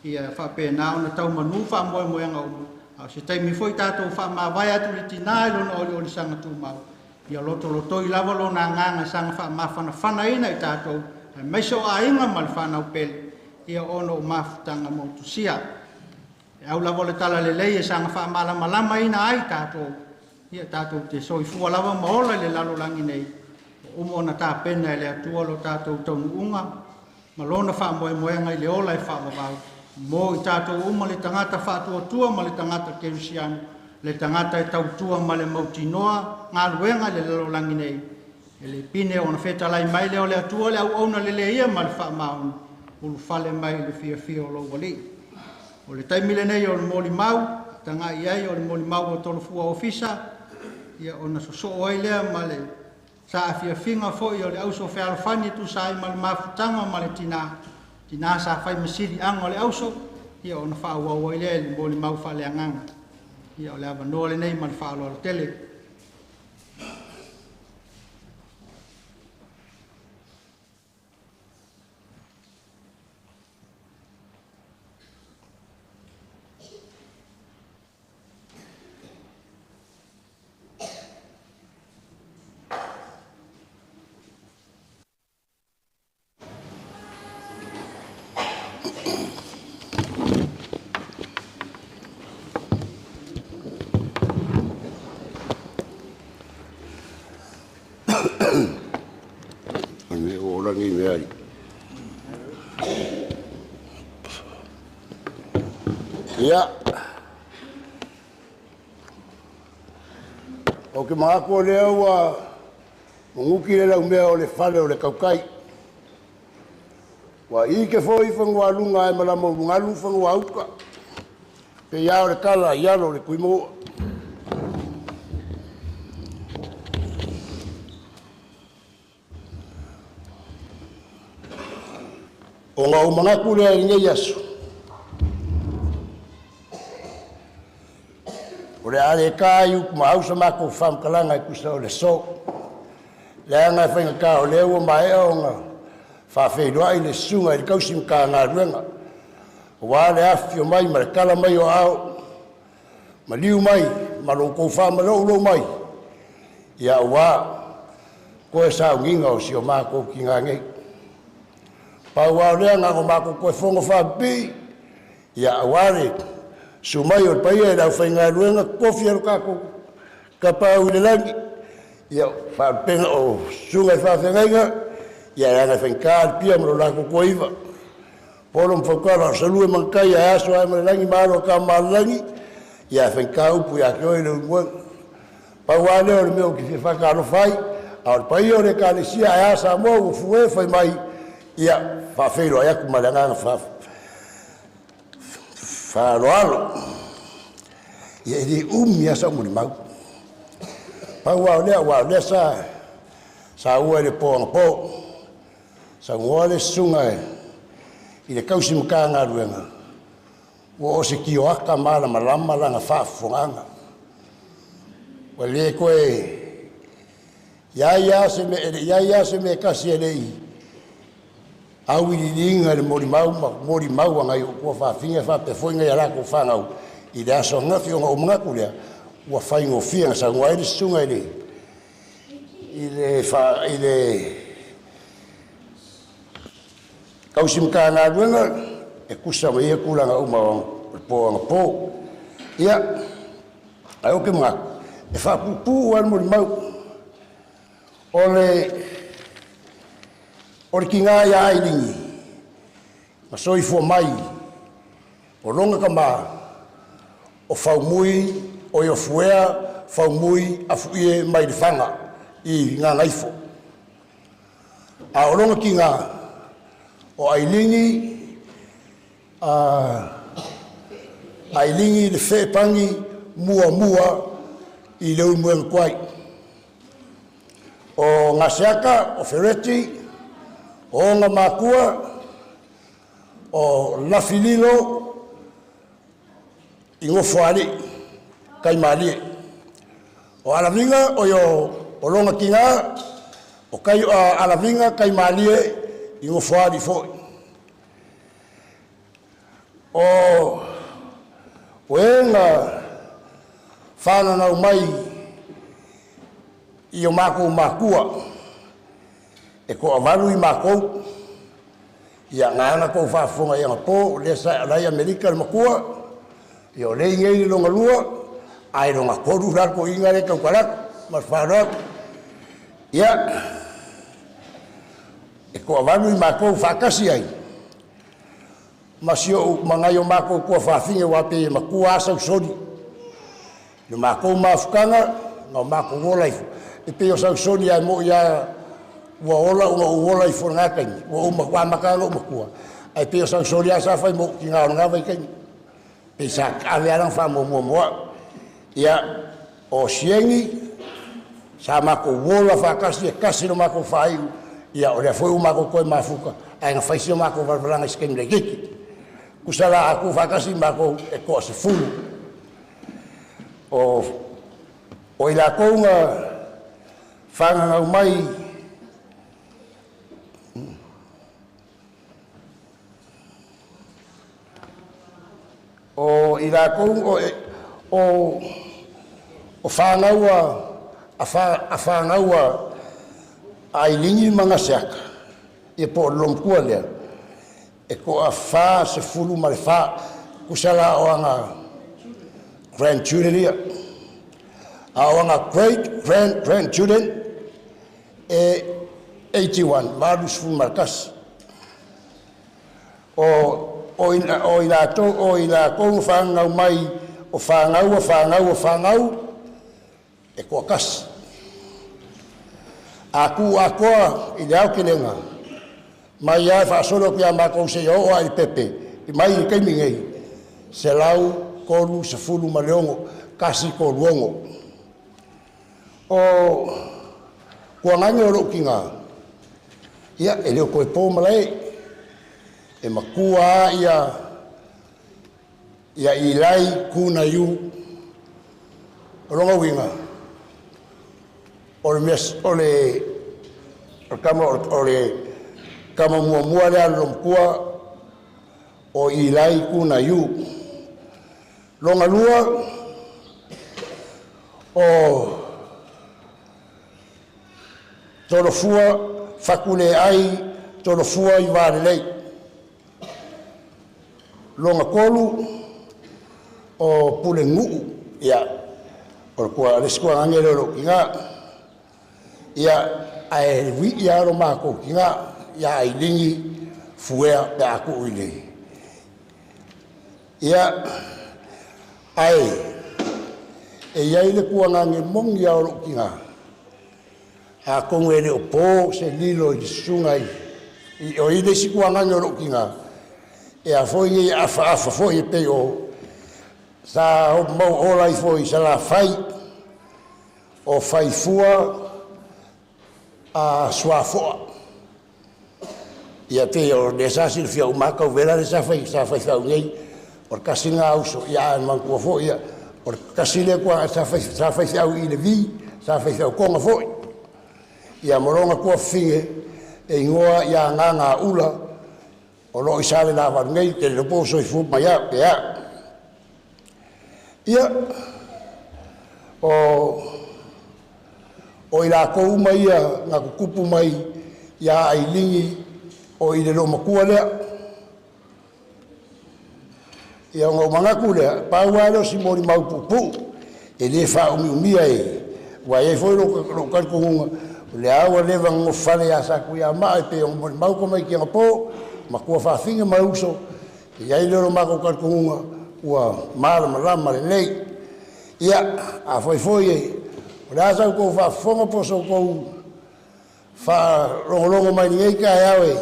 Ia wha pena o na tau manu wha moe moe nga umu. Se taimi foi tātou wha mā vai atu le Tinā i lona o le sanga tū mau. Ia loto loto i lava lona nganga sanga wha mā whana ina i tātou. Maiso a inga ma le whanau pele. Ia ono o mafutanga mo tusia. Au lava le tala le lei e sanga wha malama lama ina ai tātou. Ia tātou te soifua lava maola le lalo langi nei. Umo na tā pena e le atua lo tātou taunu unga. Ma lona wha moe moenga i le ola e wha mawau. Mo i tātou uma le tangata whātua tua ma le tangata kerusianu. Le tangata e tau tua ma le mautinoa. Ngā ruenga le lalo langi nei. E le pine o na wheta lai mai leo le atua le au auna le ia ma le wha maun. Ulu whale mai le fia o lo wali. O le taimile nei o le moli mau. Tanga iai o le moli mau o tolo fua ofisa. Ia o na soso oi lea ma le sa fia finga fo i o le auso whealo whani tu sai ma le mafutanga ma le Tinā. Tinā sa whai masiri anga o le auso. Ia o na wha ua oi lea le moli mau whale anganga. Ia o le awa noa le nei ma le wha aloa le tele. Ia. O ke maako lea ua munguki le lau mea o le whale o le kaukai. Wa i ke fo i whangua lunga e malama o lungalu whangua uka. Pe ia o le kala i alo le kuimoa. O ngā umangaku lea i ngei asu. O le ale kai u ma usa mako fam kalanga ku so le so le anga fainga ka o le o mai o nga fa fe do ai le sunga i kausim ka nga ruenga wa le afio mai ma kala mai o ao maliu mai ma lo ko fa ma lo mai ya wa ko sa nginga o si o mako ki nga ngai pa wa le nga ko mako ko fongo fa bi ya wa le sumai o pai e lau whainga ruenga kofi aru kako ka pau le langi ia whapenga o sungai whawhengainga ia ranga whainkaa pia maro lako koiva polo mwhakara o salue mankai a aso ai mara langi maro ka mara langi ia whainkaa upu ia ki oi le umuanga pau ane o le meo ki whakaro whai a o pai o le kānesia a asa mo o fuwe whai mai ia whawheiro a yaku maranganga whawheiro Wharoalo. Ia iri umia sa muni mau. Pau wau lea sa ua le poanga po. Sa ngua le sunga i le kausi muka ngā ruenga. Ua o se ki o aka mara malama langa whaafonganga. Wa le koe ia se me kasi elei. Au i ringa le mori mau anga i ua whawhinga whapefoinga i alako whangau i le aso ngafi o ngā umangaku lea ua whaingo whianga sa ngua ere sunga i le kausim ka ngā ruenga, e kusa wa ia kulanga uma o po. Ia, ai oke mga, e whapupu wan mo mau, ole ki ngā ia Ailini, ma soifua mai, o longa ka mā, o whaumui, o io fuea, whaumui, a fuie mai di whanga, i ngā ngaifo. A o longa ki ngā, o Ailini, Ailini le whepangi mua i leu muenga kwai. O ngā seaka, o Fereti, o ngā mākua, o Lafilio i ngofuari, kai Maliu. O Alavinga, o longa ki ngā, o kai Alavinga, kai Maliu, i ngofuari foi. O ngā whananau mai i o mākou mākua, e ko avaru i mākou, ia ngāna kou whaafonga i anga pō, le rai Amerika le makua, i o rei ngei longa lua, ai ronga koru rako inga re kau karak, mas wharak, ia, e ko avaru i mākou whakasi ai, masio mangai o mākou kua whawhinge wape e makua asau sori, no mākou mafukanga, no mākou wolaifu, e peo sau soni ai mo ia ua ola unga uolaifu ngā kaini, ua umakua makanga umakua. Ai peo sau soni ai sa whai mo ki ngā ngā vai kaini. Pe sa kawe arang wha mo mua. Ia o siengi, sa mako wola whakasi e kasi no mako whaiu, ia o rea fwoi umako koe mafuka, ai ngā whaisi o mako warwaranga iskeni le kiki. Kusala aku whakasi mako e koa se fulu. O ila kounga whangangau mai o ila kounga o whangaua a whangaua Ailini mga seaka e po lomkua lea e ko a wha se fulu ma le wha kusala o anga grandchildren ia a o anga grandchildren e 81 malus fulu markas o ila kou whangau mai o whangau e ko a kasi aku akoa i le au kelenga mai ai whaasolo pia mākou se o ai pepe i mai i keimi ngei se lau koru se fulu ma leongo kasi ko luongo o kua ngangi o roki ngā ia e leo koe pō malai e makua ia i lai kuna iu ronga winga ole kama mua le alomkua o ilai kuna iu longa lua o torofua fakule ai torofua i varelei longa kolu o pule nguu ia o kua leskua ngangere lo kinga ia ai wi ia ro mako kinga ia Ailini fuea pe aku uile ia ai e ia ile kua ngange mongi a ro kinga a kongere o po se lilo i sungai i o ile si kua ngange ro kinga e a foi a foi pe o sa o mo ola i foi sa la fai o fai fua a suafoa ia te o desa sil fia umaka vera le sa fai sa ngei por kasinga uso ia man ko fo ia por kasile ko sa fai sa i le vi sa fai sa ko fo ia moronga ko finge e ngoa ia nganga ula o lo isale la var ngei te le poso i fu mai ia ia o ila ko mai ia nga kupu mai ia Ailini o i le lo makua lea. Ia ngau mangaku lea, paua leo si mori mau pupu, e le wha umia e, wa e foi lo kalkunga, le awa lewa ngofale a saku ia mai pe o mori mau komai ki ngapo, makua whawhinga mai uso, ia i lero mako kalkunga, ua mara malama le lei. Ia, a foi e, o le asau kou whafonga poso kou, wha rongo mai ni eika e awe,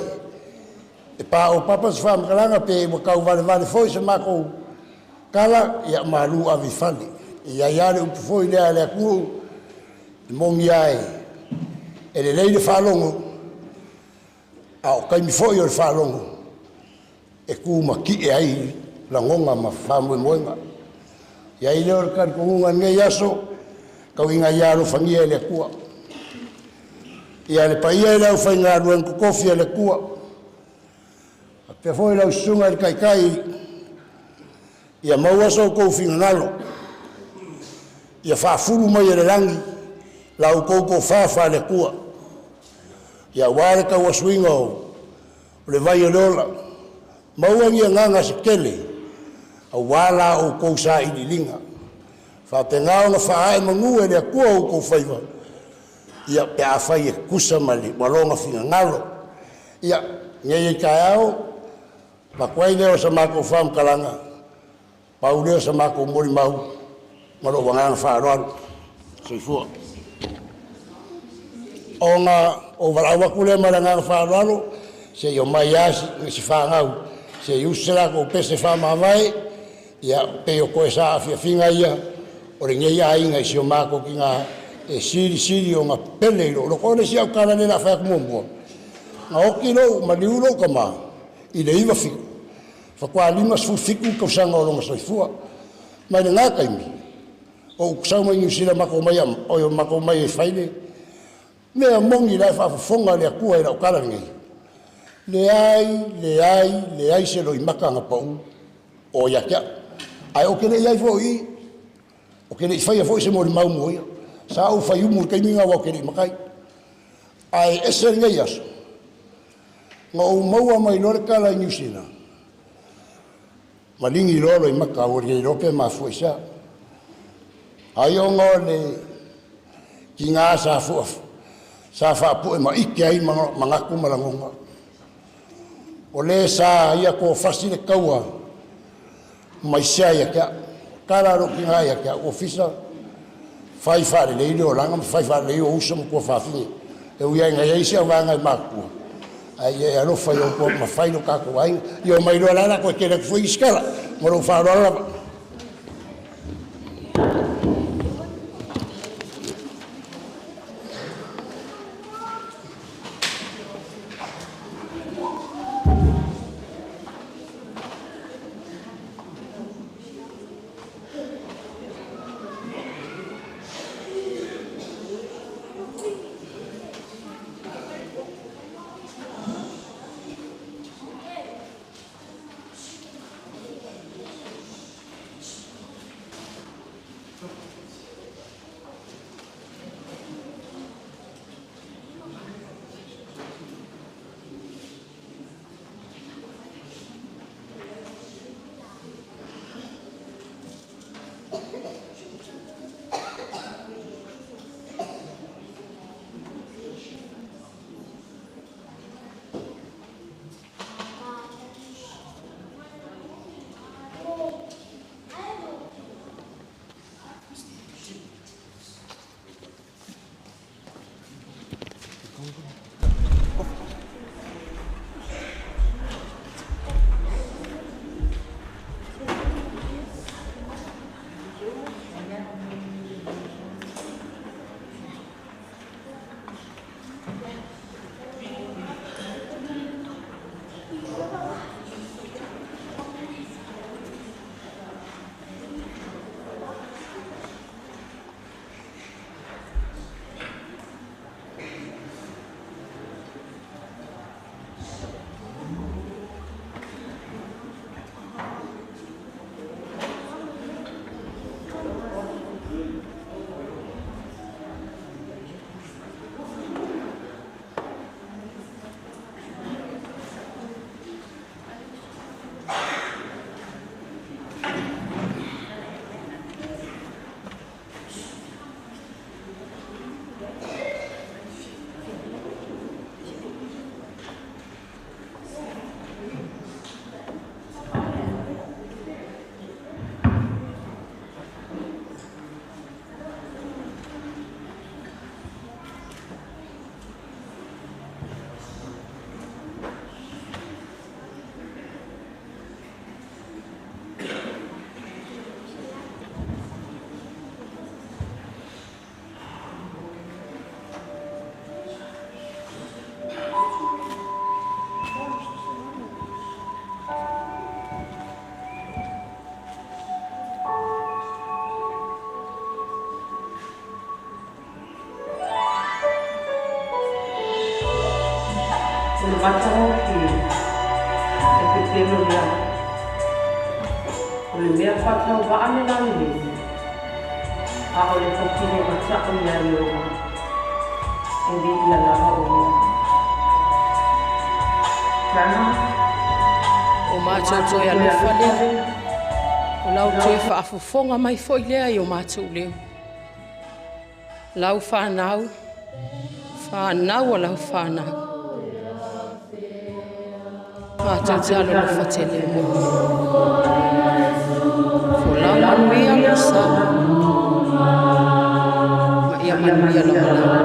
e pa o papas wha mkalanga pe mo kau vale foi se mako kala ia malu a vifani ia iare upu foi lea lea kuu i mongi ai e le leile whalongo a o kaimi foi o le whalongo e kuu ma ki e ai la ngonga ma whamue moenga ia i leo kari kongunga ngei aso kau inga iaro whangia lea kua ia le paia e lau whainga ruen kukofia lea kua pe foi lau sunga i kai ia maua so kou finganalo ia whaafuru mai e le rangi lau kou whaafa le kua ia wale kau aswinga o le vai o leola maua ngia nganga se kele au wala o kou sa i linga whapengao na whaae mangu e lea kua o kou whaiva ia pe a whai e kusa mali walonga finganalo ia ngei kai au makwai leo sa mako whaam kalanga, pau leo sa mako mori mau, maro wanganga whaaroaru, soifua. O ngā, o walawaku leo maranganga whaaroaru, se i o mai asi, ngisi whaangau, se i usera ko pese whaamawai, ia pe o koe sa awhia whinga ia, o re ngei a inga i si o mako ki ngā e siri o ngā pele iro, lo kone si au kana nena whaak muambua. Ngā oki lo, maliu lo ka maa, i le iwa fiku. Whakua lima fiku kausanga o longa soifua. Mai le ngā kaimi. O kusau mai niusila mako mai am, o yo mako mai e whaile. Mea mongi lai whaafonga lea kua e rau karangei. Le ai se loi maka nga pau. O yakia. Ai o kele iai fo i. O kele i whaia fo i se mori mau moia. Sa au whai umu kaiminga wa kele i makai. Ai ese ngai aso. Ngā o maua mai lore kala i niusila. Malingi loro i maka o rei rope ma fuisa. Ai o ngā le ki ngā sa fuafu. Sa whaapu e ma ike ai mangaku marangonga. O le sa ia ko whasi le kaua. Mai sea ia kia. Kararo ki ngā ia kia. O fisa. Whai whaare leile o langa. Whai whaare leile o usa mo kua whawhingi. E uia ngai eisi au wanga i makua. Ai e alofa i o kua ma whaino kako wainga. I o mairo alana koe kere kufui iskala. Moro whaaro alaba. matau ki e ke telo mea. O le mea patau wa ane nani le. A o le tokine matau mea i o ma. E vi ia lava o mea. Rana. O mātou toi alofa lea. O lau toi whaafofonga mai foi lea i o mātou leo. Lau whanau. Whanau o lau whanau. Mātou te alofa te leo. O lau manuia le sa. Ma ia manuia la malau.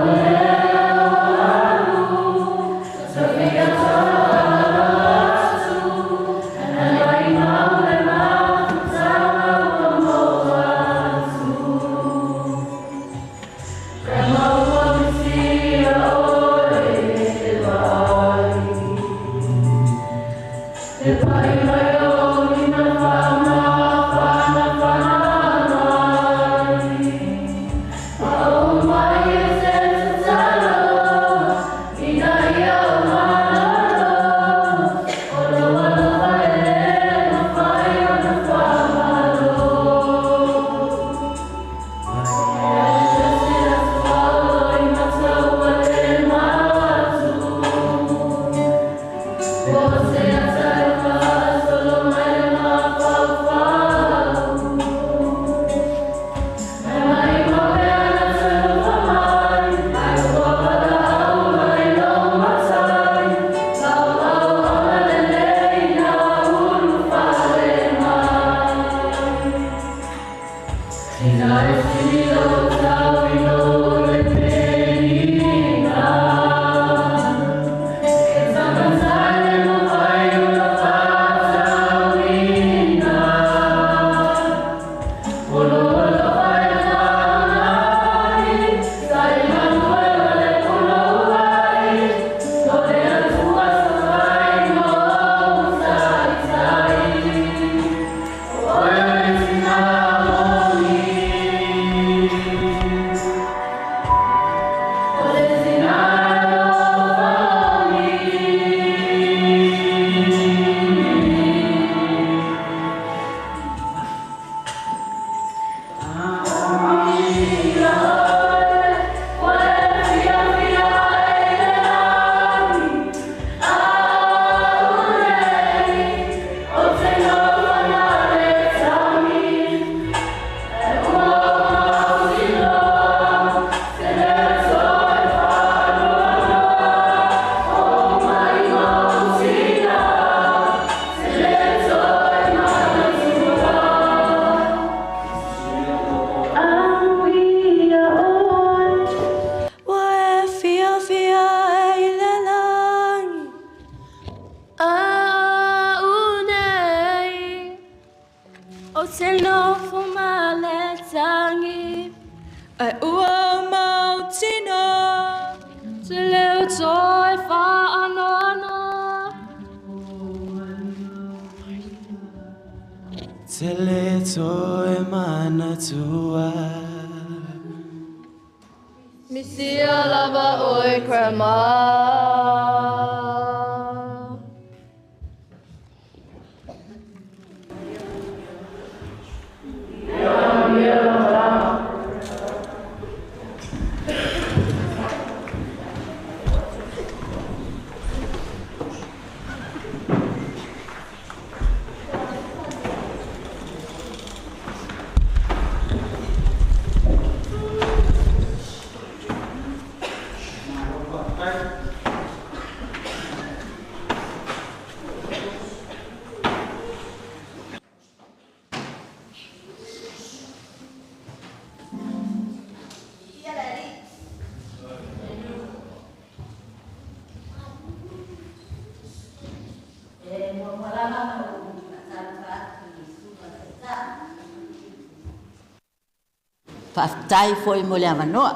Whaftai foi mo le amanoa.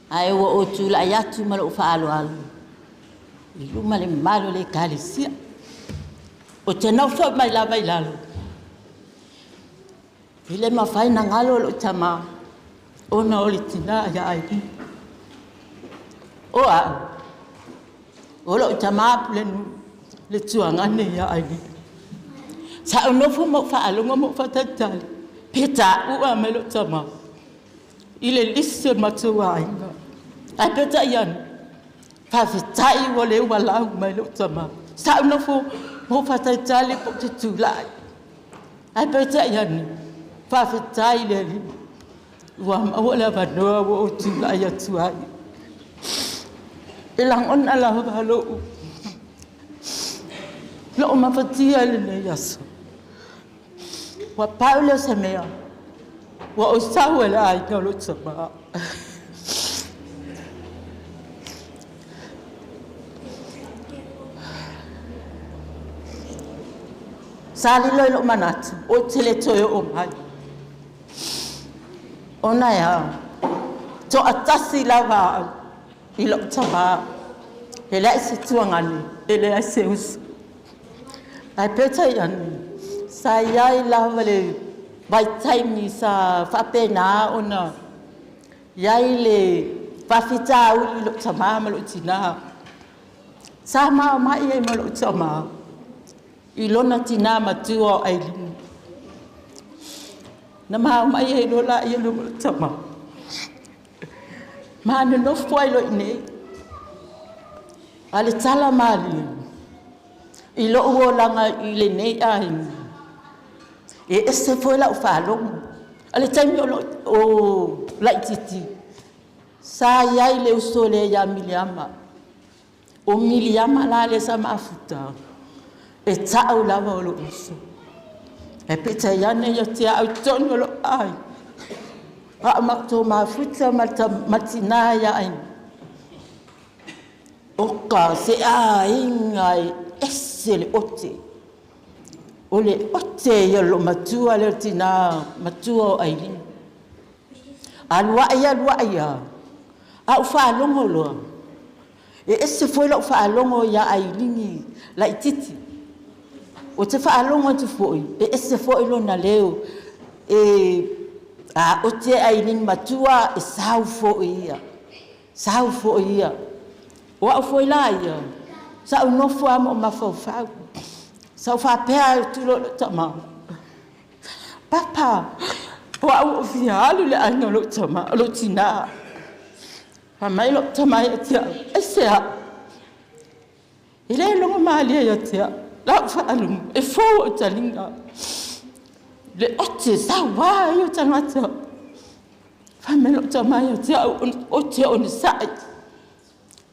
Ai ua o tula ai atu ma lo whaalo alu. I luma le malo le kalisia. O te nau wha mai la mai lalo. I le mawhai na ngalo lo tama. O na oli Tinā ia Ailini. O a. Olo tama plen le tuangane ya ai. Sa no fo mo fa lo mo fa tatali. Peta u amelo tama. Ile listen matuai. Ai peta yan. Fa fitai wole wala melo tama. Sa no fo mo fa tatali po tutulai. Ai peta yan. Fa fitai le. Wa wala ba no wo tulai ya tuai. Ilang on ala halo. Lo mafatia le yaso. Wa Paulo semea. Wa usawela ai no tsama. Sali lo manat o tele toyo o mai. Ona ya. To atasi lava ilo tsama. Ele ai situangani, ele ai seus. Ai peta yan. Saya lavale by time ni sa fapena ona yaile fafita uli lo sama malo tina sama mai ai malo sama ilona tina matuo Ailini na mai ai lo la lo sama ma no foi lo ne ale tala mali ilo o langa ile ne ai e esse foi lá o falou ale time o laititi sa ya ile usole ya miliama o miliama la le sama afuta e tau la volo uso e peta ya ne ya tia au tono lo ai a makto ma futa matina ya ai o ka se ai ngai esse le ote ole ote ya lo matua le tina matua Ailini alwa ya au fa longo lo e esse foi lo fa longo ya Ailini la titi o te fa longo te foi e esse foi lo na leo e a ote Ailini matua e sau foi ia o foi lá ia sau no foi mo mafau Sau fa pea tu lo tama. Papa, wa fialu le ana lo tama lo tina. Pa mai lo tama ya tia. Esa. Ile lo mali ya tia. La fa alu e fo talinga. Le otte sa wa yo tangata. Fa mai lo tama ya tia otte on sa.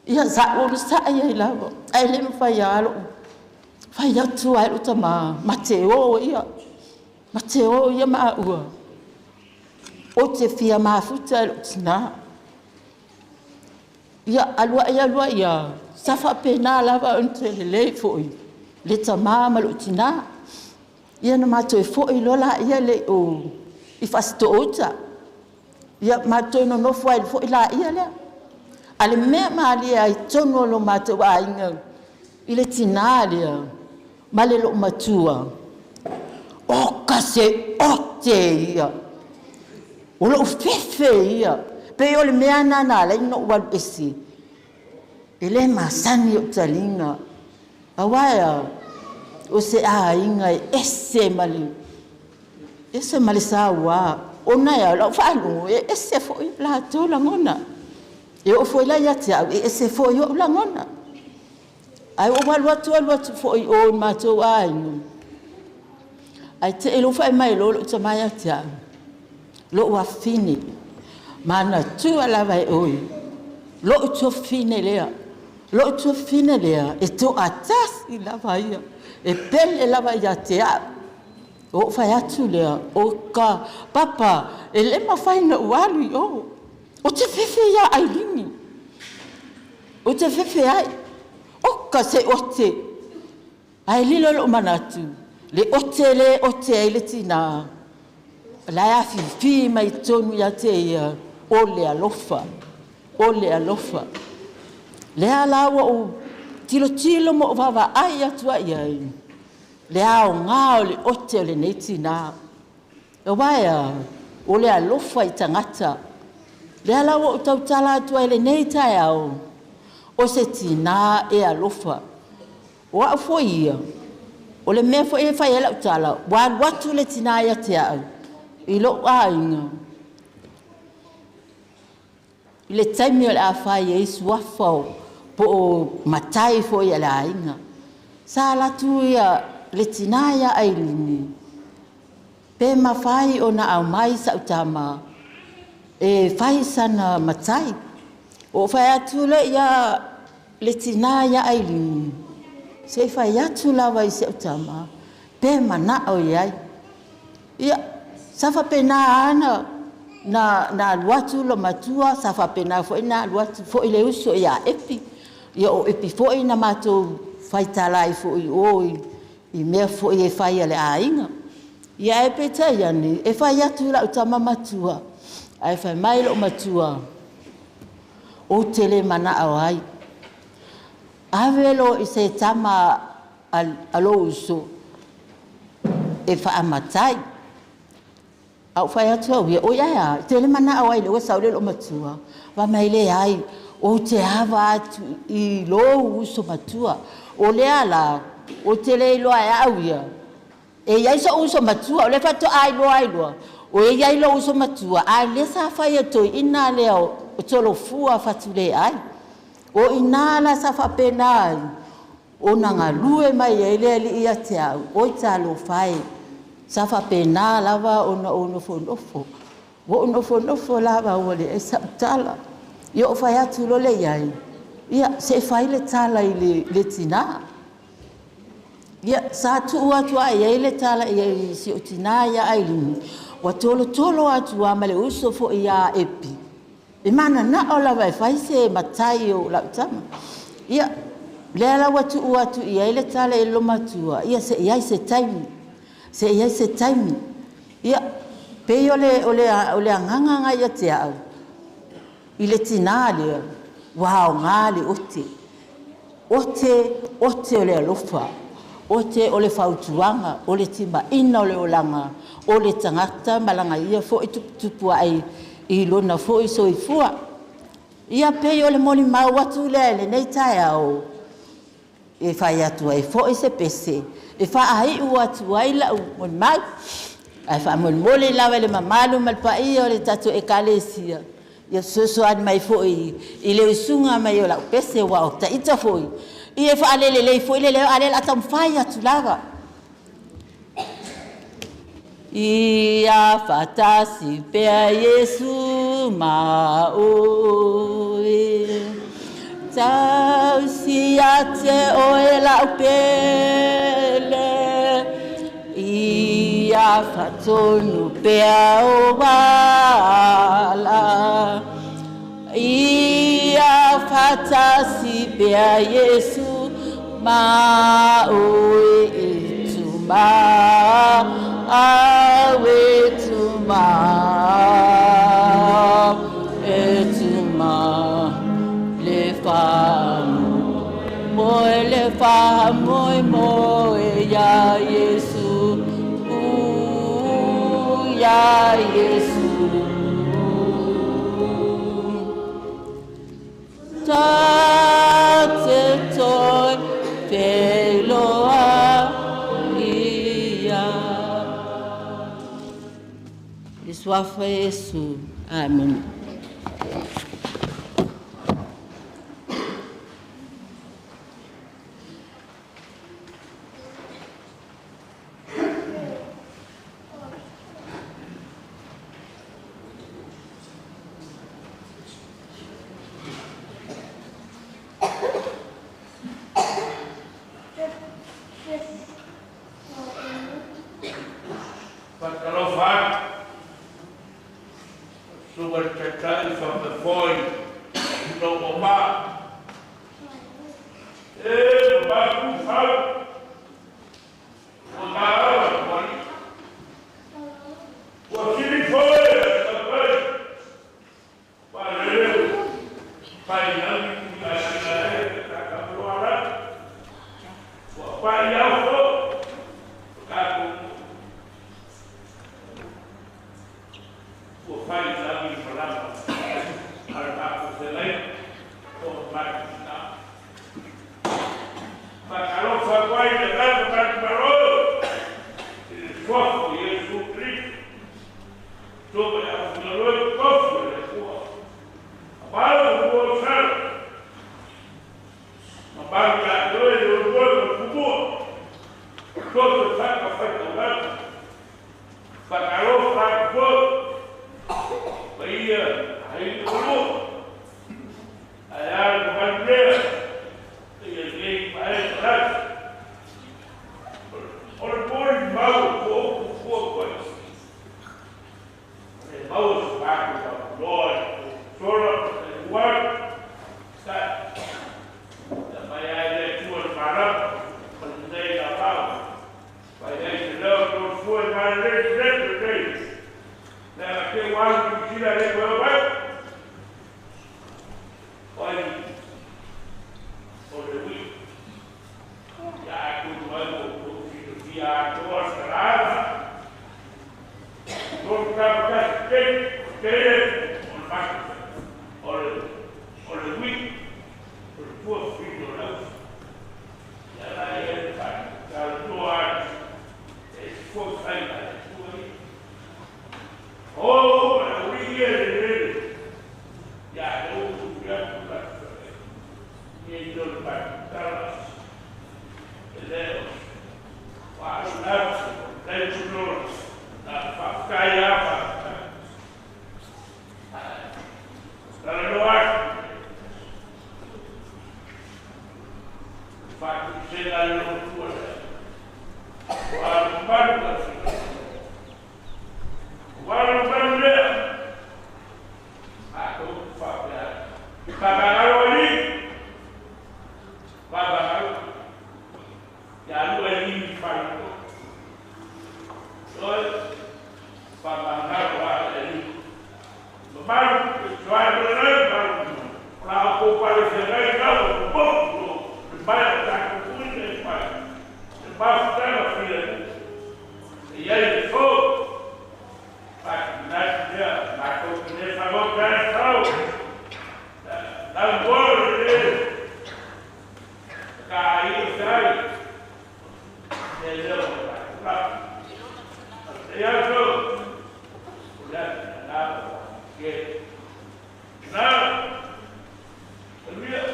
Ya sa on sa ya la. Ai le fa ya lo. Fai atu ai o tama Mateo ia ma ua o te fia mafuta o tina ia alua ia safa pena lava entre le foi le tama ma lo tina ia na mato foi lola ia le o I fasto ota ia mato no foi foi la ia le ale me ma ali ai tono lo mato wa inga ile tina le male lo matua o kase ote ia o lo fefe ia pe o le mea nana le no wal esi ele masani o talinga awaya o se a inga ese mali sawa ona ya lo falu ese fo la to la ngona e o fo la ya tia ese fo yo la ngona ai o watu fo o mato ai ai te elo fai mai lo te mai tia lo wa fini mana tu ala vai oi lo tu fine lea e to atas I la vai e pelle la vai tia o fai atu lea o ka papa ele ma fai no walu o te fefe ya Ailini o te fefe ai o ka se ote ai lilo lo manatu le ote le tina la ya fi mai tonu ya te o le alofa le ala o tilo mo vava ai atu ai le ao ngao le ote le netina o vai o le alofa I tangata le ala o tautala atu ai le neita au o se Tinā e alofa. O a fo ia. O le mea fo e fai ela utala. Watu le Tinā ia te au. I lo a inga. I le taimi o le a fai e isu afau. Po o matai fo ia le a inga. Sa latu ia le Tinā ia Ailini. Pe mawhai o na au mai sa utama. E whai sana matai. O whai atu le ia le Tinā ia Ailini. Se whai atu lawa i se utama. Pe mana o iai. Ia, safa pe nā ana na aluatu lo matua, safa pe nā fo ina aluatu fo i le uso ia epi. Ia o epi fo i na mato whai talai fo i oi. I mea fo i e whai ale a inga. Ia e pe tai ane, e whai atu la utama matua. Ai whai mai lo matua. O tele mana au ai. Avelo i se tama alo uso. E wha amatai. Au whai atu au ia, o ia, tele mana au ai le wasa ule lo matua. Wa mai le ai, o te hawa atu i lo uso matua. O le ala, o tele i loa e au ia. E iai sa uso matua, o le fato ai loa. O e iai lo uso matua, ai le sa whai atu ina leo o tolo fua fatu le ai. O ina la sa whapena ai. O nanga lue mai e le li ia te au, o i talo whai. Sa whapena lava o na onofo. O onofo lava o le e sa utala. Ia o whai atu lo le iai. Ia se whai le tala i le Tinā. Ia sa tu atu ai le tala i si o Tinā ia Ailini. Wa tolo atu a male uso fo ia epi. E mana na o lawa e whai se matai o la utama. Ia le ala watu atu ia le tala i lo matua. Ia se iai se taimi. Ia pe o le anganga ia te au. I le Tinā lea. Wao ngā le ote. Ote o le alofa. Ote o le whautuanga. O le tima ina o le olanga. O le tangata malanga ia fo i tupu ai. I lona fo i soifua. Ia pe o le moli mau watu le nei tae au. E whai atu ai fo i se pese. E wha ai ua atu ai la mon mai. Ai wha mole lawa le mamalu malpai o le tatu e kalesia. Ia soso adi mai fo i le usunga mai o la pese wa o ta ita fo i. Ia wha alele fo i le leo alele atam whai atu lawa. Ia fatasi pea Yesu maoi. Tau si ate o e lau pele. Ia fatonu pea o wala. Ia fatasi pea Yesu maoi ituma. Awe tuma etuma le famo moe ya Yesu ya Yesu tate toi feloa Swafa Yesu. Amen. Fai exame de programa, para o select, ou vai knows back of the Lord, sort of work that my idea to a father, but they are found. By then, the love goes forward by the days. Now, I can't want to see that it will work. For the week. Yeah, I could want to be our doors around. Don't have that get on back or the week or the poor people else. Yeah, I had that. That's no art. It's for time. Oh, but we get it. Yeah, those who get that. You don't back. Tell us. And then, why not? Let you know. Kaya apa? Kalau luar, fakir saya lalu keluar. Walau baru dia, aku fakir. Bapak ini, yang lu ini fakir. So. Baru soal benar kalau kau pada sebagai kau bodoh, banyak tak pun ini pada, sebab saya pilih, ia itu, nak dia, aku ini sangat keras tahu, dan boleh kaya saya, dia tu. Yeah. Now, we are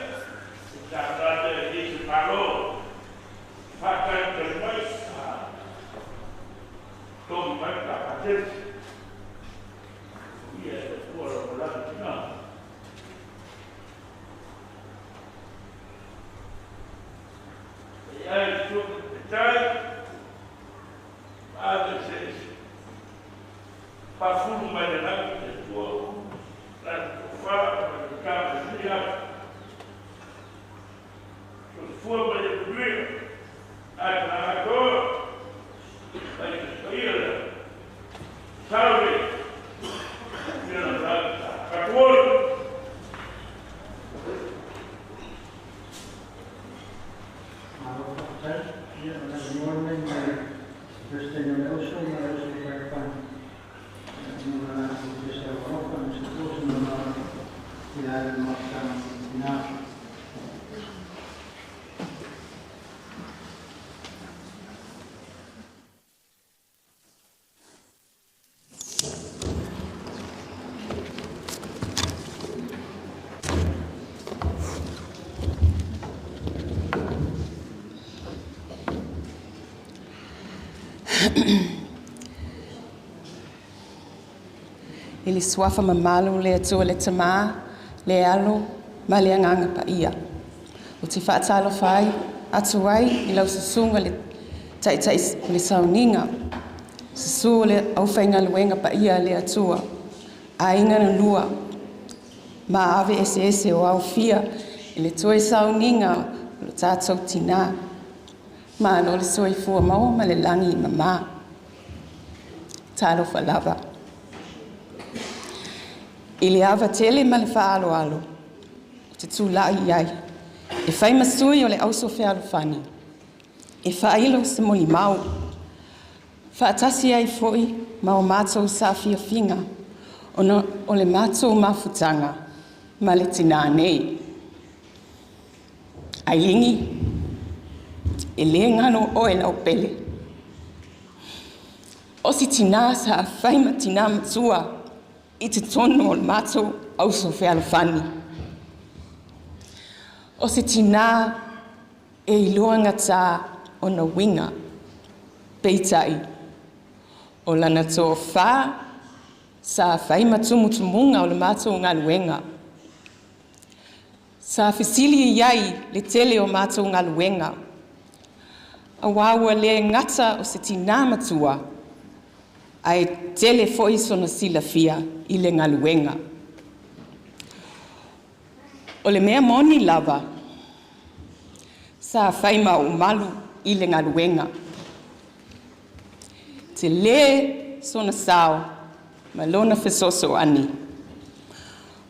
going to pakai terbaik, tomat kapas, ia orang Tinā. Ia itu percaya, ada sih, pasal mana dan fala mereka lihat semua banyak duit ada aku banyak sekali salary dia nak katul Ili suafa mamalu le atua le tamā, le alo, ma le anganga pa ia. O te whaatalo whai, atu ai, I lau susunga le taitai le Sauniga. Susu le awhainga luenga pa ia le atua. A inga na lua. Ma ave ese o au fia, le toe Sauniga, lo tātou Tinā. Ma no le soi fua mau, ma le langi mama. Talo whalava. I le awa tele ma le whaalo alo, te tūlai iai. E whai masui o le auso whealo whani. E whailo se moli mau. Whaatasi ai foi ma o mātou sa fia finga, o le mātou mafutanga, ma le Tinā nei. Ailini, e le ngano o e lau pele. O si Tinā sa whai ma Tinā matua, I te tono o le mātou auso whealo whani. O se Tinā e iloanga tā o na winga, peitai, o lana tō whā, sa whai matumutumunga o le mātou ngā luenga. Sa whisili iai le tele o mātou ngā luenga. A wāua le ngata o se Tinā matua, ai tele foi sona silafia I le galuega. O le mea moni lava, sa fai maumalu I le galuega. Te lē sona sao, ma lona fesoasoani.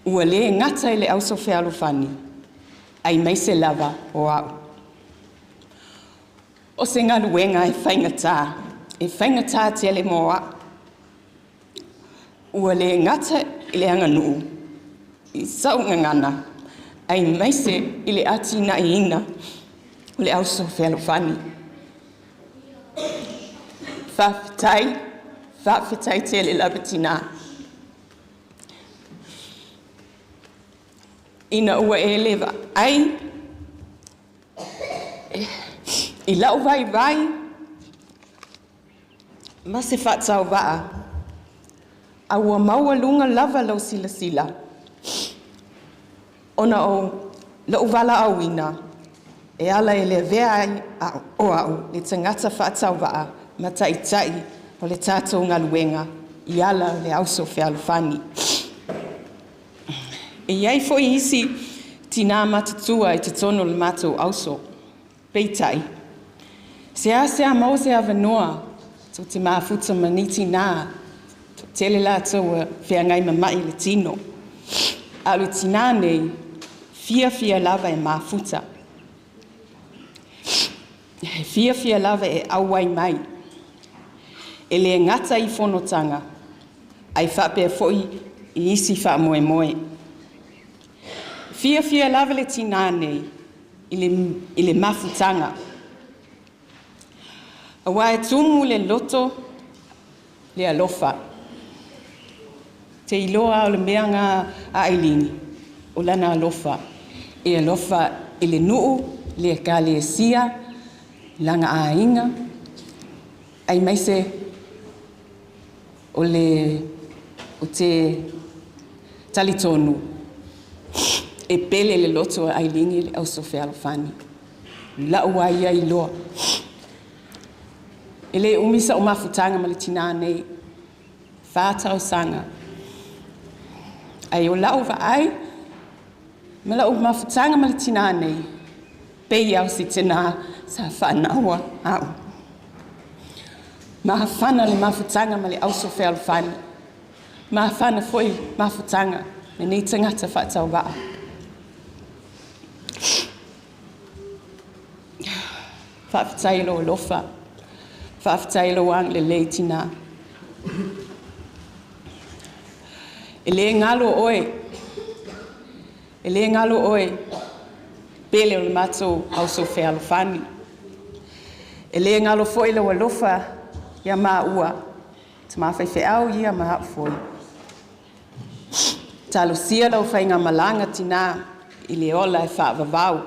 Ua lē ngata I le auso fealofani, ai mai se lava o au. O se galuega e whaingatā te le moa. Ua lē ngata I le anganuu, I saungangana, ai mai se I le atina I ina, o le auso fealofani. Whawhitai te le lawa Tinā. Ina ua e lewa ai, I lau vai, ma se whatau waa, a ua maua lunga lava lau sila. Ona o lau wala awina, e ala e le vea ai o au, le tangata whatau waa, ma tai o le tātou galuega, I ala le auso fealofani. E iai foi isi Tinā matatua I te tono le mātou auso, peitai. Sea mau se avanoa, so te mafuta mani Tinā, tele lātou whiangai mamai le tino. Alu Tinā nei, fia lava e mafuta. Fia lava e awai mai. E le ngata I whonotanga, ai whapea foi I isi wha moe. Fia lava le Tinā nei, I le mafutanga. Awa e tumu le loto, le alofa. Te iloa o le meanga a Ailini, o lana alofa. E alofa I le nuu, le kale sia, langa a inga. Ai mai se o te talitonu. E pele le loto a Ailini le auso fealofani. La ua ia I loa. E le umisa o mafutanga ma le Tinā nei, whātau sanga. Ai o lau ai, ma lau mafutanga ma le Tinā nei, pei au si tena sa whanaua au. Ma hawhana le mafutanga ma le auso fealofani. Ma hawhana foi mafutanga, me nei tangata whātau waa. Whawhitai lo lofa. Whawhitai lo ang le Tinā. E le ngalo oe, pele o le mātou auso fealofani. E le ngalo foi lo alofa, ia maa ua, te maa whaiwhe au ia maa foi. Talo sia lau whainga malanga Tinā, I le ola e whaavavau.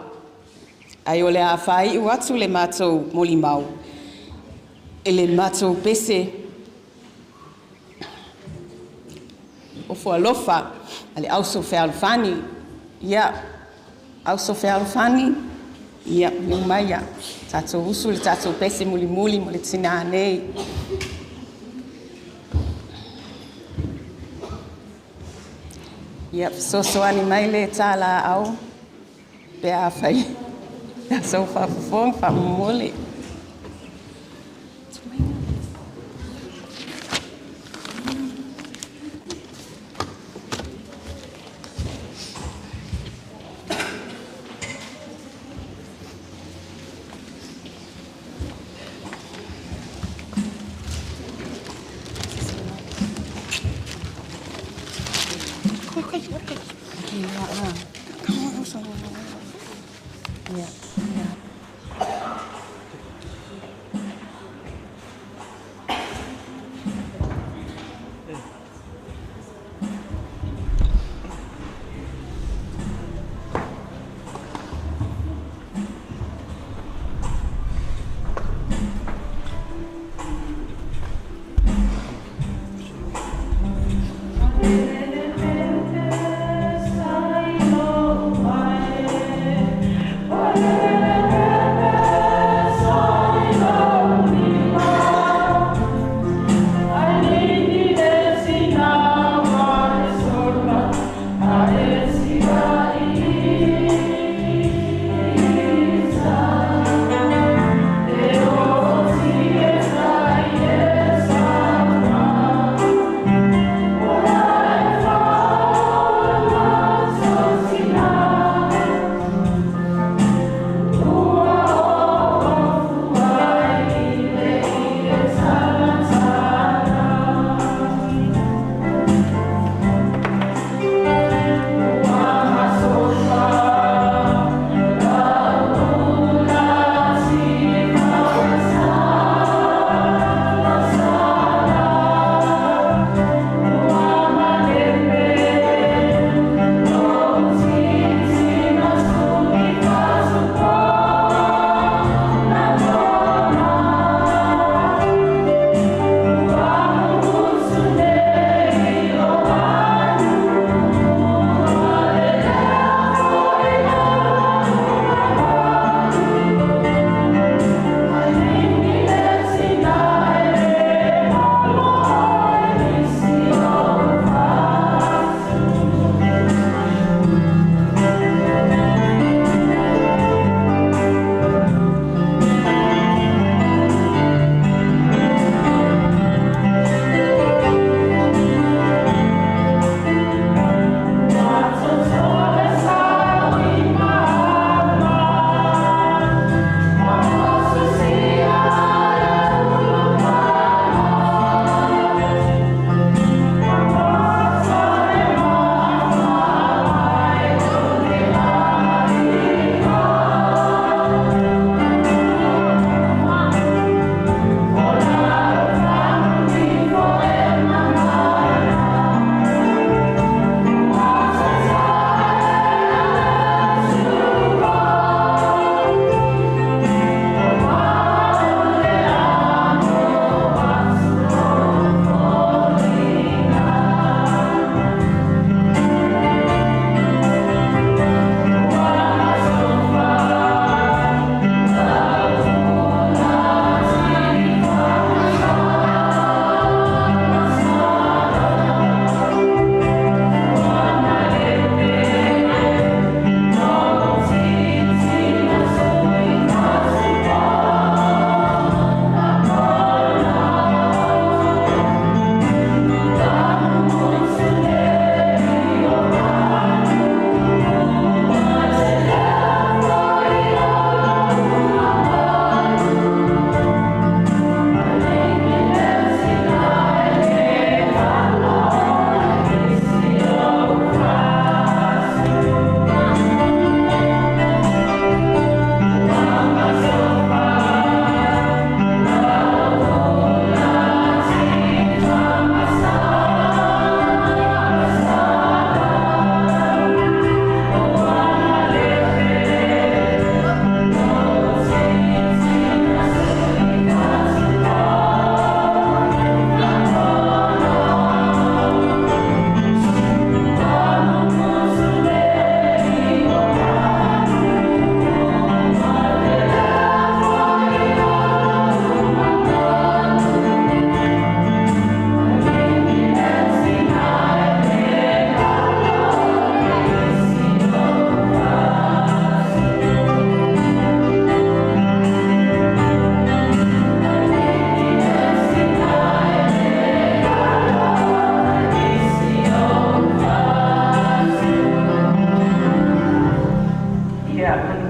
Ai o le a whai u atu le mātou moli mau. E le mātou pese o fualofa a le auso fealofani. Ia, auso fealofani. Ia, me umaia. Tātou usu le tātou pese muli mo le Tinā nei. Ia, soani mai le tāla au. Pea whai. Ia, so whafong, whamole. Oh,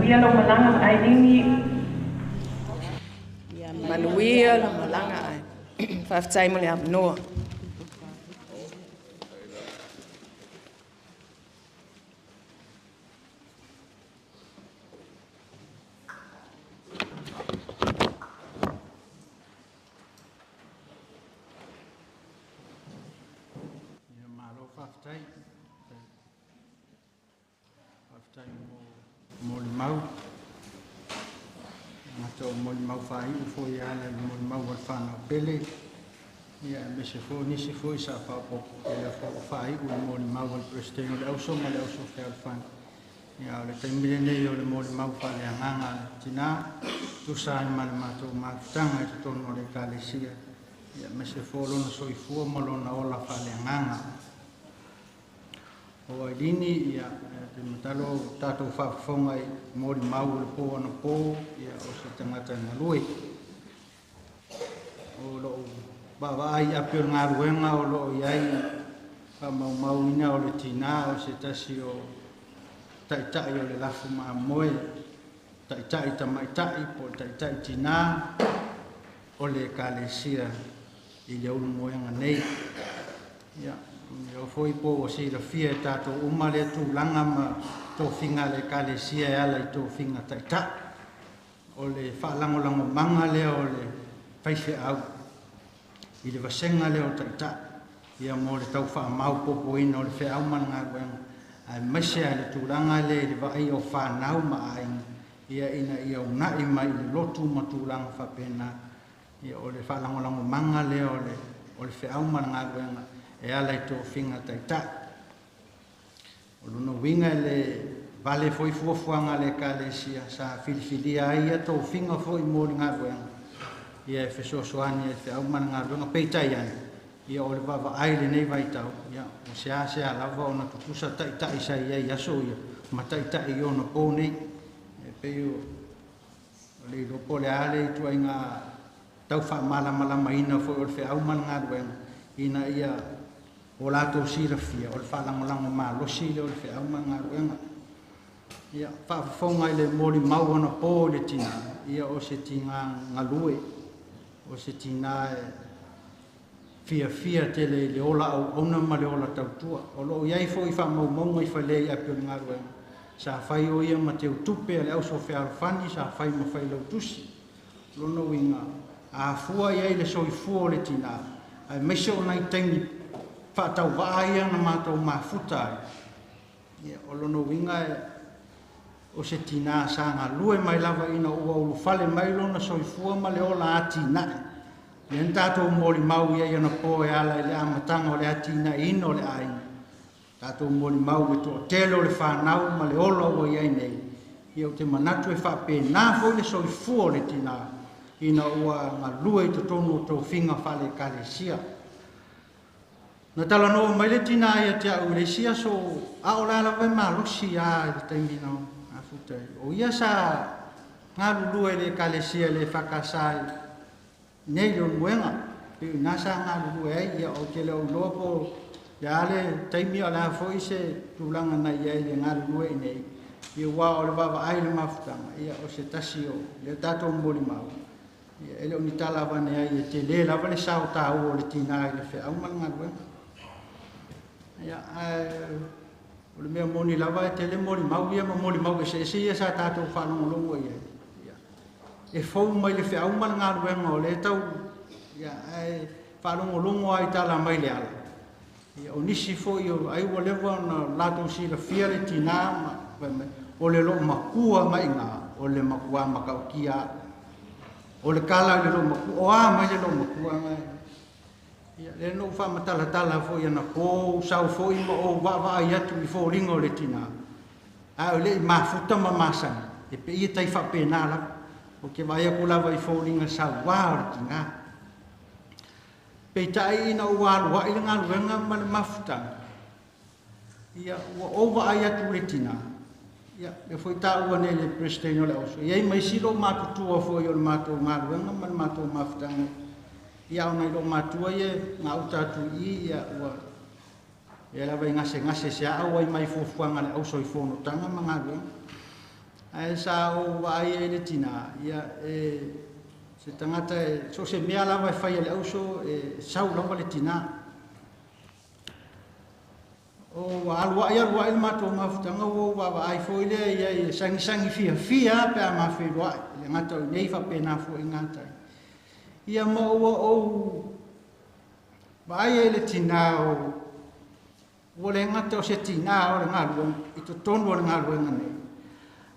Manuia lo malanga ma Ailini. Manuia lo malanga ai. Whaftai mo le amanoa. Mau mato mau fai fo ya le mau wa fana pele ya me se fo ni se fo sa pa po le fo fai u mau wa prestino le oso ma le oso fa fan ya le temile ne yo le mau fa le nganga tina tu sa mal mato ma tanga to no le kalesia ya me se fo lo no so i fu mo lo na ola fa le nganga o Ailini ia te matalo tatou whaafonga i mori mau le pō ana pō ia o se tangata ngalui. O loo bawai api o ngā ruenga o loo iai pa mau ina o le Tinā o se tasi o taitai o le lafu maa moe taitai tamaitai po taitai Tinā o le kalesia i le ulu moenga nei. Ia yo foi po o si la fia tato uma le tu langa ma to finga le kalesia ala i to finga taita o le falango lango manga le o le faife au i le vasenga le o taita ia mo le tau fa mau popo ina o le fe au manga wen ai mese le tu langa le vai o fa nau ma ai ia ina ia una i mai le lotu ma tu langa fa pena ia o le falango lango manga le o le fe au manga wen e ala i tō whinga taita. O luna winga le vale foi fuafuanga le kalesia sa filifilia ia tō whinga foi mōri ngā ruenga. Ia e whesosoani e whi aumana ngā ruenga peitai ani. Ia o le wawa aile nei vai tau. Ia o sea lava o na tutusa taita isa ia i aso ia. Ma taita i o na pōnei. E peo o le lopo le ale i tua i ngā tau wha malama ina foi o le whi aumana ngā ruenga. Ina ia o lato sira fia o le whalangolango malosi le o le whiauma ngā ruenga. Ia whaafonga i le mori mau ana pō le Tinā. Ia o se tinga ngalue. O se Tinā e fia te le ola au ona ma le ola tautua. O lo iai fo i wha maunga i whalei api o ngā ruenga. Sa whai o ia ma te utupe le au so whiarwhani sa whai ma whai lau tusi. Lono winga. A fua iai le soi fua le Tinā. Ai meise o nai tengi whaatau waia na mātou mafuta. Ia o lono winga o se Tinā sa ngā lue mai lava ina ua ulu whale mai lona soifua ma le ola ati nae. Le tātou mori mau ia iana pō e ala i le amatanga o le ati nae ino le aina. Tātou mori mau e tō telo le whanau ma le ola ua iai nei. Ia o te manatu e whape nā fo le soifua le Tinā. Ina ua ngā lue i te tonu o tō whinga whale kalesia. Na tala no mai le Tinā ia te au le sia so a o la lawe malosi a le taimina a futai. O ia sa ngā lulu e le kalesia le whakasai nei lo muenga. Pe nga sa ngā lulu e ia o te leo lopo ia le taimi o la foi se tulanga na ia le ngā lulu e nei. Ia wā o le wawa ai le mafutanga. Ia o se tasi o le tato mboli mau. Ia ele o ni tala wane ai e te le lawa le sao tau o le Tinā i le whea umana ngā luenga. Ia, o le mea moni lava e tele mori mau ia, ma mori mau e se ia sa tātou whanongo longo ia. E fau mai le whea umana ngā ruenga o le tau, ia, whanongo longo ai tala mai le ala. Ia, o nisi fo i o ai ua lewa na lato si la fia le Tinā, o le lo makua mai ngā, o le makua makau kia, o le kala le lo makua, o a mai le lo makua mai. Ia le no fa matala tala fo ia na ko sau fo i mo o wa ia tu i fo ringo le Tinā. A le mafuta ma masa e pe ia tai fa penala o ke vai ko lava i fo ringa sa wa le Tinā. Pe tai ina wa i nga wenga ma le mafuta. Ia o wa ia tu le Tinā. Ia e foi ta ua ne le presteno le oso. Ia mai silo matutua fo i o mato ma wenga ma mato mafuta. Ia ona i lo matua ia ngā utatu i ia ua e lawa i ngase se au ai mai fuafuanga le au soi fono tanga ma ngā ruenga. Ai sa o vai e le Tinā ia se tangata so se mea lava fai le auso sau lava le Tinā. O alua ia lua il mato mafutanga o wa ai foi le ia sangi fia pe ma fe lua le ngata nei fa pe na fo ngata. Ia mo o vai le Tinā o le ngata o se Tinā o le ngalu i to tonu o le ngalu ngane.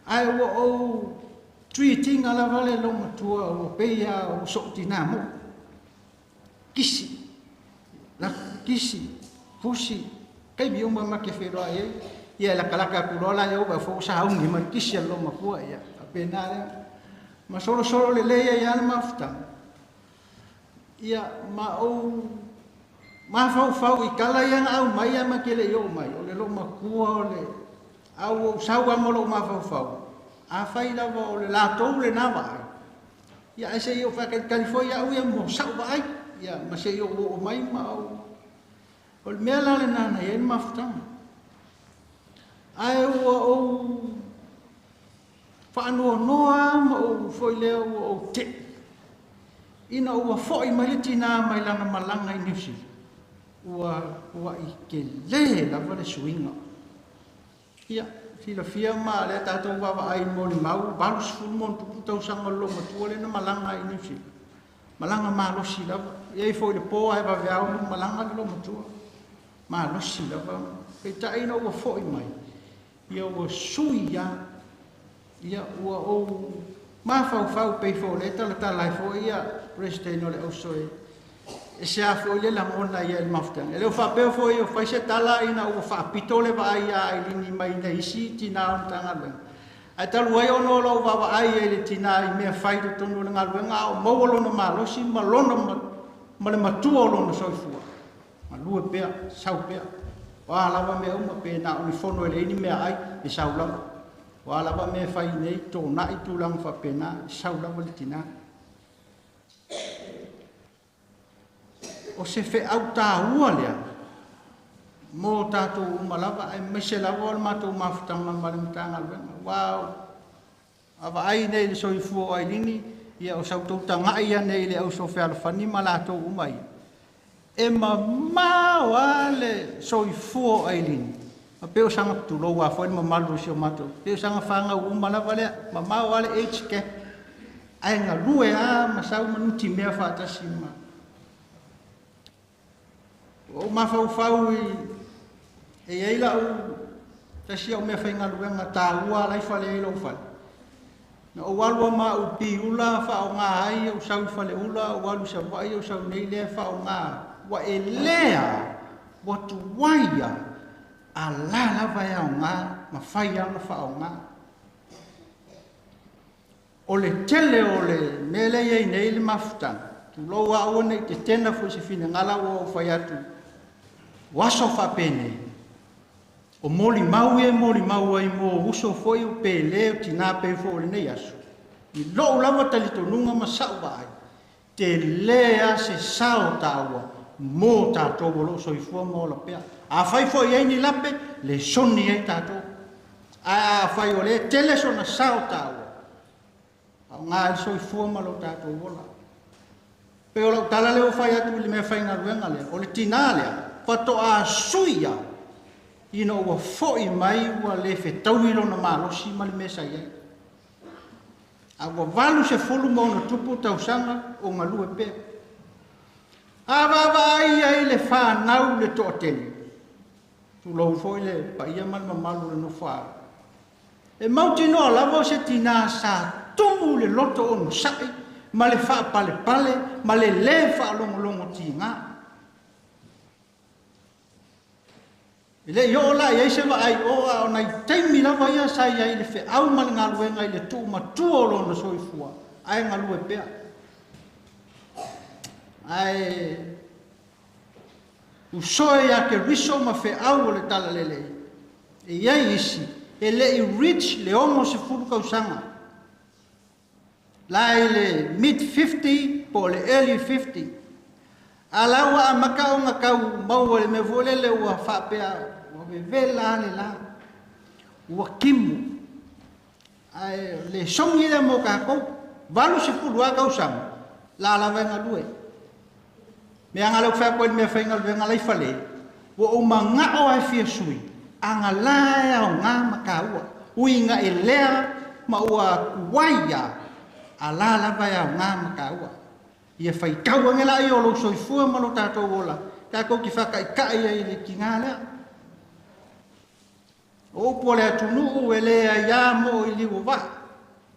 Ai o treating ala vale lo matua o peia o so Tinā mo. Kisi. La kisi. Fusi. Kai biu ma ke fero ai. Ia la kalaka kurola ia o fo sa ungi ma kisi lo mapua ia. Apena le. Ma solo le leia ia ma futa. Ia ma o ma fau I kala ia au mai ma ke le yo mai. O le lo makua o le au saua mo lo ma fau. A fai la o le la tou le na vai. Ia ese yo fa ke California au ia mo sau vai. Ia ma se yo o mai ma o. O le mea la le nana ia ma futa. Ai o fa no ma o foi le o te. Ina o foi mai le Tinā mai lana malanga I Niusi. Ua I ke le la vale swinga. Ia filafia ma le tatou wawa ai mo ni mau balu sfulu mo tupu tau sanga lo matua le na malanga I Niusi. Malanga malosi lava. Ia foi le po ai va veau malanga lo matua. Malosi lava. Kei taina ua foi mai. Ia ua sui ia ua o mafau pei fo le tala fo ia presidente o le ausoi. E se a fo le langona ia il mafutanga. E leo whapeo fo ia whai se tala ina ua whapito le wa ai a Ailini mai na isi Tinā o tanga luenga. Ai talu ai ono lo wa ai e le Tinā I mea whai to tonu le ngā luenga o maualono malosi malona ma le matua o lono soifua. Ma lua pea, sau pea. Wa lawa mea uma pe na oni fono ele ini mea ai e sau lawa. Wa lawa mea whai nei tō na I tūlang whapena e sau lawa le Tinā. O se fe au tā ua lea. Mō tātou umalawa ai mese lawa o le mātou mafutanga ma le mtanga luenga. Wau. Awa ai nei le soifua o Ailini ia o sau tau tanga ia nei le au sofe alafani ma lātou umai. E mau le soifua o Ailini. Ma peo sanga tulo wa foi ma malu si o mātou. Peo sanga whanga umalawa lea. Ma mau le HK. Ai ngā lue ma sau manuti mea whātasi ma. O mafau e eila o tasi o mea whainga luenga tā ua lai whale eila o whale. Na o walua ma o pi ula wha o ngā ai o sau whale ula o walu sa wai o sau nei lea wha o ngā. Wa e lea watu waia a la lava e o ngā ma whai ana wha o ngā. O le tele o le mele ei nei le mafutanga. Tu loa o nei te tena fo se fina ngala o whai atu. Waso whapene. O moli mau ai mo uso foi o pele o Tinā pe fo le nei aso. I lo lava talito nunga ma sau ai. Te lea se sao taua mo tātou lo so I fua mo la pea. A fai fo i ni lape le soni ai tātou. A fai o le tele so na sao taua. A ngā so I fua ma lo tātou wola. Pe o lau tala leo fai atu le mea fai ngā ruenga lea. O le Tinā lea. Pato a suia. Ina ua foi mai ua le fetauilo na malosi ma le mesa iai. A ua valu se fulu mo na tupu tausanga o ngalue pea. A wawa ai le whanau le toateli. Tu lau foi le paia mal mamalu le no whaa. E mauti noa lavo se Tinā sa tumu le loto o no sai. Ma le wha pale, ma le wha longo tingā. Le yo la ia se va ai o na taimi la vai sa ia le fe au mal nga luenga ile tu ma tuolo no soifua ai nga lue pea ai u soia ke riso ma fe au le tala lele e ia isi e le rich le omo se fulu kausanga la ile mid 50 po le early 50 alawa makau nga kau mau le me vole le wa fa pea me vela le la ua kimu ai le songi le mo ka ko valu se fu wa ka usam la venga lue me anga lo fa ko me fa ngal venga lai fale wo manga o ai fia sui anga la o nga makaua uinga elea ma ua kuaia ala la vai o nga makaua ia fai kau ngela i o lo soifua ma lo tatou ola ka ko ki whakaikai ai le ki ngā lea. O pole atunu ele ai ia mo i liwa wa.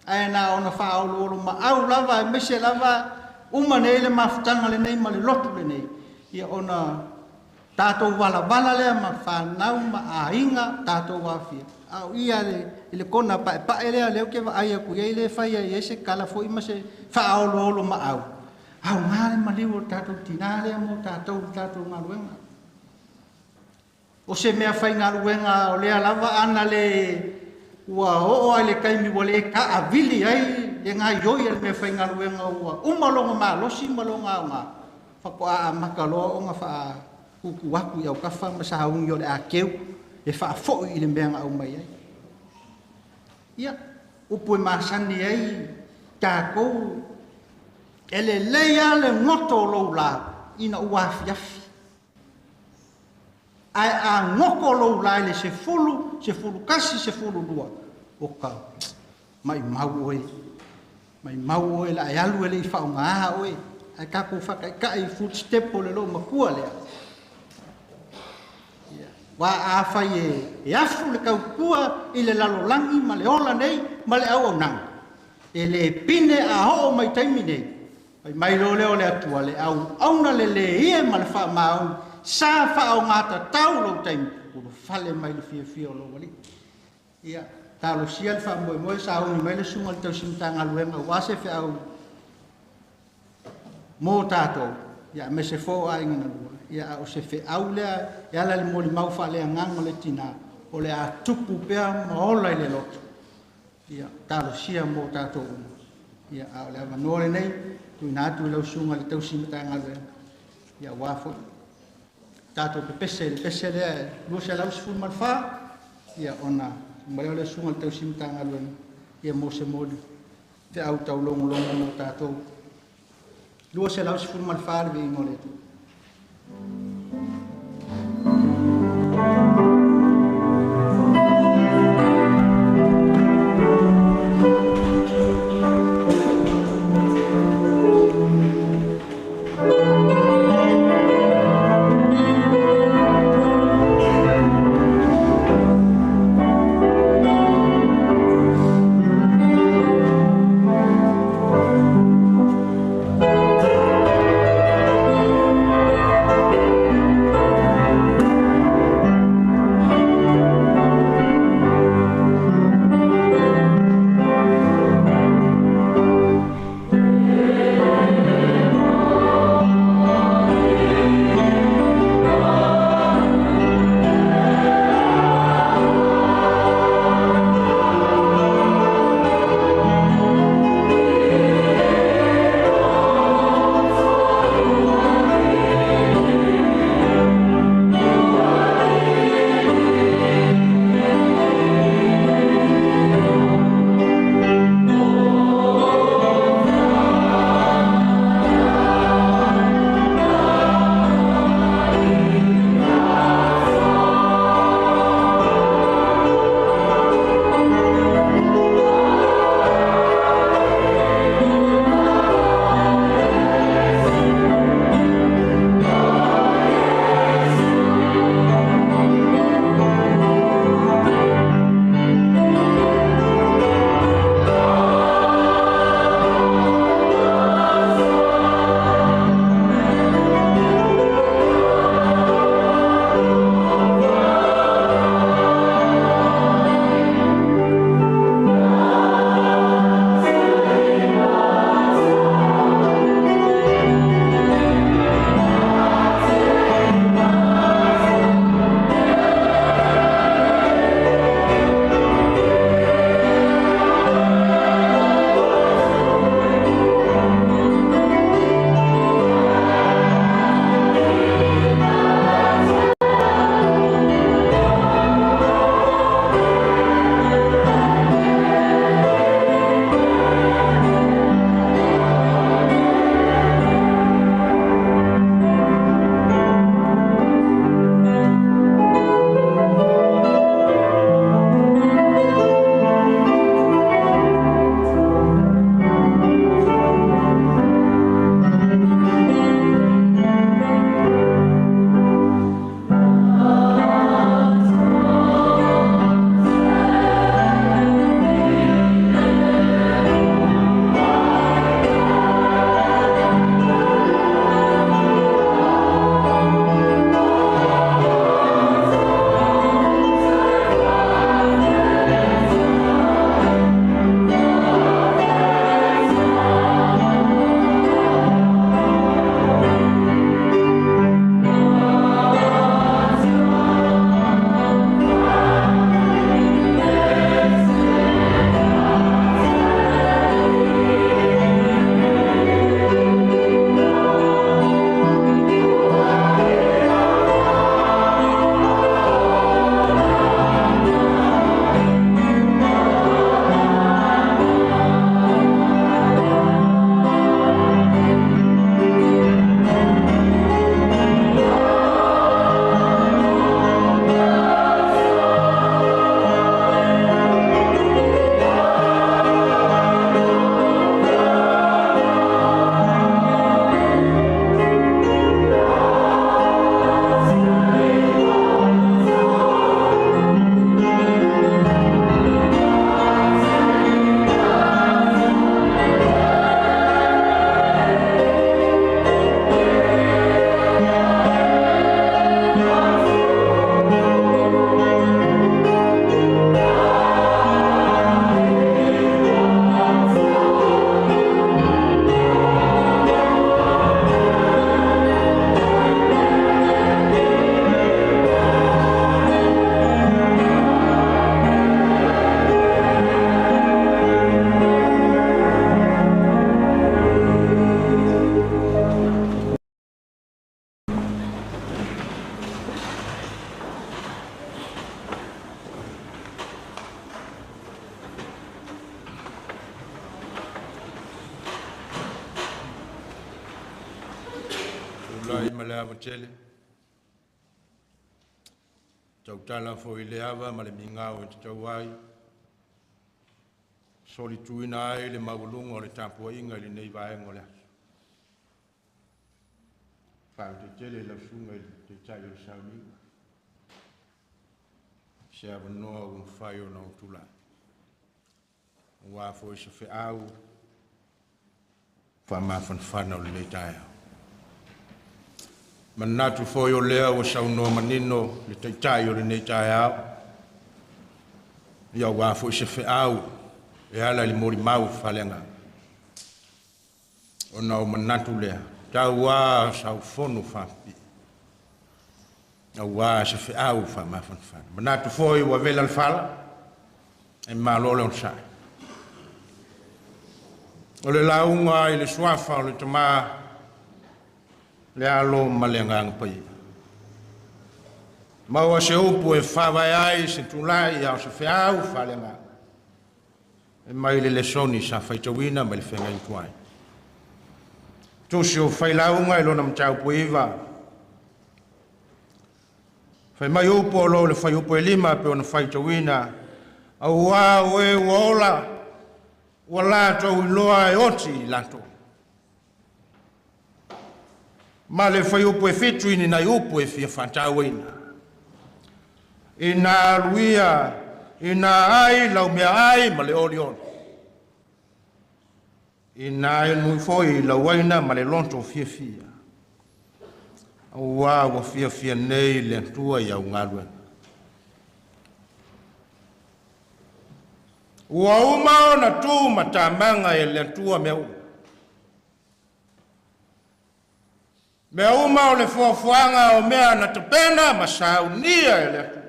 Ai nā ona whaololo ma au lava, mese lava, umane le mafutanga le nei ma le lotu le nei. Ia ona tātou wala lea ma whanau ma ainga tātou wawhia. Au ia le kona pae lea leo ke wa aia ku iei le whai ai ese kala fo ima se whaololo ma au. Au ngāre maliu tātou Tinā lea mo tātou ngā ruenga. O se mea whai ngā ruenga o lea lava ana le ua o ai le kaimi wale ka avili ai le ngā ioi le mea whai ngā ruenga ua umalonga mā losi malonga o ngā whakoa a makaloa o ngā wha kuku waku i au kawha ma sa haungi o le a keu e wha fo i le mea ngā au mai ai. Ia, upo e māsani ai tākou ele leia le ngoto lou la ina uafi afi. Ai a ngoko lou la le se fulu kasi se fulu lua. O ka, mai mau oe la ai alu ele i whao ngā oe. Ai kako whakaikai footstep o le lo makua lea. Wa a whai e afu le kaukua i le lalolangi ma le ola nei ma le au au nang. E le pine a ho mai taimi nei. Ai mai lo leo le atua le au auna le ie ma le wha maau sa wha o ngata tau lo taimi uro fale mai le fia o lo wali. Ia, talo sia le wha moe sa au ni mai le sunga le tau simtanga luenga wase wha au mō tātou. Ia, me se fō a ingana lua. Ia, o se wha au lea, ia le mō li mau wha lea nganga le Tinā o le a tupu pea ma ola i le loto. Ia, talo sia mō tātou una. Ia, a o le amanore nei, tui nātu lau sunga le tau simtanga luenga. Ia, wafo. Tātou pe pese lea, lua se lau sifun malwha, ia ona, maleo le sunga le tau simtanga luenga. Ia mō se mōli, te au tau longo mō tātou. Lua se lau sifun malwha le vei mōle tu. ma le amatele. Tau tala fo i le ava ma le mingao e te tau ai. Soli tuina ai le maulunga o le tapua inga le nei vaenga o le aso. Whao te tele la sunga i te tai o Sauniga. Se ava noa un whai o na utula. Ua fo i se whi au. Wha mawhan whana o le nei tai au. Manatu fo i o lea o saunoa manino le tai o le nei tai au. Ia ua fo i se whi au. E ala li mori mau whalenga. O na o manatu lea. Tau wā sau whonu whapi. A wā se whi au wha mawhan whana. Manatu fo i wa vela whala. E malole on sai. O le launga i le suafa o le tamā. Le alo malengang pai. Maua se upu e whawai ai se tulai au se whi au whalenga. E mai le soni sa whaitawina mai le whenga i tuai. Tusi o whailaunga i lona mtau puiva. Whai mai upo o lo le whai upo e lima pe ona whaitawina. Au wā oe uola. Ua lato i loa e oti i lato. Ma le whai upo e fitu ini nai upo e fia whantawina. Ina luia. Ina ai lau mea ai ma le orion. Ina ai nui foi lau waina ma le lonto fia fia. Ua wa fia fia nei le tua i au ngaluen. Ua umao na tu ma tamanga e le tua mea u. Mea umao le fuafuanga o mea na tapena ma saunia e le tua.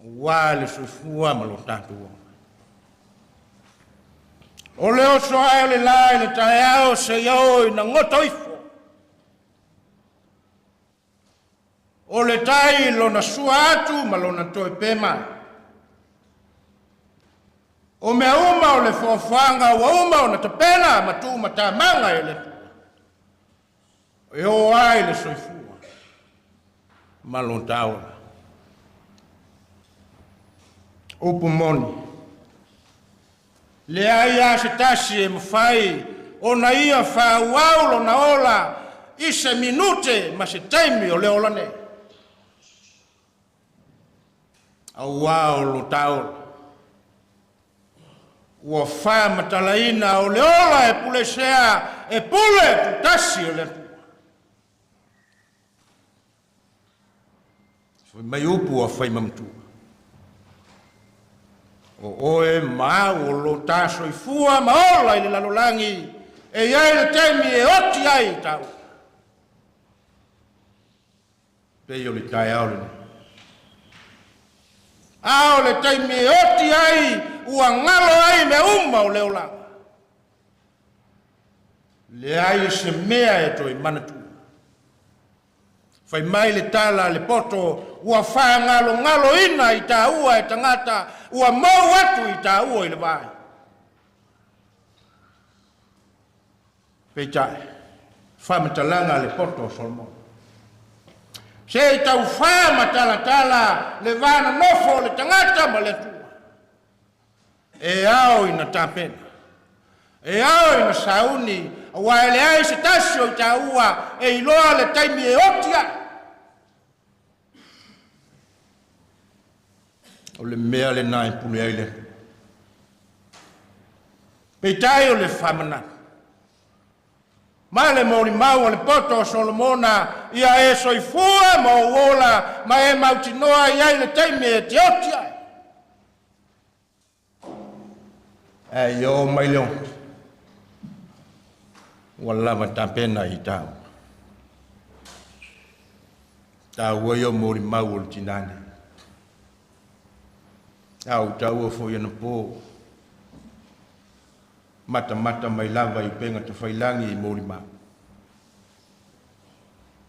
Wā le suifua ma lo tātua. O le oso ai le lai le tae au se iau i na ngoto ifo. O le tai lo na sua atu ma lo na toe pema. O mea uma o le fuafanga wa uma o na tapena ma tu ma tamanga e le tua. E o ai le suifua ma lo tāua. Upu moni. Le aia se tasi e mawhai. O na ia whauau lo na ola. I se minute ma se taimi o le ola ne. Au wau lo taola. Ua wha matalaina o le ola e pule sea. E pule tu tasi o le tua. Fai mai upu a whai mamtua. O oe maa o lo taso i fua maola i le lalolangi e iai le temi e oti ai tau. Pei o le tai au le. Ao le temi e oti ai ua ngalo ai me uma o leolanga. Le ai se mea e toi manatu. Fai mai le tala le poto ua wha ngalo ina i tā ua e tangata ua mau atu i tā ua i le vai. Peitai, wha matalanga le poto solmo. Se i tau wha matala le vana nofo le tangata ma le tua. E au ina tāpena. E au ina sauni. Wa ele ai se tasio i tā ua e iloa le taimi e otia. O le mea le nai pule ai le. Peitai o le whamana. Ma le mauri mau o le poto o Solomona ia e soifua ma o ola ma e mautinoa i ai le taimi e te otia. E yo mai leon. Wala tapena i tau. Tau e o mori mau o tinane. Tau o fo yana po. Mata mai lava i penga te whailangi i mori mau.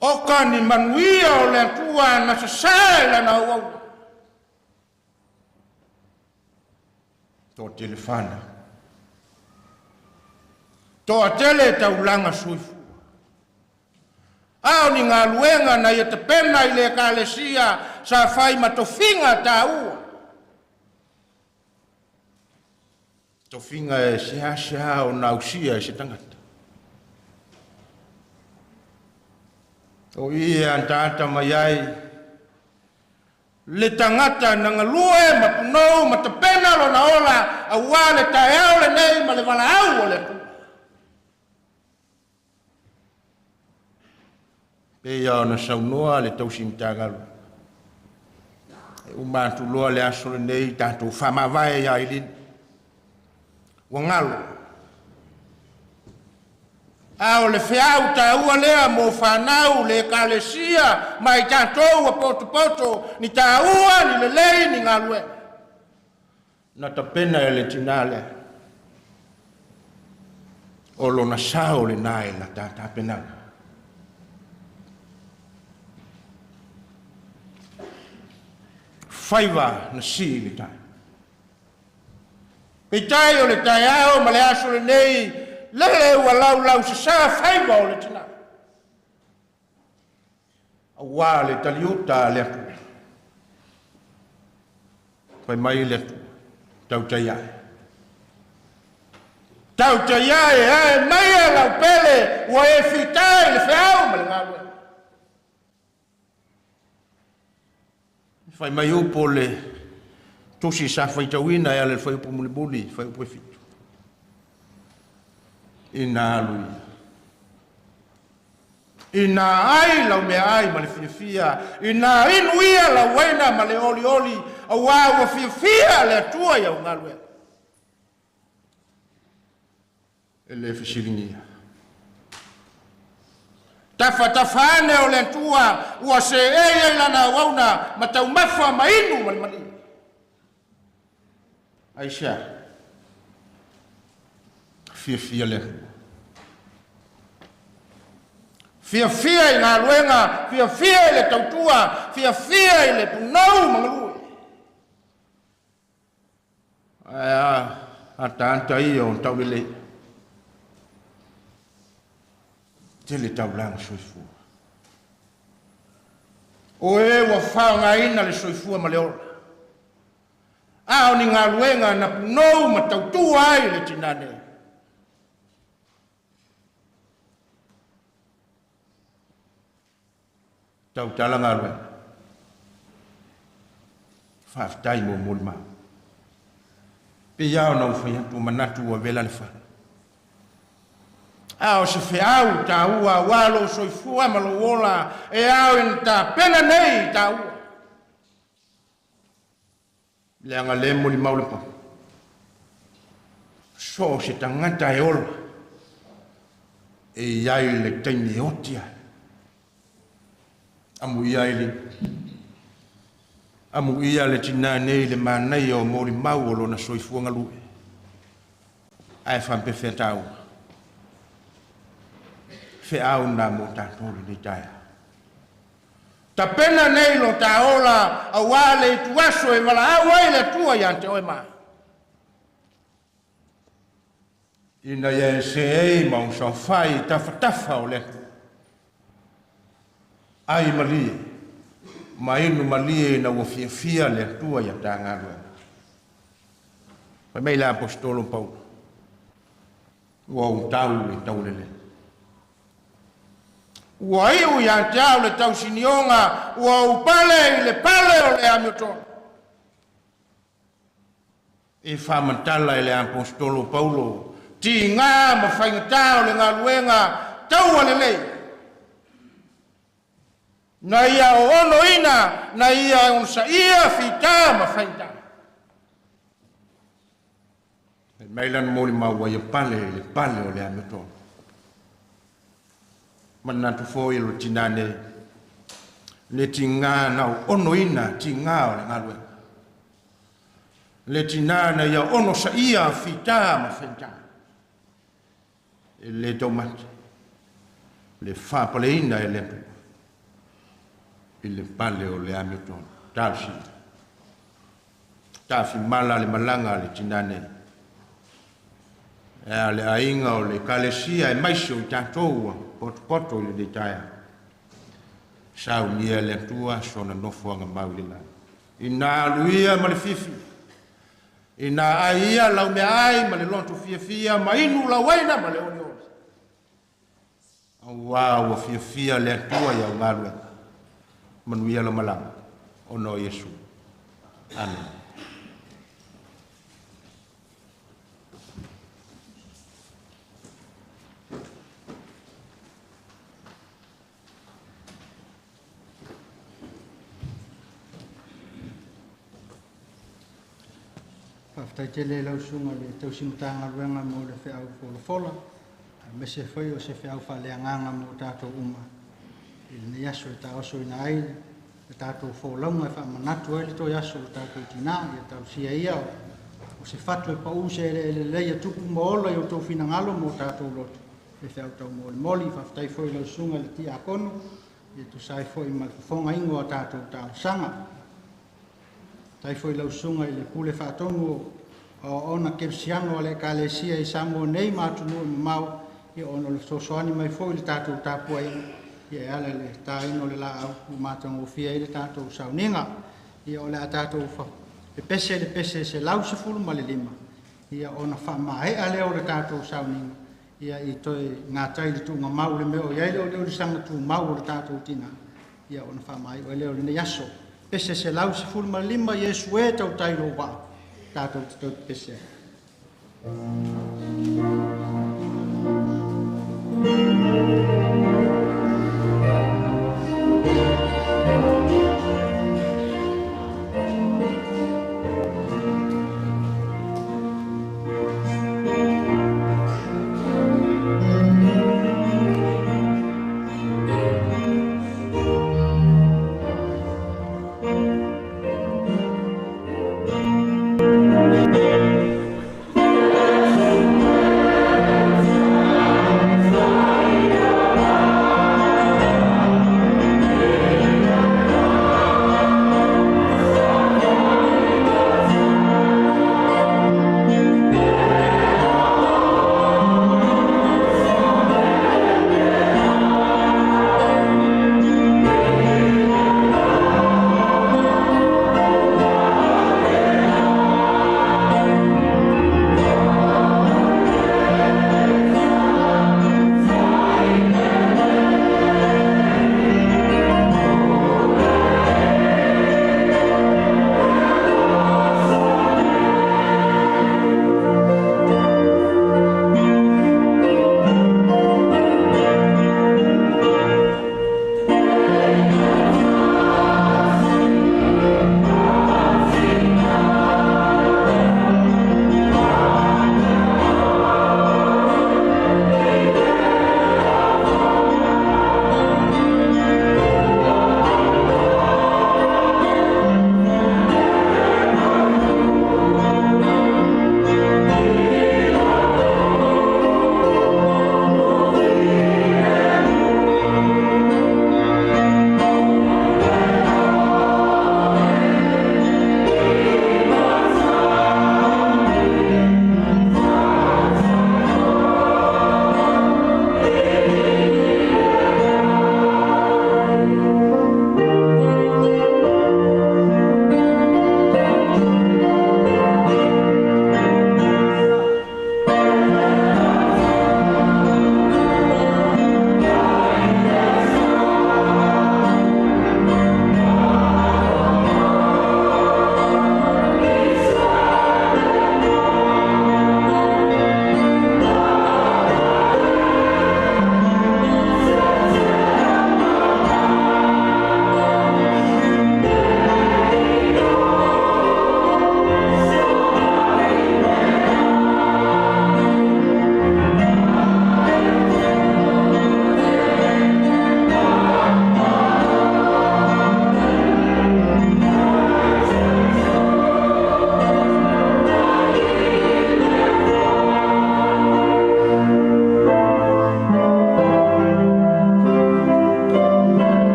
Oka ni manuia o le tua na sa saela na wau. Tō telefana. Tō a tele tau langa suifu. Ao ni ngā luenga na ia te pena I le kalesia sa whai matofinga tā ua. Tofinga e sia o nausia e se tangata. O ia antata mai ai le tangata na ngalue mapunou matapena lo na ola aua le taeao le nei ma le valaau o le tu. Pea na saunua le tausimtagalu. E umatu loa le aso le nei tātou whamawai ia Ailini. Wangalo. Ao le whiau tāua lea mō whanau le kalesia mai tātou a poto ni tāua ni le lei ni ngā lue. Na tapena e le Tinā lea. O lo na sao le nai na tāpena. Whaiva na si le tai. Pei tai o le tai ao ma le aso le nei lele ua lau se sa whaiva o le Tinā. Awa le taliuta le atu. Pai mai le atu. Tau tai ai. Tau tai ai ai mai a lau pele ua e whitai le whiau ma le ngāwe. Fai mai upo le tusi sa fai tauina e le fai upo muli fai upo e fitu. Ina alui. Ina ai lau mea ai ma le fia. Ina inuia lau waina ma le oli. Awa ua fia le atua iau ngalue. E le fisiringia. Tafane o le atua ua se e lana wauna ma tau mafa ma inu mali. Aisha. Fia le. Fia I ngā luenga, fia I le tautua, fia I le punau mangalue. Aia, anta I o tau le. Te le tau langa soifua. O e wa whaanga ina le soifua ma le ora. Ao ni ngā luenga na punau ma tautua ai le Tinā nei. Tau tala ngā luenga. Whaftai mo mulma. Pe iau na uwhai hatu manatu wa vela le whana. Ao se whiau tā ua walo soifua ma lo ola e ao in tā pena nei tā ua. Leanga le muli maule pa. So se tangata e ola. E iai le teine otia. Amu ia ili. Amu ia le Tinā nei le manai o mori mau o lo na soifua ngalue. Ai whampe whetau. Wheau nā mo tātou ni taia. Ta pena nei lo tā ola a wale I tuaso e wala awai le tua I ante oe maa. Ina ia se ei mau sa whai tafa o le. Ai malie. Ma inu malie na ua fia le tua I anta ngārua. Pai mei la apostolo Paulo. Ua un tau le. Ua iu I anteau le tau sinionga, ua upale I le pale o le Hamilton. E whamantala I le apostolo Paulo, ti ngā ma whaingatau le ngā luenga, tau ale lei. Na ia o ono ina, na ia on sa ia fita ma whaingatau. E meilan moli maua I pale o le Hamilton. Manatu foi lo Tinā nei. Le tinga na ono ina tinga o le ngalue. Le Tinā na ia ono sa ia fita ma fenta. E le tomate. Le whapale ina e le. I le pale o le Hamilton. Tafi mala le malanga le Tinā nei. E le ainga o le kalesia e maiso I tātou poto I le detaia. Sauniga le tua sona nofoanga maulila. Ina luia ma le fifi. Ina aia lau me ai ma le lontu fia ma inu la waina ma le oni oni. Awa wa fia le tua ya ngalu. Manuia la malanga. Ono Yesu. Amen. Paftai tele lau sunga le tau simutanga ruenga mo le whiau fola. Me se whai o se whiau whaleanganga mo tātou uma. I le yaso e tā oso ina ai, e tātou wholaunga e whamanatu ai le tō yaso le tātou Tinā, i e tau sia ia o se whatu e pau se ele leia tupu mo ola i o tō whinangalo mo tātou loto. E whiau tau mo le moli, paftai whai lau sunga le ti a kono, i tu sai whai ma whonga ingo a tātou tāu sanga. Tai foi lau sunga i le pule whaatonu o ona kepsiano ale ka le sia i samo nei matunu i mau i ona le sosoani mai foi le tātou tāpua i e ala le tāino le la au mātango fia i le tātou Sauniga i o le a tātou le pese se lau se fulu ma le lima i ona whamae ale o le tātou Sauniga i toi ngā tai le tūnga mau le meo i ele o le sanga tū mau o le tātou Tinā i ona whamae o le o le ne yaso pese se lau se fulma lima Yesu e tau tailo wa tātou te tau pese.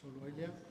Solo ai lea.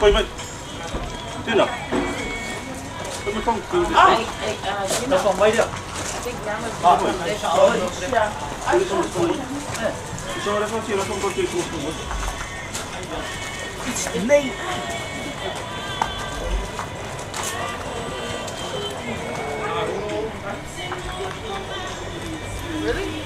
Foi bem. Tinā. Foi bem com tudo. Não são mais já. Ah, foi. Isso é uma tira com corte com nem. Really?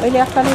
Ele ia ficar ali.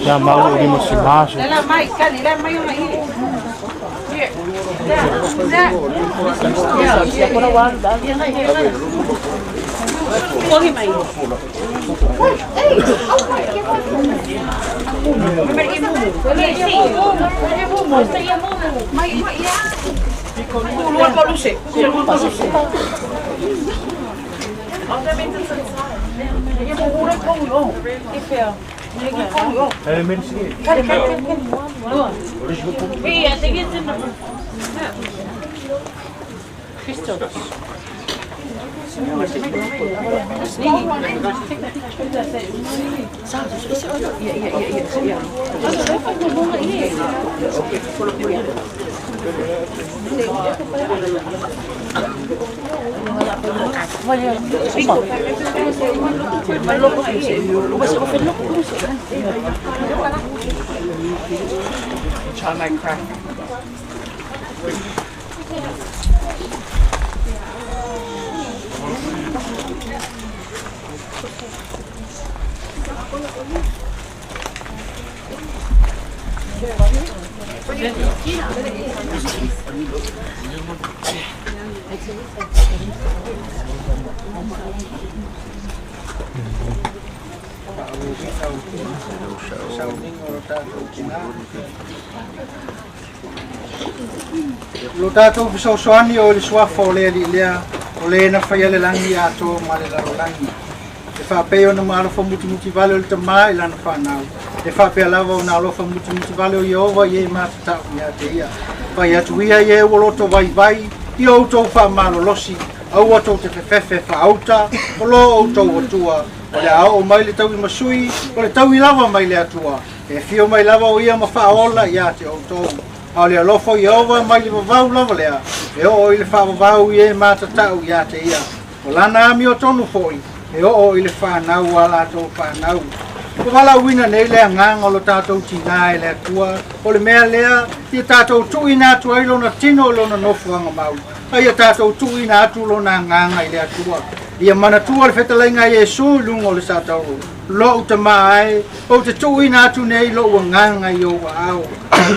Já mal ouvimos baixo. Hey, I think it's in the Try my crack. Lo tātou fisoasoani o le suafa o lea lea o le na whaia le langi ato ma le laro langi. E whapea ona maalofa muti vale o le tamā i lana whanau. E whapea lava o na alofa muti vale o Iova i e mātatau ia te ia. Whai atu ia i e uoloto vai i outou whamalo losi. Au atou te whewhewe whaauta, o lo outou atua. O le ao o mai le tau i masui, o le tau i lava mai le atua. E fio mai lava o ia ma whaola ia te outou. Au le alofo i ova mai le vavau lava lea. E o i le whavavau i e mātatau ia te ia. O lana ami o tonu foi. E o i le whanau a lātou whanau. O wala wina nei lea nganga o lo tātou Tinā e lea tua. O le mea lea, i tātou tui nā tua i lona tino i lona nofuanga mau. Ai a tātou tui nā atu lona nganga i lea tua. Ia mana tua le whetalainga Iesu lungo le sātau. Lo te mai, o te tui nā atu nei lo ua nganga i o wa au.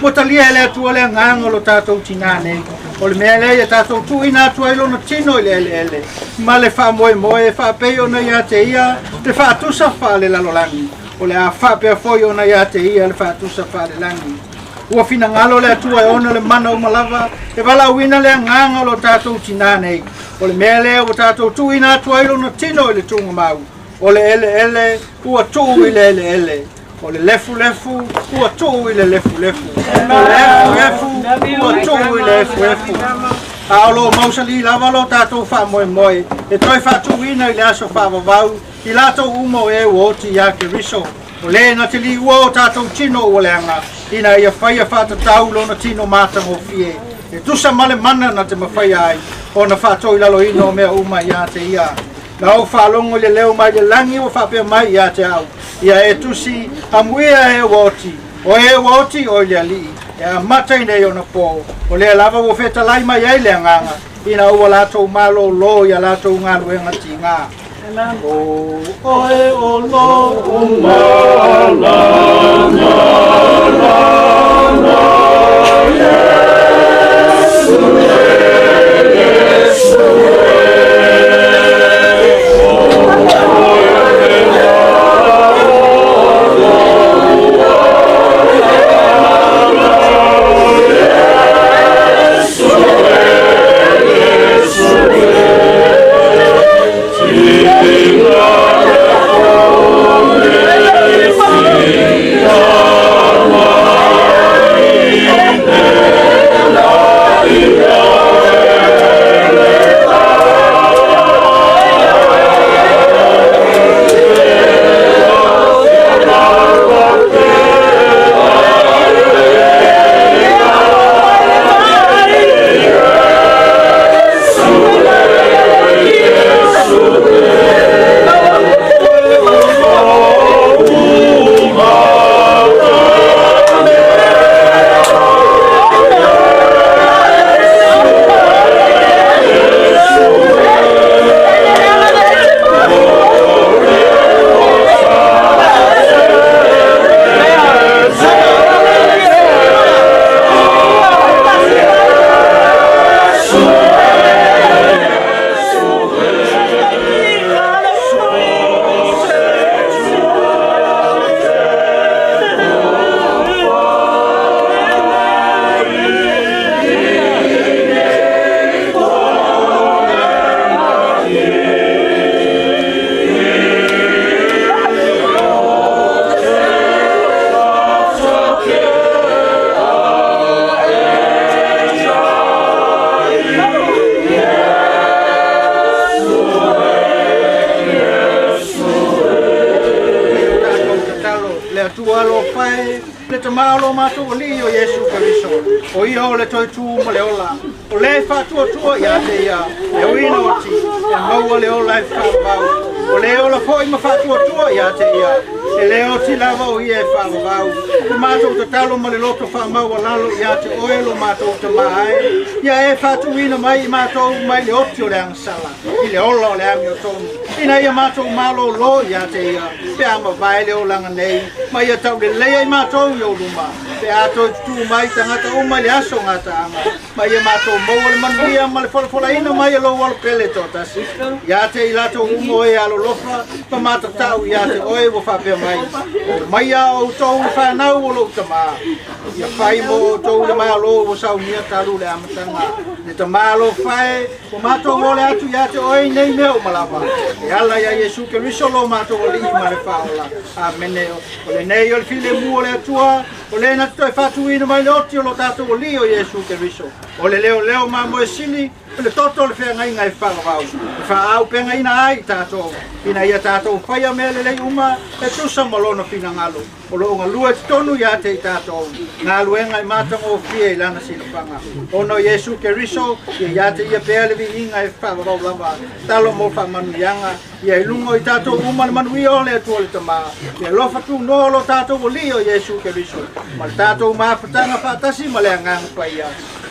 Mo talia e lea tua lea nganga lo tātou Tinā nei. O le mea lea tātou tui nā tua i lona tino i le ele. Ma le wha moe, wha peo na ia te ia, le wha atusa wha le lalolangi. O le a whapea foi ona ia te ia le whātusa whārelangi. Ua whina ngalo le atua e ona le mana umalava, e wala uina le nganga lo tātou Tinā nei. O le mea lea o tātou tui nā tua ilo na tino i le tunga mau. O le ele, ua tuu i le ele. O le lefu, ua tuu i le lefu. O le efu, ua tuu i le efu. A olo mausali lava lo tātou wha moe. E toi wha tuina i le aso wha wavau. I lātou umo e uoti ia ke riso. O le na te li ua o tātou tino o leanga. Ina ia whaia whātatau lo na tino mātang o fie. E tusa male mana na te mawhaia ai. O na whātou i lalo ino mea uma ia te ia. Na au whālongo le leo mai le langi o whapea mai ia te au. Ia e tusi amuia e uoti. O e uoti o le ali. E a matai nei o na pō. O le lava o wheta lai mai ai le nganga. Ina ua lātou malo lo ia lātou ngā luenga ti ngā. O oe o lo o tua lo fai le tamalo mato li o Yesu Keriso o io le toi tu mo le ola o le fa tua ya te ya e wina o ti e mau le ola fa o le ola foi ma fa tua ya te ya e le o ti lava o ie fa o mato te talo mo le loto fa mau lalo ya te oelo mato te mai ya e fa tu wina mai mato mai le oti o le ansala i le ola o le ami o tonu ina ia mato malo lo ya te ya pe ama vai le ola nei mai ia tau le lei mato yo luma pe ato tu mai tangata o mai aso ngata ama mai ia mato mo le manvia ma le fola ina mai lo wal pele tota ya te ilato umo e alo lofa pa mata tau ya te oe wo fa pe mai ia o to fa na o lo tama ia fai mo to le malo wo Sauniga talu le amatanga le tamalo fai o mato mo le atu ya te oe nei me o malava e ala ya Yesu Keriso lo mato o li ma le faola amene o le nei o le file mu o le atua o le na toi fatu ina mai le oti o lo tato o li o Yesu Keriso o le leo ma mo e sili o le toto le fea ngai ngai whakavau e wha au penga ina ai tato ina ia tato whaia mea le lei uma e tusa malono fina ngalo o lo ngā lua te tonu ia te tato ngā luenga i matango o fia i lana sinapanga ono Yesu Keriso ia te ia pea le vi inga e whakavau lava talo mo whamanu ianga ia i lungo i tato uma le manu ia o le atua le tama ia lofa tu no lo tato o li o Yesu Keriso ma le tato mawhatanga whatasi ma le anganga paia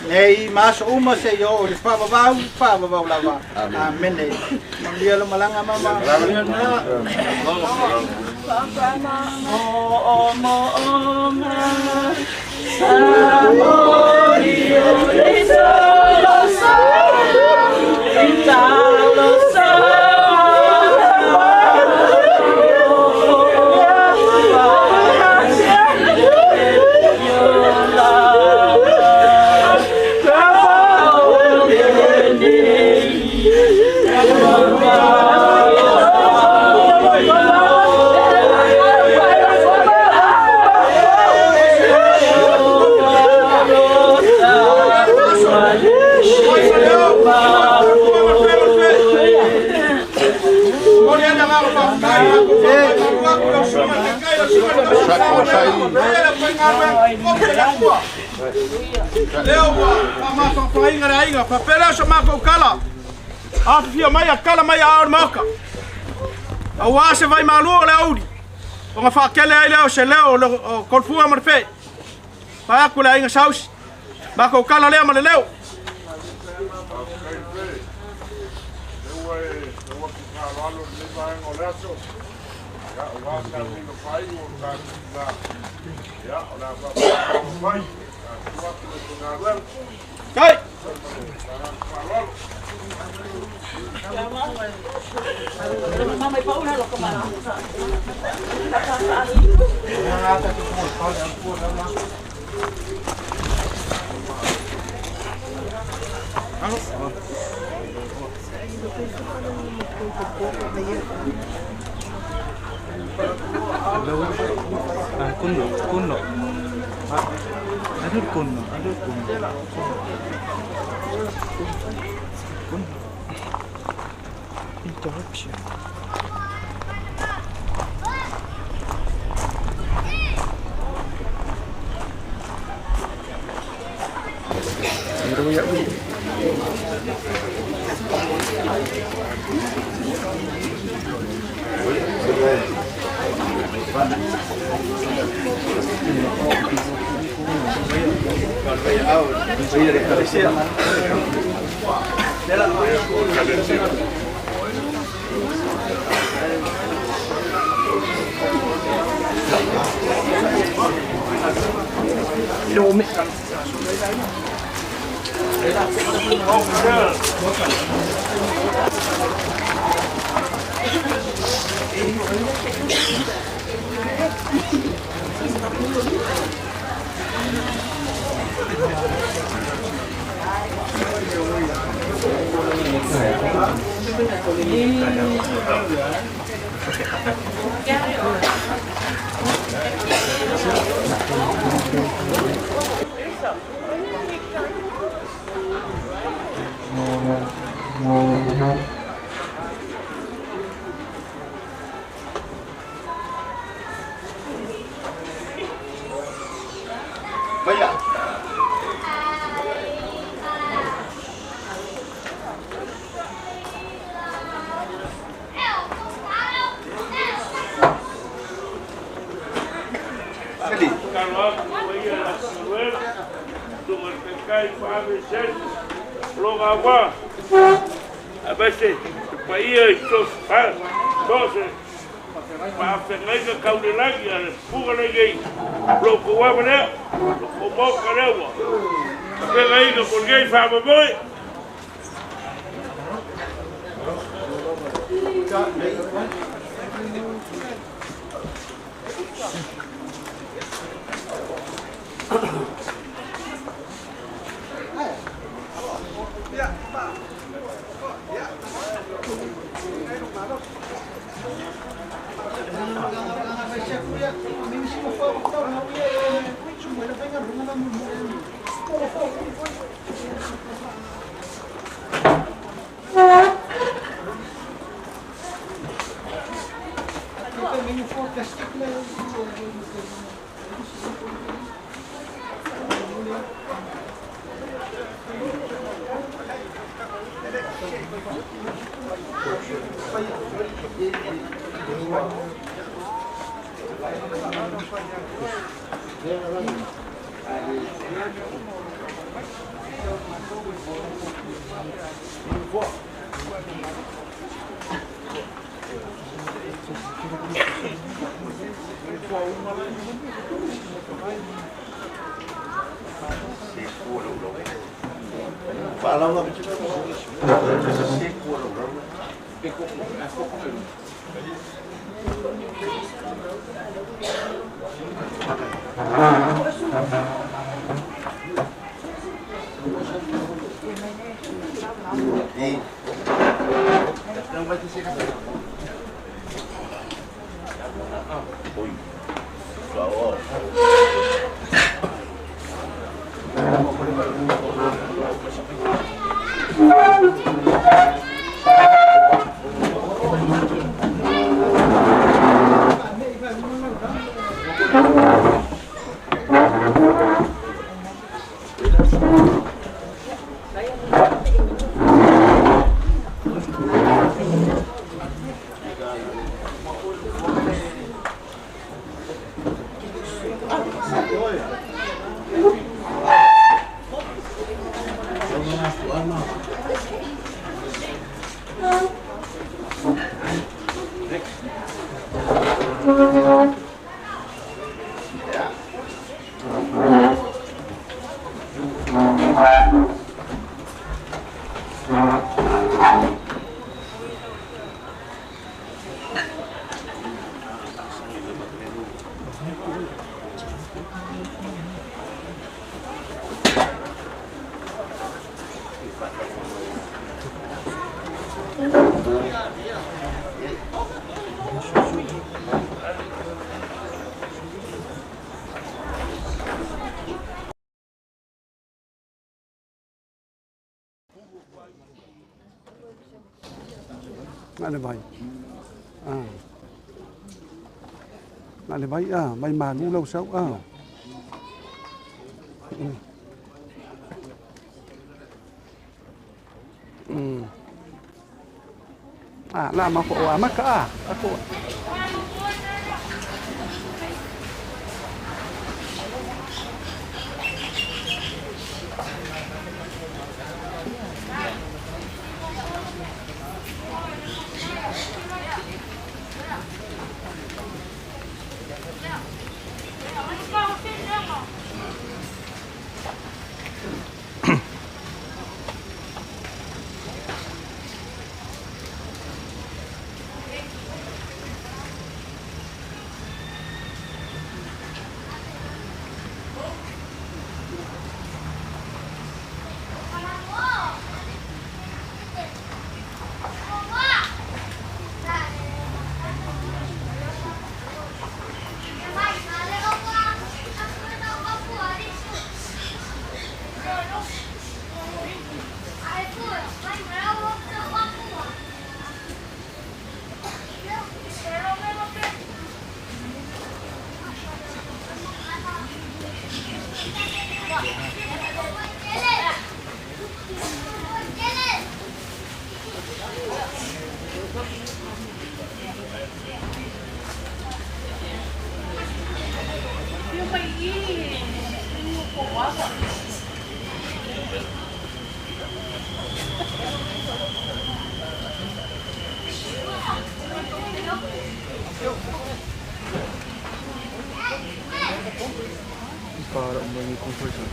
nei mas uma se yo le whavavau lava amene mandia lo malanga mama Leo wa ma fa fa inga fa pera so ma ko kala afia mai kala mai a maka a wa se vai malu le audi o nga fa kele ai leo se leo ko fu amar fe fa ku la inga saus ma ko kala le ma le leo Kai. Kunno. Adut kunno. Interruption. kai whawe sen. Loga wā. A bese, pa ia I tos pa. Tose. Pa whengai ka kaunelagi ale puga legei. Loko wawa lea. Loko moka lewa. Whengai ka kolgei whamamoi. Nale vai. Nale vai mai manu lau sau la ma ko maka ako. para umangi conversion.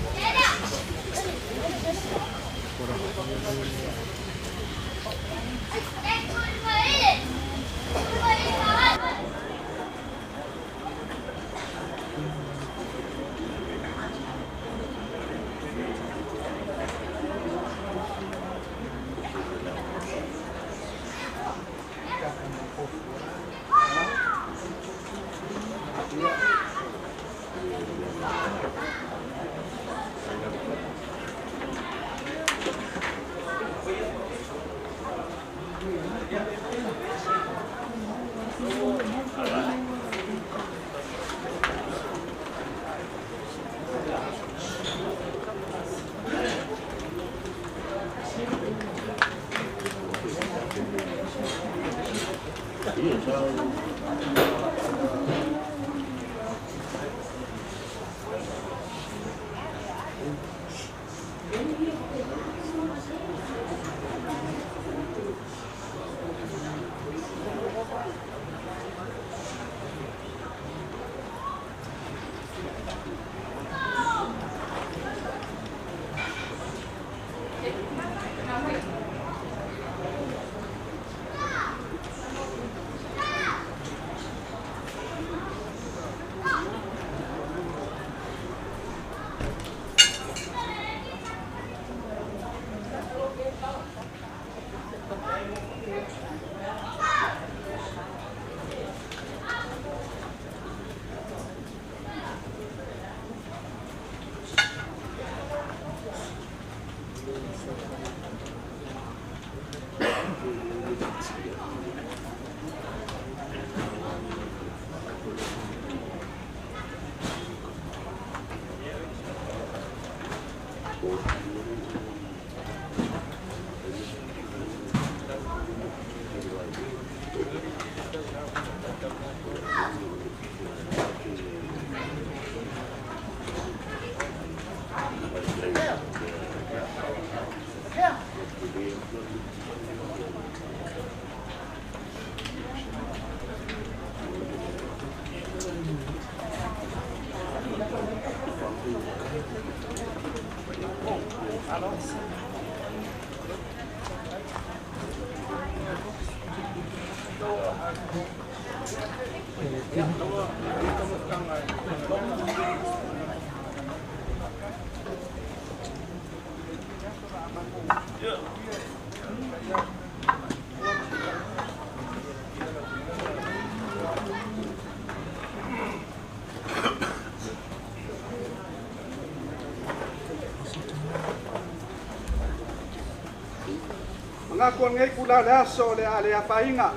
Ngako ngai kula le aso le ale afainga.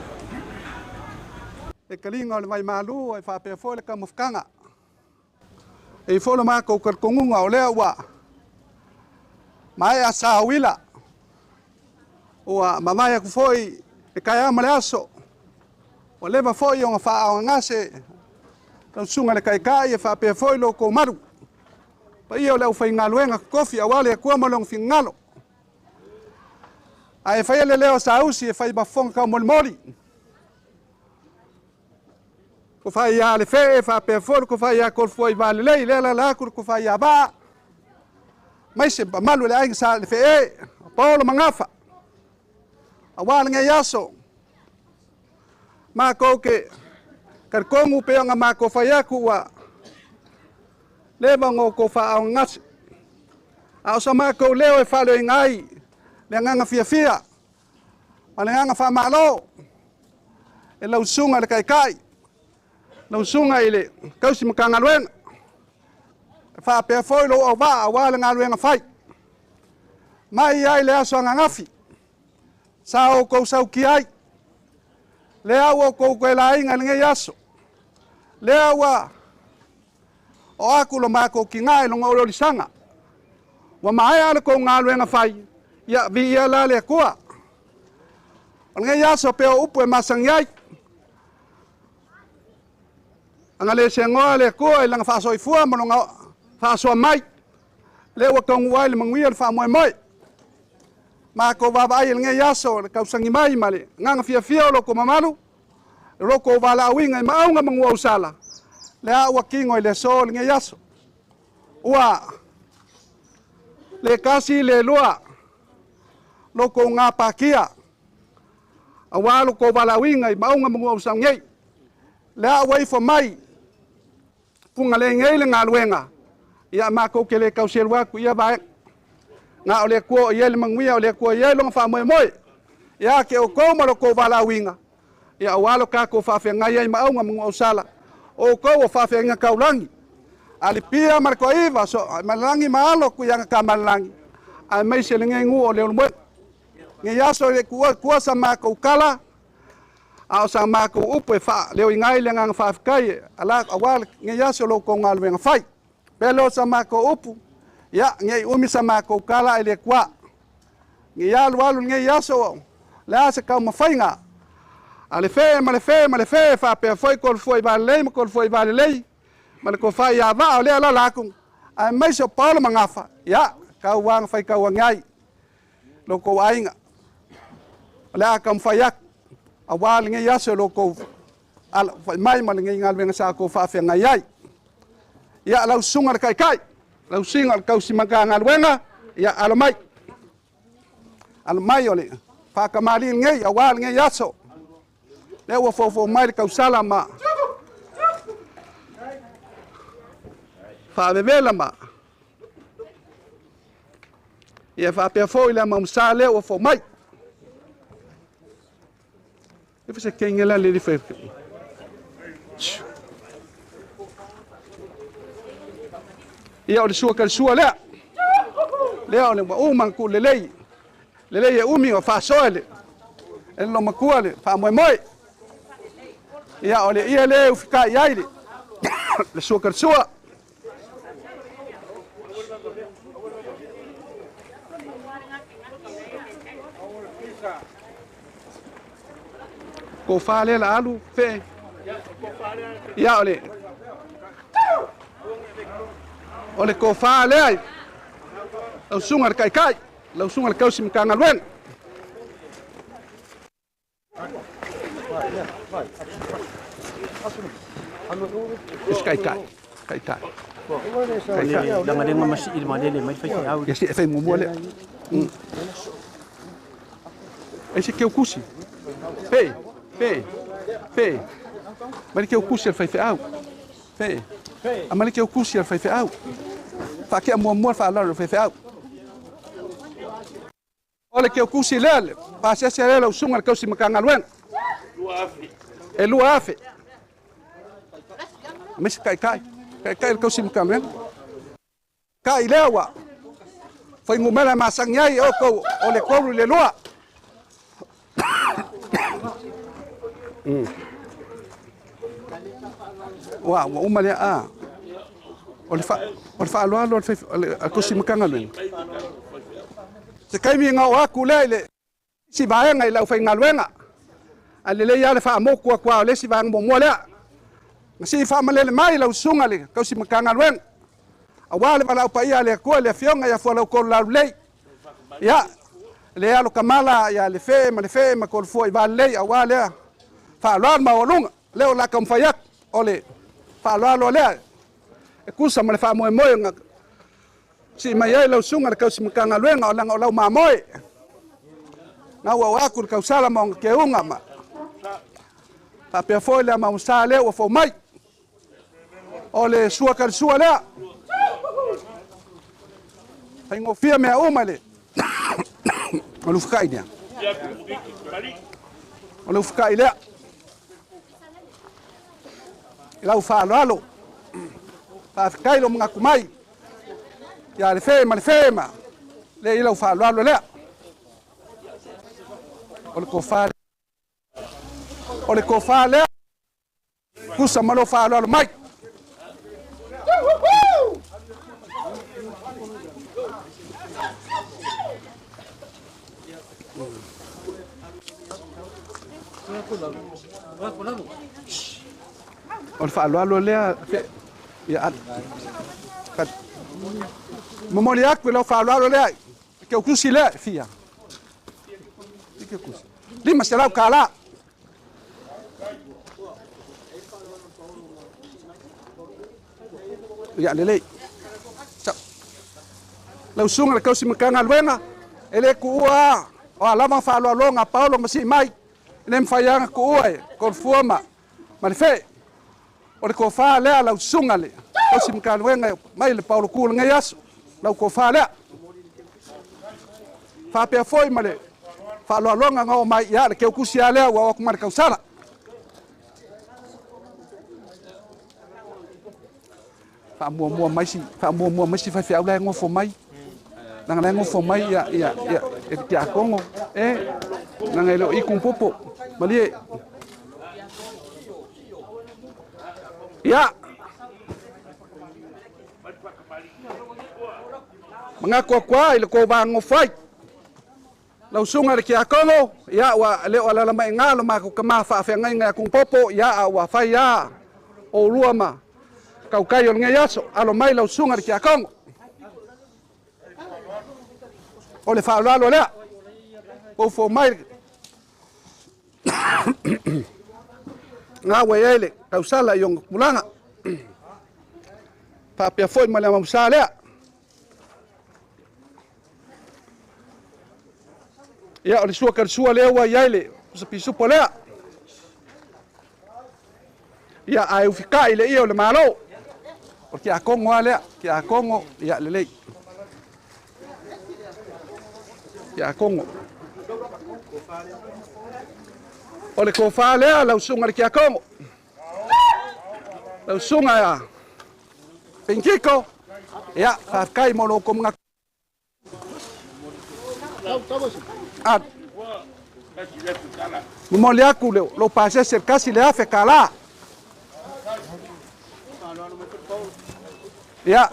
E kalinga o le mai malu e whape fo le kamufkanga. E fo le mako kalkongunga o lea ua. Mai a sawila. Ua mamaya ku foi e kaya male aso. O leva foi o ngawha o ngase. Tau sunga le kai e whape foi lo ko maru. Pa ia o leo whai ngaluenga kofi awale e kua malong fingalo. Ai fai le leo sausi e fai bafonga ka molmoli. Ko fai ya le fe fa pe for ko fai ya kol foi vale le la ko fai ya ba. Mai se ba malu le ai sa le fe e polo mangafa. Awal nge yaso. Ma ko ke kar kongu pe nga ma ko fai ku wa. Le bango ko fa au ngas. Au sama ko leo e fa le ngai. Le nganga fia. Le nganga fa malo. E lau sunga le kai. Lau sunga ile kausi makanga luenga. Fa pe foi lo o va awa le ngaluenga fai. Mai ai le aso ngafi. Sao ko sau ki ai. Le awo ko la inga nge yaso. Le awa o aku lo mako ki ngai lo ngolo lisanga. Wa mai ala ko ngaluenga fai. Ya via la le kua. Nge yaso pe upu e masangai. Angale sengoa le kua ilang fa soifua malonga fa so mai. Le wa kong wai le mangwia fa moi moi. Ma ko va vai nge yaso ka usangi mai male. Nganga fia lo ko mamalu. Lo ko vala winga ma nga mangwa usala. Le a wa kingo le so nge yaso. ua le kasi le lua loko ngā pākia awa loko walawinga I maunga mungu au saungei le awai fa mai punga le ngei le ngā luenga ia mākou ke le kauselu aku ia vae ngā o le kua o iele manguia o le kua iele longa wha moe moe ia ke o kou ma loko walawinga ia awalo kako whawhengai ai maunga mungu au sala o kou o whawhenga kaulangi ali pia marko iva so malangi maalo ku yang ka malangi ai mai se lengai ngu o le mo nge yaso le ku sa ma ko kala a sa ma ko upe fa le ngai le ngang fa kai ala awal nge yaso lo ko ngal wen fai pelo sa ma ko upu ya nge umi sa ma ko kala ele kwa nge ya walu nge yaso la se ka ma fainga ale fe ma le fe fa pe foi kol foi ba le kol foi ba le ma le ko fai ya va o le ala laku ai mai so paulo mangafa ya ka wang fai ka wangai lo ko ainga la kam fayak awal nge yaso lo ko al mai ma nge ngal venga sa ko fa fe ngai ya lau sungar kai lau singal kau simanga ngal wenga ya al mai ole fa ka mali nge awal nge yaso le wo fo mai ka sala ma fa bebela ma ia fa pe fo ila mam sale o fo mai e fese kengela le di fe ia o sua ka sua le o le o man ku le e umi o fa soele e lo makuale fa moi ia o le ia le ufika ia ile le sua ka sua ko fa le la alu fe ia ole ko fa le ai au sungar kai lau sungar kau sim kanga luen kai Danga denga masih ilmu dele mai fai au. Ya si fai mu le. Esse que eu cusi. Pe. Mas que eu cusi fai au. Pe. Amali que eu cusi fai au. Fa que mo fa la fai au. Olha que eu cusi le. Passa se le o sungar kau sim kanga luen. Lua afe. Mas kai kau sim kanga. Kai lewa. Foi ngumela masangyai o ko ole ko le lua. Wa uma le a. Ole fa lo fe ko sim kanga luen. Se kai mi nga wa ku le si ba nga ila fa ngalwenga. Ale le ya le fa mo kwa le si ba mo mo le. Ngasi fa malele mai la usunga le ko sim kanga luen. Awale wala pa ia le ko le fionga ya fo la ko la le ya le alo kamala ya le fe ma ko fo i va le awale fa lo ma olunga le la kam fayak ole fa lo le e kusa ma le fa mo nga si mai ai lo sunga ka si mkanga luenga ola ola ma moi na wa ku ka sala mo ke unga ma pa pe fo le ma usale o fo mai ole sua ka sua le Hay ngo fia me umale. Olu fukai dia. Olu fukai le. Ila ufa alo. Pa fukai lo mga kumai. Ya le fema. Le ila ufa alo le. Ole ko fa le. Kusa malo fa alo mai. On fa lo le ya kat momoli ak lo fa lo le ke o kusi le fia ke kusi lima será kala ya le lau sunga le kausi makanga luenga ele kuua o alama falo longa Paulo masi mai nem fayanga kuua kon fuama malfe o le ko fa le lau sunga le kausi makanga luenga mai le Paulo kul ngai aso lau ko fa le fa pe foi male falo longa ngo mai ya le ke kusi ale wa ko mar kausala fa mua mai si fa fiau le ngo fo mai nang lengo fo mai ya ya kongo nang elo I kung popo mali ya mga kwa ile ko bango fight lau sunga le kia kongo ya wa le ala la mai ngalo ma ko kama fa fa ngai kung popo ya wa fa ya o luama kau kai ngai aso alo mai lau sunga le kia kongo o le whaolalo lea, o fo mai, ngā wei eile, kausala I onga mulanga, pāpea foi ma lea mamusa lea. Ia o le sua karisua lea ua iaile, usa pisupo lea. Ia ai ufika ile ia o le malo, o kia kongo a lea, kia kongo, ia le lei. Ya kongo o le ko fa lea lau sunga le kia kongo lau sunga ya penkiko ya fa kai mono ko mga at mo le aku le lo pase ser casi le afe kala ya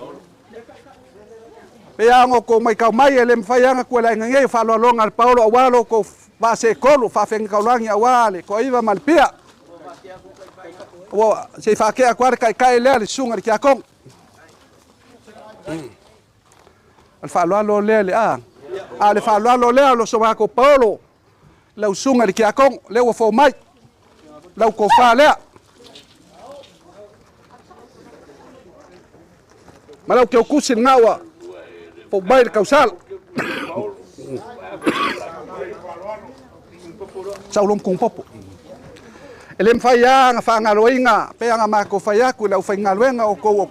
Pea ngo ko mai kau mai ele mfaianga ko la ngai fa lo longa Paulo awalo ko va se kolu fa feng kaulangi awale ko iva malpia. Wo se fa ke akwar kai le sunga ki akong. Al fa lo le ale fa lo le lo so ko Paulo. Le sunga ki akong le wo fo mai. Le ko fa le. Malau ke kusin ngawa. Po bail kausal. Saulom kung popo. Elem faya nga fa ngaloinga, pe nga mako faya ku la fa ngaloinga o ko.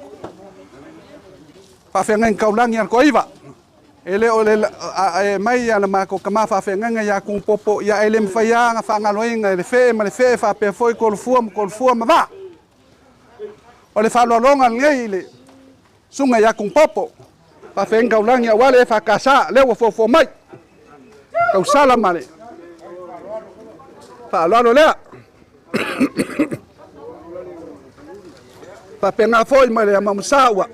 Pa fengen kaulangi an ko iva. Ele ole mai ya mako kama fa fengen ya kung popo ya elem faya nga fa ngaloinga le fe fa pe foi kol fuam va. Ole fa lolonga ngei sunga ya kung popo. Pa feng kaulangi awale fa kasa lewo fo mai kausala male fa lo lea pa penga foi male mamsawa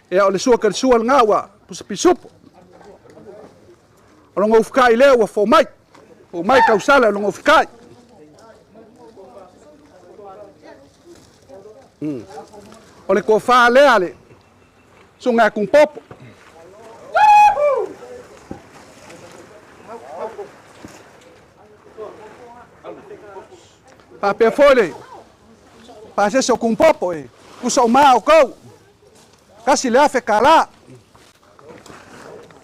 e ole suka sual ngawa pisupo longo fkai lewo fo mai kausala longo fkai Ole ko fa le ale sunga kung popo pa pe fole pa se so kung popo ku so ma o ko kasi le afe kala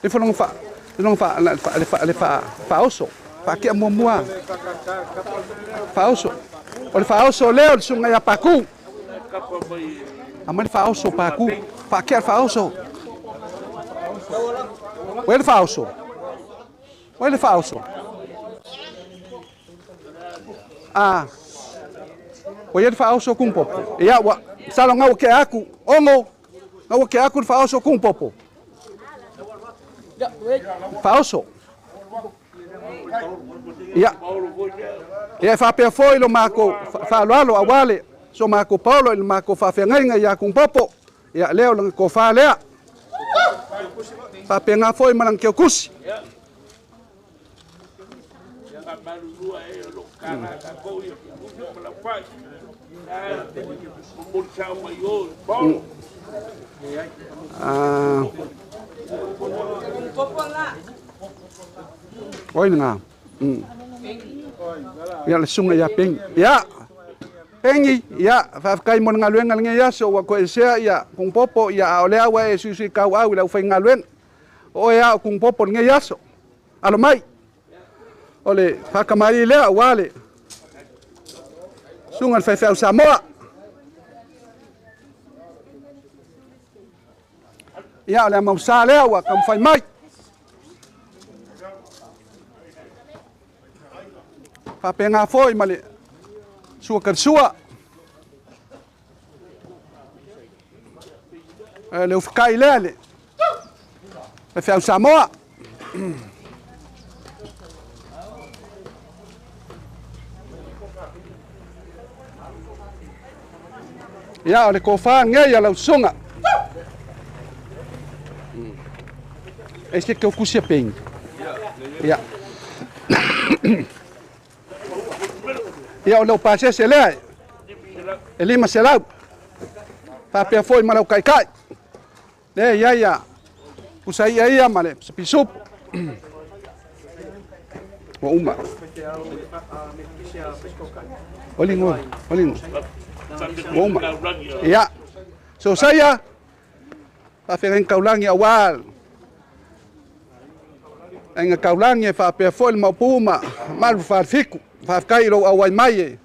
le fa oso pa ke mo fa oso ole fa oso le sunga ya paku Aman falso paku, paquer falso. Ou ele falso? Ou ele falso? Ah. Ou ele falso com popo. E a salão ngau ke aku, ongo. Ngau ke aku falso com popo. Falso. E fa pe foi lo mako, fa lo awale. So mako Paulo il mako fa fenga ya kung popo ya leo lang ko fa lea pa penga foi malang ke kusi Oi nga ya le sunga ya ping ya Pengi ia fa kai mon ngaluenga nge ya so wa ko sia ia kung popo ia ole awa e susi ka wa ila fa ngaluen o ia kung popo nge ya so alo mai ole fa kamari le wale sungal fa fa Samoa ia ole mau sa le wa kam fa mai fa penga foi male sua kersua le ufkai lele le fiau Samoa ya le kofa nge ya la sunga que eu custe bem ya ia o leo pase se lea e lima se lau papea foi ma lau kai le ia usai ia ma le pisop o uma olingo o uma ia so saya papea en kaulangi awal en kaulangi papea foi ma puma mal fa fiku fa kai ro awai mai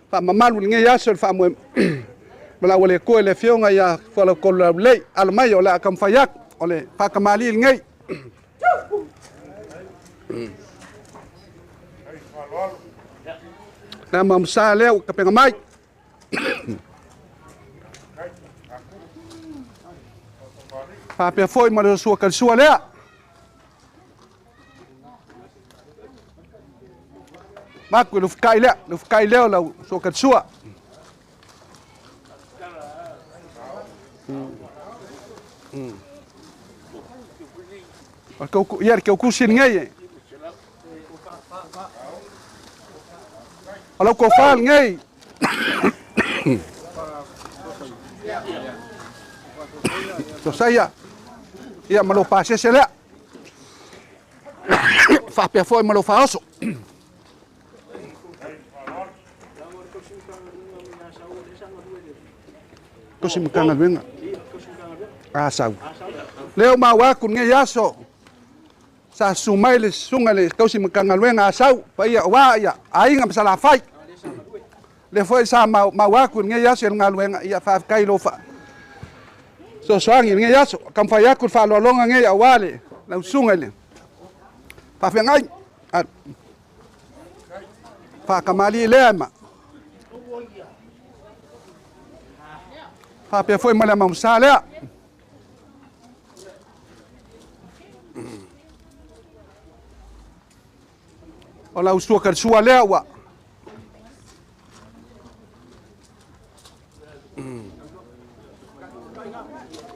fa mamalu nge ya so fa mo mala wale ko le fionga ya fa lo ko le al mai ola kam fa yak ole fa kamali ngai na mam sa le ka penga mai fa pe foi ma so ka so le Maku lu fkai leo la so katsua. Ko yer ke ku sin ngai. Ala ko fal ngai. So saya ia malo pase se le. Fa pe foi malo fa oso. Kosi mkanga lwenga asau leo mawaku nge yaso sa sumaile sungale kosi mkanga lwenga asau pa ia wa ia ainga msala fai le foi sa mawaku nge yaso ngalwenga ia fa kai lo fa so soangi nge yaso kam fa yaku fa lo longa nge awale la sungale pa fengai fa kamali lema Pape foi mala mam sala. Ola usua kar sua lewa.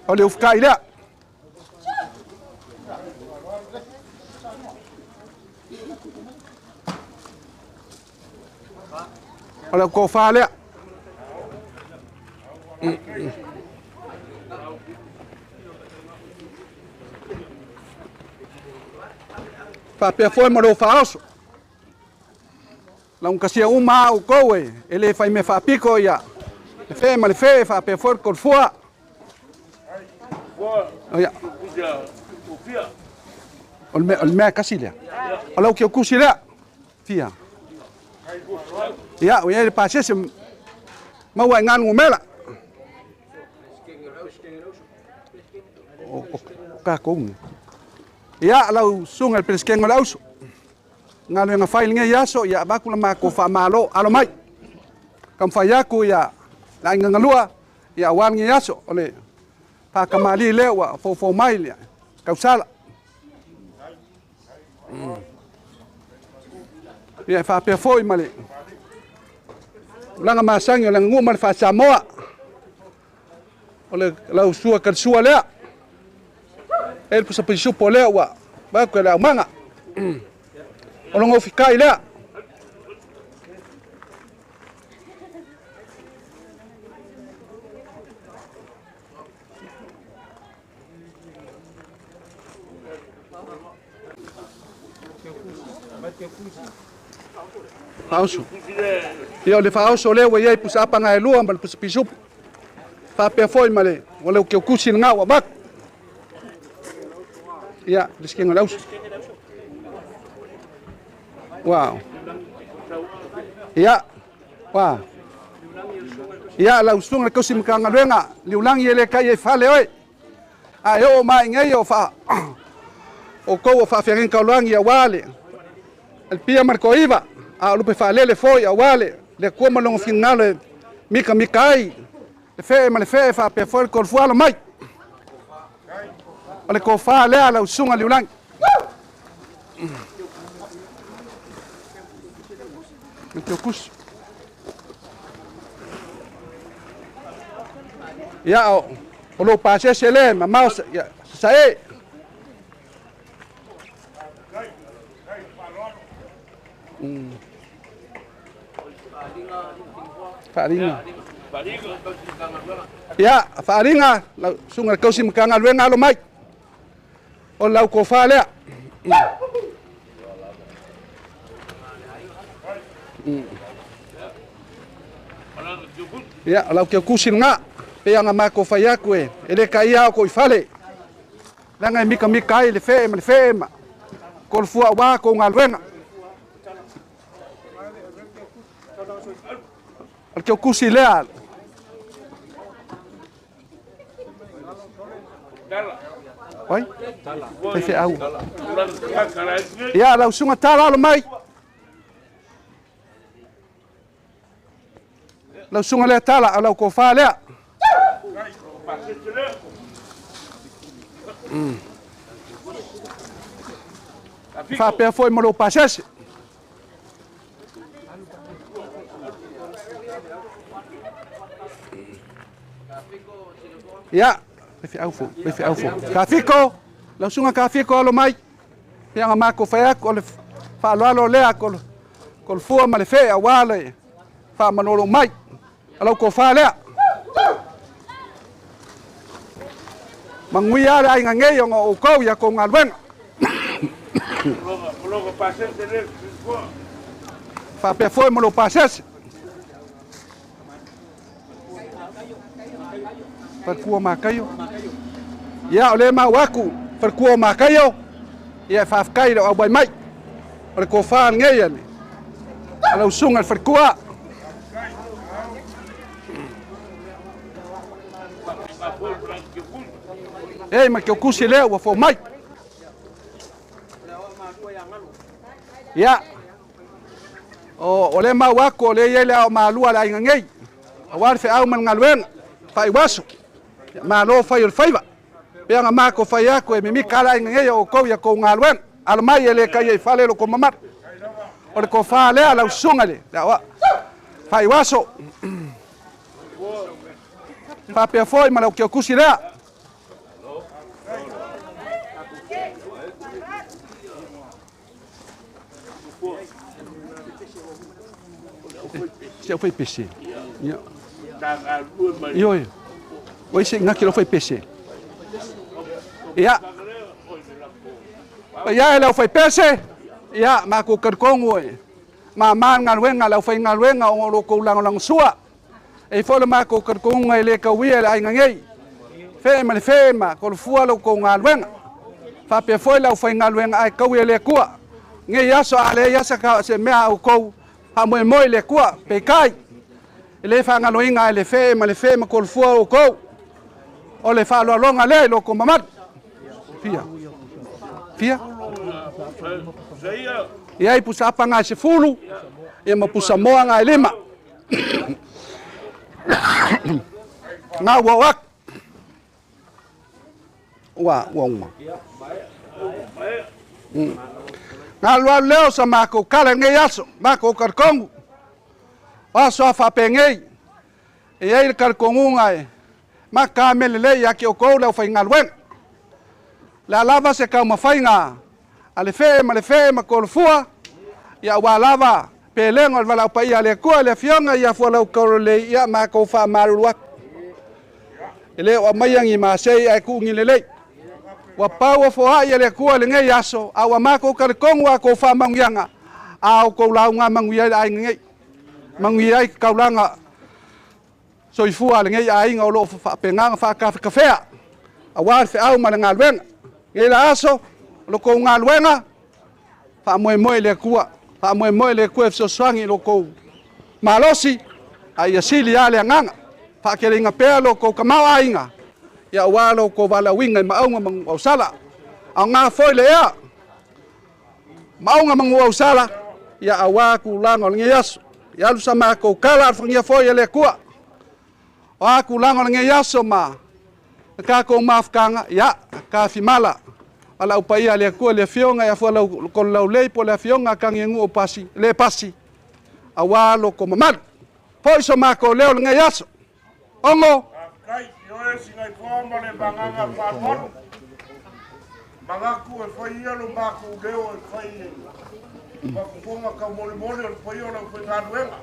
Ola ufkai la. Ola ko fa la. Pape foi mo falso. La un casia uma o koe, ele fai me fa pico ia. Le fe ma le fe fa pe for col foa. Oia. Ol me casilia. Ala o que o cusila. Fia. Ia, o ele passe se ma wa ngan ngumela. Ka kong. Ia lau sunga el peskengo lauso. Ngalo nga file nga yaso ya bakula mako fa malo alo mai. Kam fa yaku ya la ngalua ya wan nga yaso ole pa kamali lewa fo mai le. Kausala. Ya fa pe foi male. Langa masang lang ngumal fa Samoa. Ole lau sua kan sua le. El pusa pisu pole wa ba ko la manga olongo fikai la Fauso. Ia o le fauso le ua iai pusa apanga e lua ma le pusa pisupu. Whapea foi ma le, o leo ke o kusi na ngā ua mak. Ia, le skenga lausu. Wow. Ia, wow. Ia, lausunga le kosi mkanga luenga, liulangi e le kai e whale oi. A e o mai ngai o wha, o kou o whawhiangin kaulangi a wale. El pia marko iwa, a lupe whalele foi a wale, le kua malongo fingale, mika ai. Le fe ma le fe fa pe foi col fualo mai. Ale ko fa le ala usunga liulang. Meteu kus. Ya o lo pase se le ma mau ya sai. Faringa. Ya, faringa, sunga kau sim kanga luenga lo mai. O lau ko fa lea. Ya, lau ke kusin nga. Pe anga ma ko fa ya ko e. Ele kai ya ko ifale. Langa mika ai le fe ma. Ko fu wa ko nga luenga. Al ke kusi lea. Oi? Vai fe au. Ya, lau sunga tala lo mai. Lau sunga le tala, lau ko fa lea. Fa pe foi mo lo pasese. Ya. Befe au fo. Ka fiko, la sunga ka fiko alo mai. Pianga mako fa ko le fa lo lea ko fu ma le fe a wale. Fa manolo mai. Alo ko fa lea. Mangui ala ai ngei o ko ya ko ngalwen. Logo pasese le. Fa pe foi mo lo pasese. Perkua makayo. Ya ole ma waku perkua makayo. Ya fafkai do abai mai. Ole ko fa ngei ani. Ala usunga perkua. Ei, ma ke kusi leo wa fo mai. Ya. O ole ma waku ole yele au ma lua la ngei. Awar fe au man ngalwen. Fa iwaso. Ma lo fa yo faiva. Pe nga ma ko fa ya ko e mi kala nge o ko ya ko ngalwen. Al mai ele ka ye fa le lo ko mamar. O le ko fa le ala usunga le. Da fa iwaso. Fa pe foi ma lo ke kusi le. Se foi PC. Yo. Oi se ngaki lo foi PC. Ya. Ya lo foi PC. Ya ma ko kerkongo e. Ma ngalwenga lo foi ngalwenga o lo ko lang sua. E fo lo ma ko kerkongo e le ka wi ai ngei. Fe ma ko fu lo ko ngalwenga. Fa pe foi lo foi ngalwenga ai ka wi le kua. Ngei aso ale ya ka se mea o ko ha mo le kua pe kai. Ele fa ngaloinga le fe ma ko fu o ko. O le fa lo longa le lo ko mamat. Fia. E aí pusa apanga se fulu. E ma pusa moa nga lima. Nga wak. Wa. Nga lua leo sa mako kala nge yaso. Mako karkongu. Aso afa pengei. E aí karkongu ngai. Maka melele ya ki o ko la fa ngalwen. La lava se ka ma fainga. Ale fe ma ko fua. Ya wa lava pelengo al vala pa ya le ko le fionga ya fo la ko le ya ma ko fa maruak. Ele o mayangi ma sei ai ku ngilele. Wa pa wa fo ha ya le ko le ngai yaso. Awa ma ko kar kong wa ko fa mangyanga. ao ko lau nga mangui ai ngai mangui ai kaulanga soifua le ngai ai nga lo fa penga fa kafe awa fe au malanga lwenga ngai la aso lo ko nga lwenga fa moe le kua fa moe le kua so swangi lo ko malosi ai asili ale nganga fa ke ringa pe lo ko kamau ainga ya walo ko wala winga maunga mang ausala ang nga foi le ya maunga mang ausala ya awa ku lango ngias ya lu sama ko kala fangia foi le kua wa ku lango ngias ma ka ko mafkanga ya ka fimala ala upaya le kua le fionga ya fola ko lau le po le fionga kang yengu pasi le pasi awalo ko mamal foi so ma ko leo ngias ongo kai yo singai forma le banganga paton mangaku e foi lo maku leo e foi makufunga ka mole foi ona foi tanwenga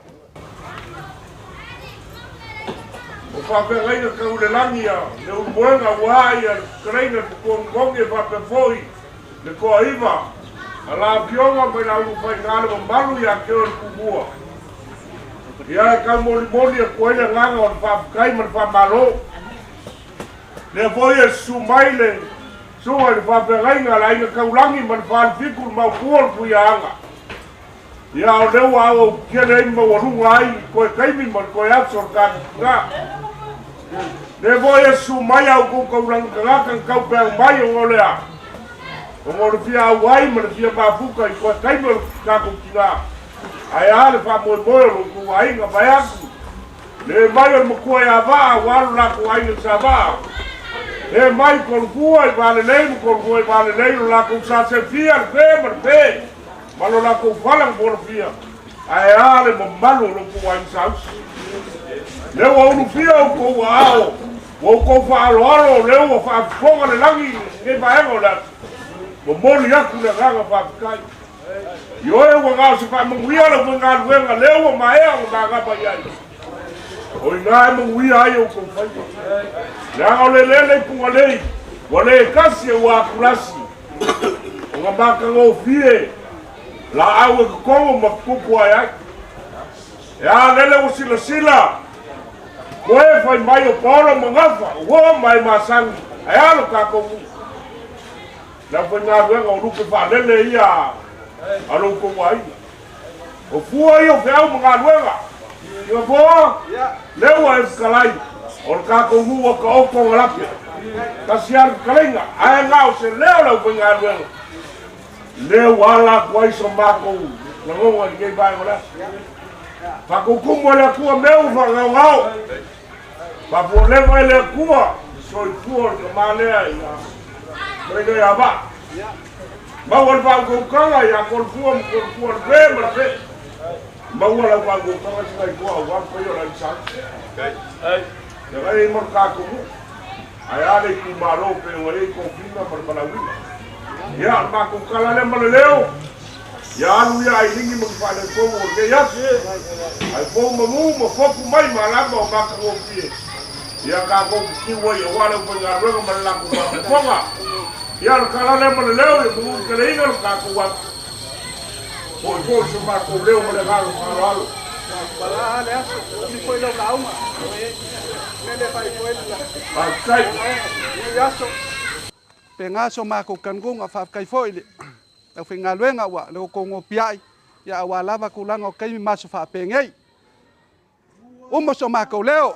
o fa pe reina ka ulelangia le umwenga waia kreina ko ngonge fa pe foi le ko iva ala pionga me na lu fai ngalo malu ya ke o kubua ya ka mole ko ile nganga o fa kai man fa malo le foi e sumaile suai fa pe reina la ina ka ulangi man fa fikul ma kuol puianga ya o le wa o kele mo ru ai ko kai mi man ko ya sorka nga le voy sumaya o ko ulang ka ka pe mai o le a o mo fia wai mo fia ba fuka ko kai mo ka ko kina ai ale fa mo ko ai nga ba ya le mai mo ko ya va wa la ko ai sa ba e mai ko fuai vale le ko fuai vale le la ko sa se fia pe malo la ko falang por fia ai ale mo malo lo ko ai sa le wa unu fia ko wa o ko fa alo le o fa fonga le langi e ba e la mo moli ya ku le ganga fa kai yo e wa ga se fa mo wi ala mo ga wenga le o ma e o ga ga ba ya o ina mo wi ai o ko fa la o le ku le wa le kasi wa kulasi o ga ba ka o fie la au ko mo ku ai ya lele o sila koe fai mai o polo mangafa wo mai masang ayalo ka ko la fai na wenga o lupe fa lele ia alo ko wai o fua io fe au mga wenga yo bo lewa eskalai o ka ko hu ko o ko lapi ka siar kalenga ai ngau se leo la fai nga wenga lewa la kwai so mako la ngo ngai bai ngola fa ko kumo la ku meu fa ngau pa problema ele kuwa soy fuor que malea ya pero ya va wal ba ko kanga ya ko fuor be marfe ma wala ba ko kanga sai ko wa ko yo la sa ai ya va ir marca como aya le ku malo pe ngore ko finga par balawi ya ma ko kala le maleo ya lu ya ilingi mo fa le ko mo ke ya ai po mo foku mai malamba o ba ko pie ya ka ko ki wo ya wala ko ya ro ma la ko nga ya ka la mo le le mo ke le ina ka ko wa ko so ma ko le mo le ga lo para le aso ni foi lo la uma le fai foi la sai ya so pengaso ma ko kan gonga fa kai foi le au finga luenga wa le ko ngo piai ya wa lava ko lango kai mi maso fa pengei umo so ma ko leo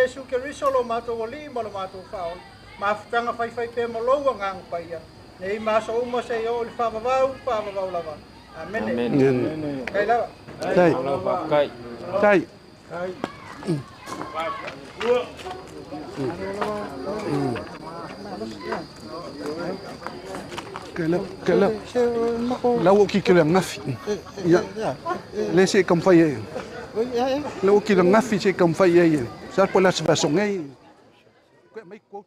Yesu ke risolo mato wali malo mato faul mafutanga fai pe malo ngang paia nei maso umo se yo fa vau lava amen kai lava kai Kela lau ki kela ngafi ya le se kam fai lau ki ngafi se kam fai ya sa pola sa songai ko mai ko